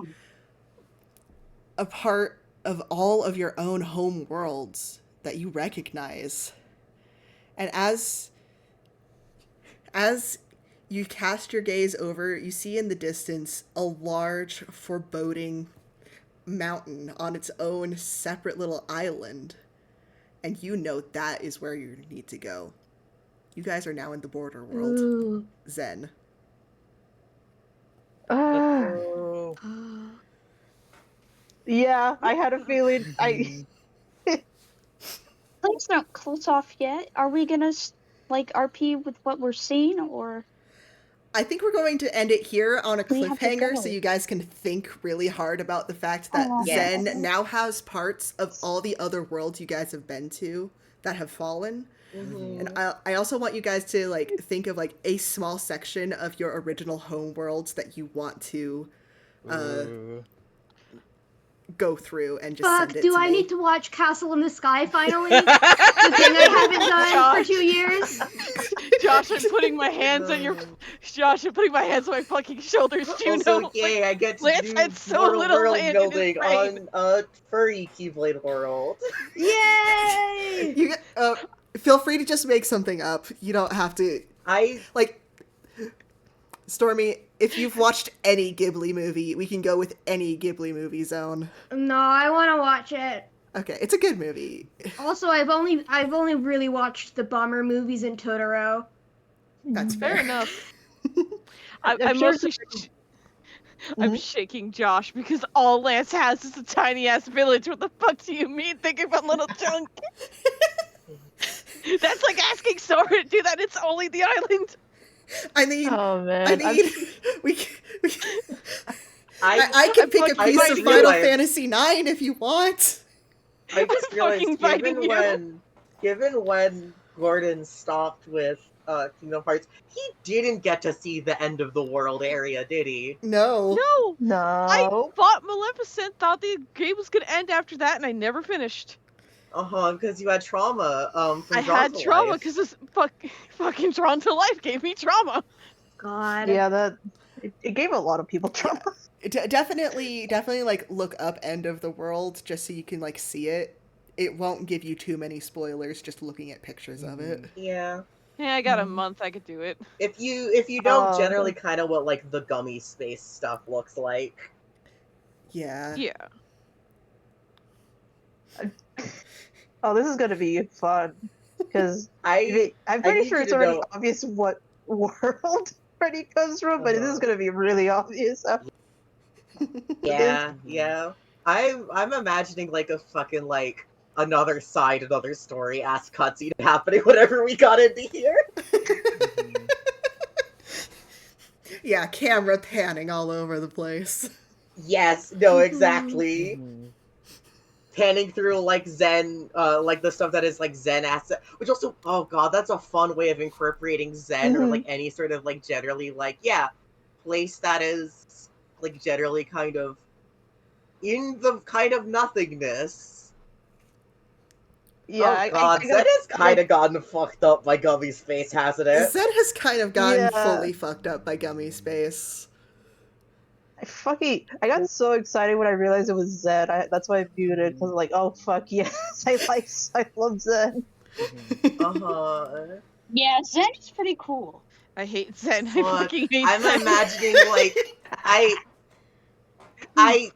a part of all of your own home worlds that you recognize. And as you cast your gaze over, you see in the distance a large, foreboding mountain on its own separate little island. And you know that is where you need to go. You guys are now in the border world. Ooh. Zen. Oh. Yeah, I had a feeling. Things not close off yet. Are we gonna RP with what we're seeing, or? I think we're going to end it here on a We have to cliffhanger go. so you guys can think really hard about the fact that Yes. Zen now has parts of all the other worlds you guys have been to that have fallen. Mm-hmm. And I also want you guys to think of a small section of your original home worlds that you want to go through and just Fuck, send it do to I me. need to watch Castle in the Sky finally? The thing I haven't done for 2 years? Josh, I'm putting my hands on my fucking shoulders. Do you Also, know? I get to Lance do had so more little world land in his building brain. on Furry Keyblade World. Yay! You feel free to just make something up. You don't have to. Stormy, if you've watched any Ghibli movie, we can go with any Ghibli movie zone. No, I want to watch it. Okay, it's a good movie. Also, I've only really watched the bummer movies in Totoro. That's fair. Fair enough. I'm sure mostly. I'm shaking Josh because all Lance has is a tiny ass village. What the fuck do you mean? Think about little chunk. That's like asking Sora to do that. It's only the island. I mean, Oh man, I can pick a fucking piece of fighting Final you. Fantasy IX if you want. I just realized, fucking fighting you. given when Gordon stopped with Kingdom Hearts, he didn't get to see the end of the world area, did he? No. No! I No. bought Maleficent, thought the game was gonna end after that, and I never finished. Because you had trauma from I Drawn had to trauma Life. because this fucking Drawn to Life gave me trauma. God. Yeah, it gave a lot of people trauma. Definitely like look up End of the World just so you can like see it. It won't give you too many spoilers just looking at pictures of it. Yeah. Yeah, I got a month. I could do it. If you know Oh, generally okay. kind of what like the gummy space stuff looks like. Yeah. Yeah. Oh, this is gonna be fun because I I'm I pretty need sure you it's to already know. obvious what world Freddy comes from, but this is Uh-huh. gonna be really obvious after this. Yeah. I'm imagining like a fucking like another side, another story ass cutscene happening whenever we got into here. Yeah, camera panning all over the place. Yes, no, exactly. Panning through like Zen, like the stuff that is like Zen asset, which also, oh god, that's a fun way of incorporating Zen or like any sort of like generally like, yeah, place that is like generally kind of in the kind of nothingness. Yeah, Oh god, I Zen got has kind of gotten fucked up by Gummy's face, hasn't it? Zed has kind of gotten yeah. fully fucked up by Gummy Space. I got so excited when I realized it was Zed. That's why I muted because like, oh fuck yes, I love Zed. Uh-huh. Yeah, Zen is pretty cool. I hate Zen. I Fuck. fucking hate I'm Zen. imagining like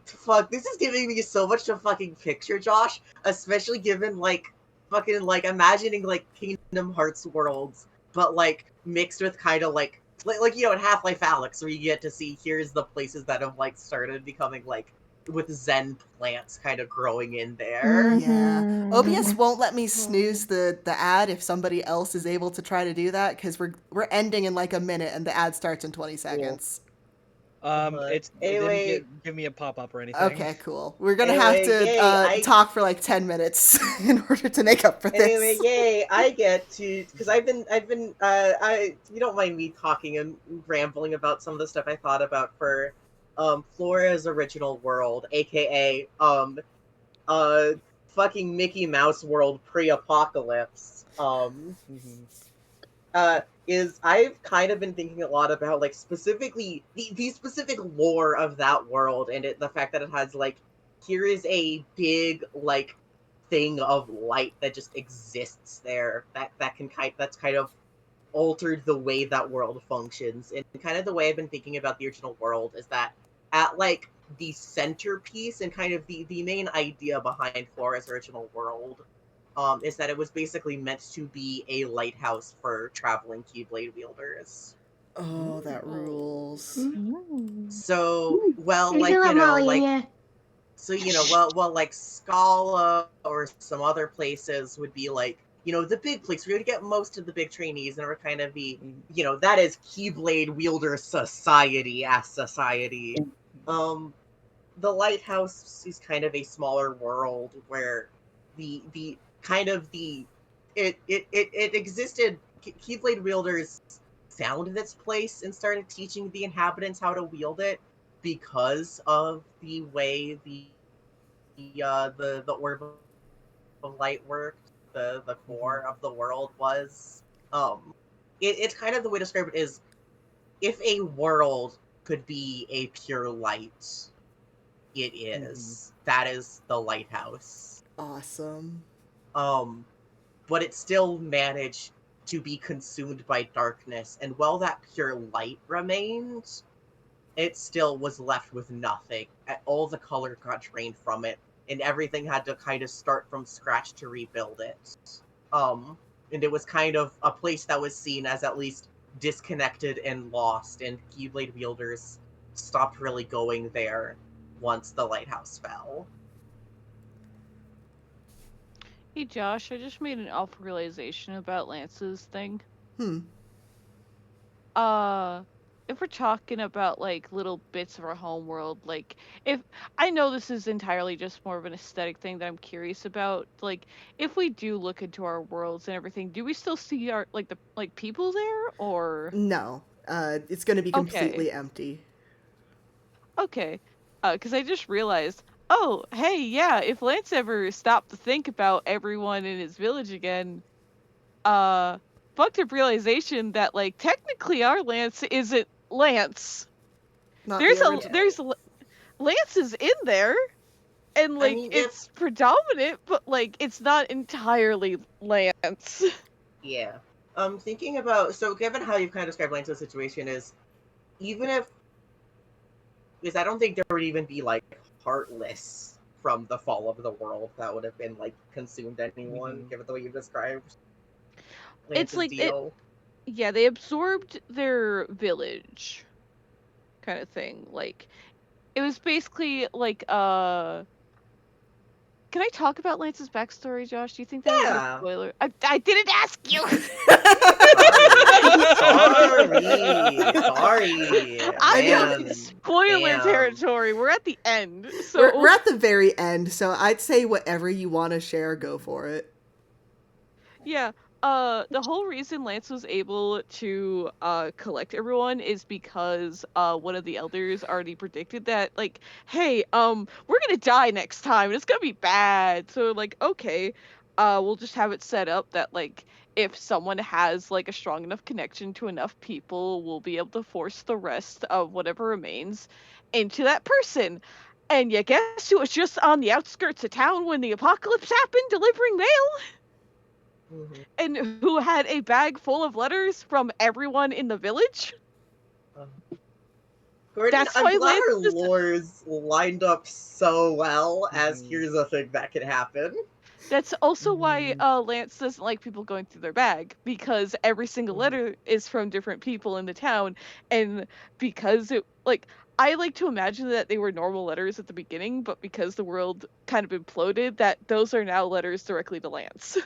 fuck, this is giving me so much to fucking picture, Josh, especially given like fucking like imagining like Kingdom Hearts worlds, but like mixed with kind of like you know in Half-Life Alyx where you get to see here's the places that have like started becoming like with Zen plants kind of growing in there. Yeah. OBS Mhm. won't let me snooze the ad if somebody else is able to try to do that because we're ending in like a minute and the ad starts in 20 seconds. It Anyway, didn't give me a pop up or anything. Okay, cool. We're gonna have anyway, yay, to talk for like 10 minutes in order to make up for Anyway, this. yay! I get to because I've been I you don't mind me talking and rambling about some of the stuff I thought about for Flora's original world, aka fucking Mickey Mouse world pre-apocalypse. Is I've kind of been thinking a lot about like specifically the specific lore of that world and the fact that it has like here is a big like thing of light that just exists there that's kind of altered the way that world functions. And kind of the way I've been thinking about the original world is that at like the centerpiece and kind of the main idea behind Flora's original world is that it was basically meant to be a lighthouse for traveling Keyblade wielders. Oh, that rules. So, well, You like, feel you it, know, Molly, like, yeah. so, you know, well, like Scala or some other places would be like, you know, the big place. We're going to get most of the big trainees and we're kind of the, you know, that is Keyblade wielder society as society. The lighthouse is kind of a smaller world where the kind of the it existed. Keyblade wielders found this place and started teaching the inhabitants how to wield it because of the way the orb of light worked. The core of the world was it's kind of the way to describe it is if a world could be a pure light, it is. That is the lighthouse. Awesome. But it still managed to be consumed by darkness, and while that pure light remained, it still was left with nothing. All the color got drained from it, and everything had to kind of start from scratch to rebuild it. And it was kind of a place that was seen as at least disconnected and lost, and Keyblade wielders stopped really going there once the lighthouse fell. Hey Josh, I just made an alpha realization about Lance's thing. Hmm. If if we're talking about like little bits of our home world, like if I know this is entirely just more of an aesthetic thing that I'm curious about, like if we do look into our worlds and everything, do we still see our like people there or No, it's going to be okay. completely empty. Okay. Because I just realized, oh, hey, yeah, if Lance ever stopped to think about everyone in his village again, fucked up realization that like technically our Lance isn't Lance. Not the original. Lance is in there and I like mean, if it's predominant, but like it's not entirely Lance. yeah, thinking about so given how you've kind of described Lance's situation is, even if because I don't think there would even be like Heartless from the fall of the world that would have been like consumed anyone, given the way you described It's Lance's like it deal. yeah, they absorbed their village kind of thing. Like it was basically like can I talk about Lance's backstory, Josh? Do you think that would be a Yeah. spoiler? I didn't ask you. Sorry, I'm man. in spoiler Damn. territory. We're at the end, We're so at the very end, so I'd say whatever you want to share, go for it. yeah. The whole reason Lance was able to collect everyone is because one of the elders already predicted that like, hey, we're gonna die next time and it's gonna be bad. So like, okay, we'll just have it set up that like if someone has like a strong enough connection to enough people, we'll be able to force the rest of whatever remains into that person. And you guess who was just on the outskirts of town when the apocalypse happened, delivering mail? Mhm. And who had a bag full of letters from everyone in the village. Gordon, That's I'm why glad Lance our just lores lined up so well as here's a thing that could happen. that's also why Lance doesn't like people going through their bag, because every single letter is from different people in the town, and because it like I like to imagine that they were normal letters at the beginning, but because the world kind of imploded, that those are now letters directly to Lance.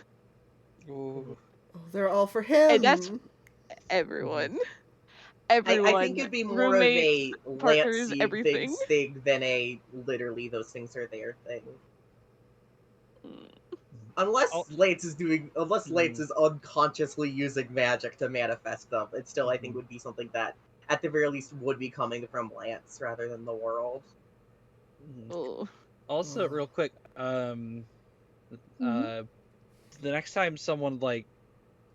Ooh. Oh, they're all for And that's him. everyone. I think it'd Everyone. be more of Roommate, a Lance partners, seeing everything. things thing than a literally those things are there thing. Unless Lance is unconsciously using magic to manifest stuff, it still I think would be something that at the very least would be coming from Lance rather than the world. Oh. Also, real quick, the next time someone like,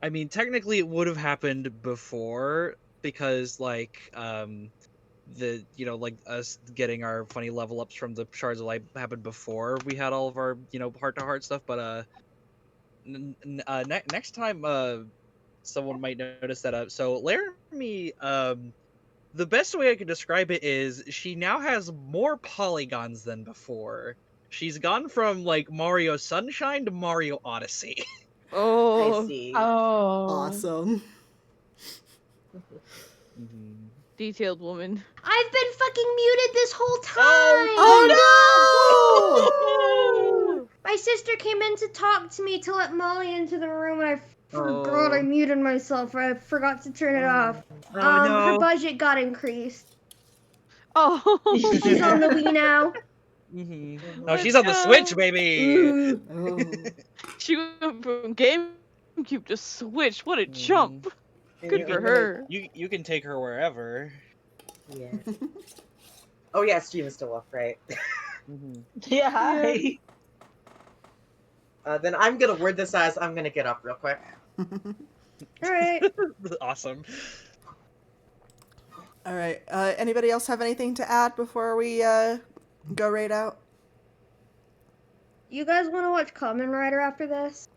I mean, technically it would have happened before because like the like us getting our funny level ups from the shards of light happened before we had all of our heart to heart stuff, but next time someone might notice that so Laramie, the best way I could describe it is she now has more polygons than before. She's gone from like Mario Sunshine to Mario Odyssey. Oh. I see. Oh. Awesome. Detailed woman. I've been fucking muted this whole time. Oh no! My sister came in to talk to me to let Molly into the room, and I forgot I muted myself. I forgot to turn it off. Her budget got increased. Oh. She's on the Wii now. No, she's on the Switch, baby. She went from GameCube to Switch. What a jump! Good for her. You can take her wherever. Yeah. Oh yeah, stream is still up, right? Yeah, hi. Then I'm gonna word this as I'm gonna get up real quick. Alright. Awesome. All right. Anybody else have anything to add before we go right out? You guys want to watch Kamen Rider after this?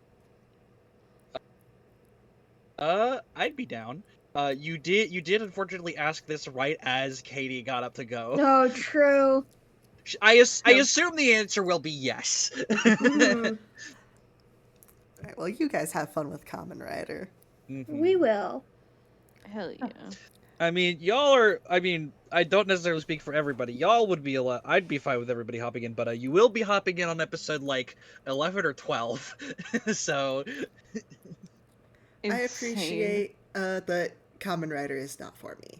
I'd be down. You did unfortunately ask this right as Katie got up to go. Oh, true. I assume the answer will be yes. All right, well, you guys have fun with Kamen Rider. We will. Hell yeah. I mean, y'all are. I mean, I don't necessarily speak for everybody. Y'all would be a lot. I'd be fine with everybody hopping in, but you will be hopping in on episode like 11 or 12. So. I appreciate that Kamen Rider is not for me.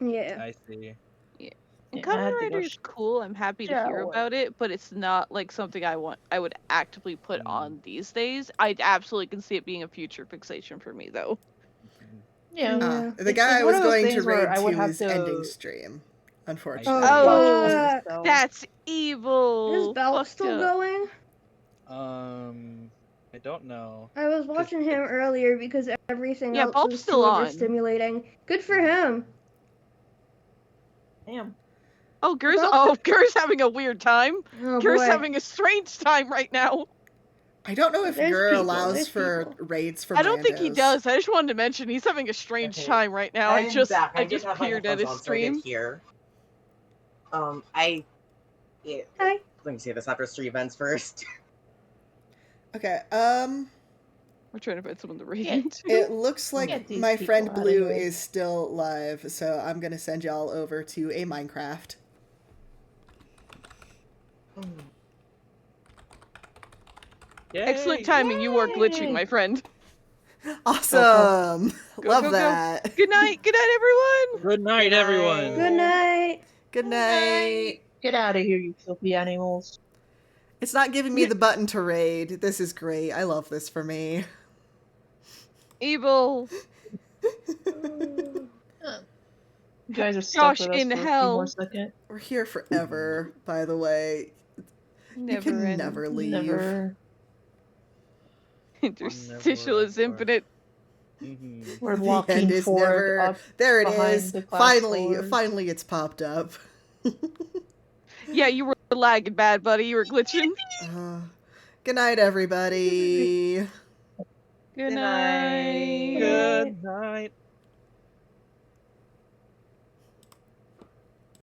Yeah. I see. And Yeah, I Kamen had to Rider go is cool. I'm happy to hear shower. about it, but it's not like something I would actively put Mm. on these days. I absolutely can see it being a future fixation for me, though. Yeah. Yeah. The guy It's I one was of those going to things where raid I would to have is to ending stream, unfortunately. see. watch Oh, for fuck. myself. That's evil. Is Belt Fucked still up. going? I don't know. I was watching him earlier because everything Yeah, else Bulb's was still too on. overstimulating. Good for him. Damn. Oh, Gur's Belt- Gur's having a weird time. Oh Gur's boy. having a strange time right now. I don't know if There's Gur people, allows there's for people. raids for I don't think he randos. does. I just wanted to mention he's having a strange Okay. time right now. I'm back. I just have my peered at headphones his on so I can stream. hear. Yeah, Hi. let me say this after stream ends first. Okay, We're trying to find someone to raid Yeah, into. it looks like Get these my people friend outta Blue here. is still live, so I'm gonna send y'all over to a Minecraft. Yay! Excellent timing. You are glitching, my friend. Awesome! Go, Love go, go. that. Good night. Good night, everyone. Good night, everyone. Good night. Good night. Get out of here, you filthy animals. It's not giving me the button to raid. This is great. I love this for me. Evil. You guys are Josh stuck with us in for a few hell. more seconds. We're here forever, by the way. You can Never end. never leave. Never. Interstitial is Never. infinite. We're The walking end is forward never. up There it behind is. the glass Finally, doors. finally, it's popped up. Yeah, you were lagging bad, buddy. You were glitching. Good night, everybody. Good night. night. Good night.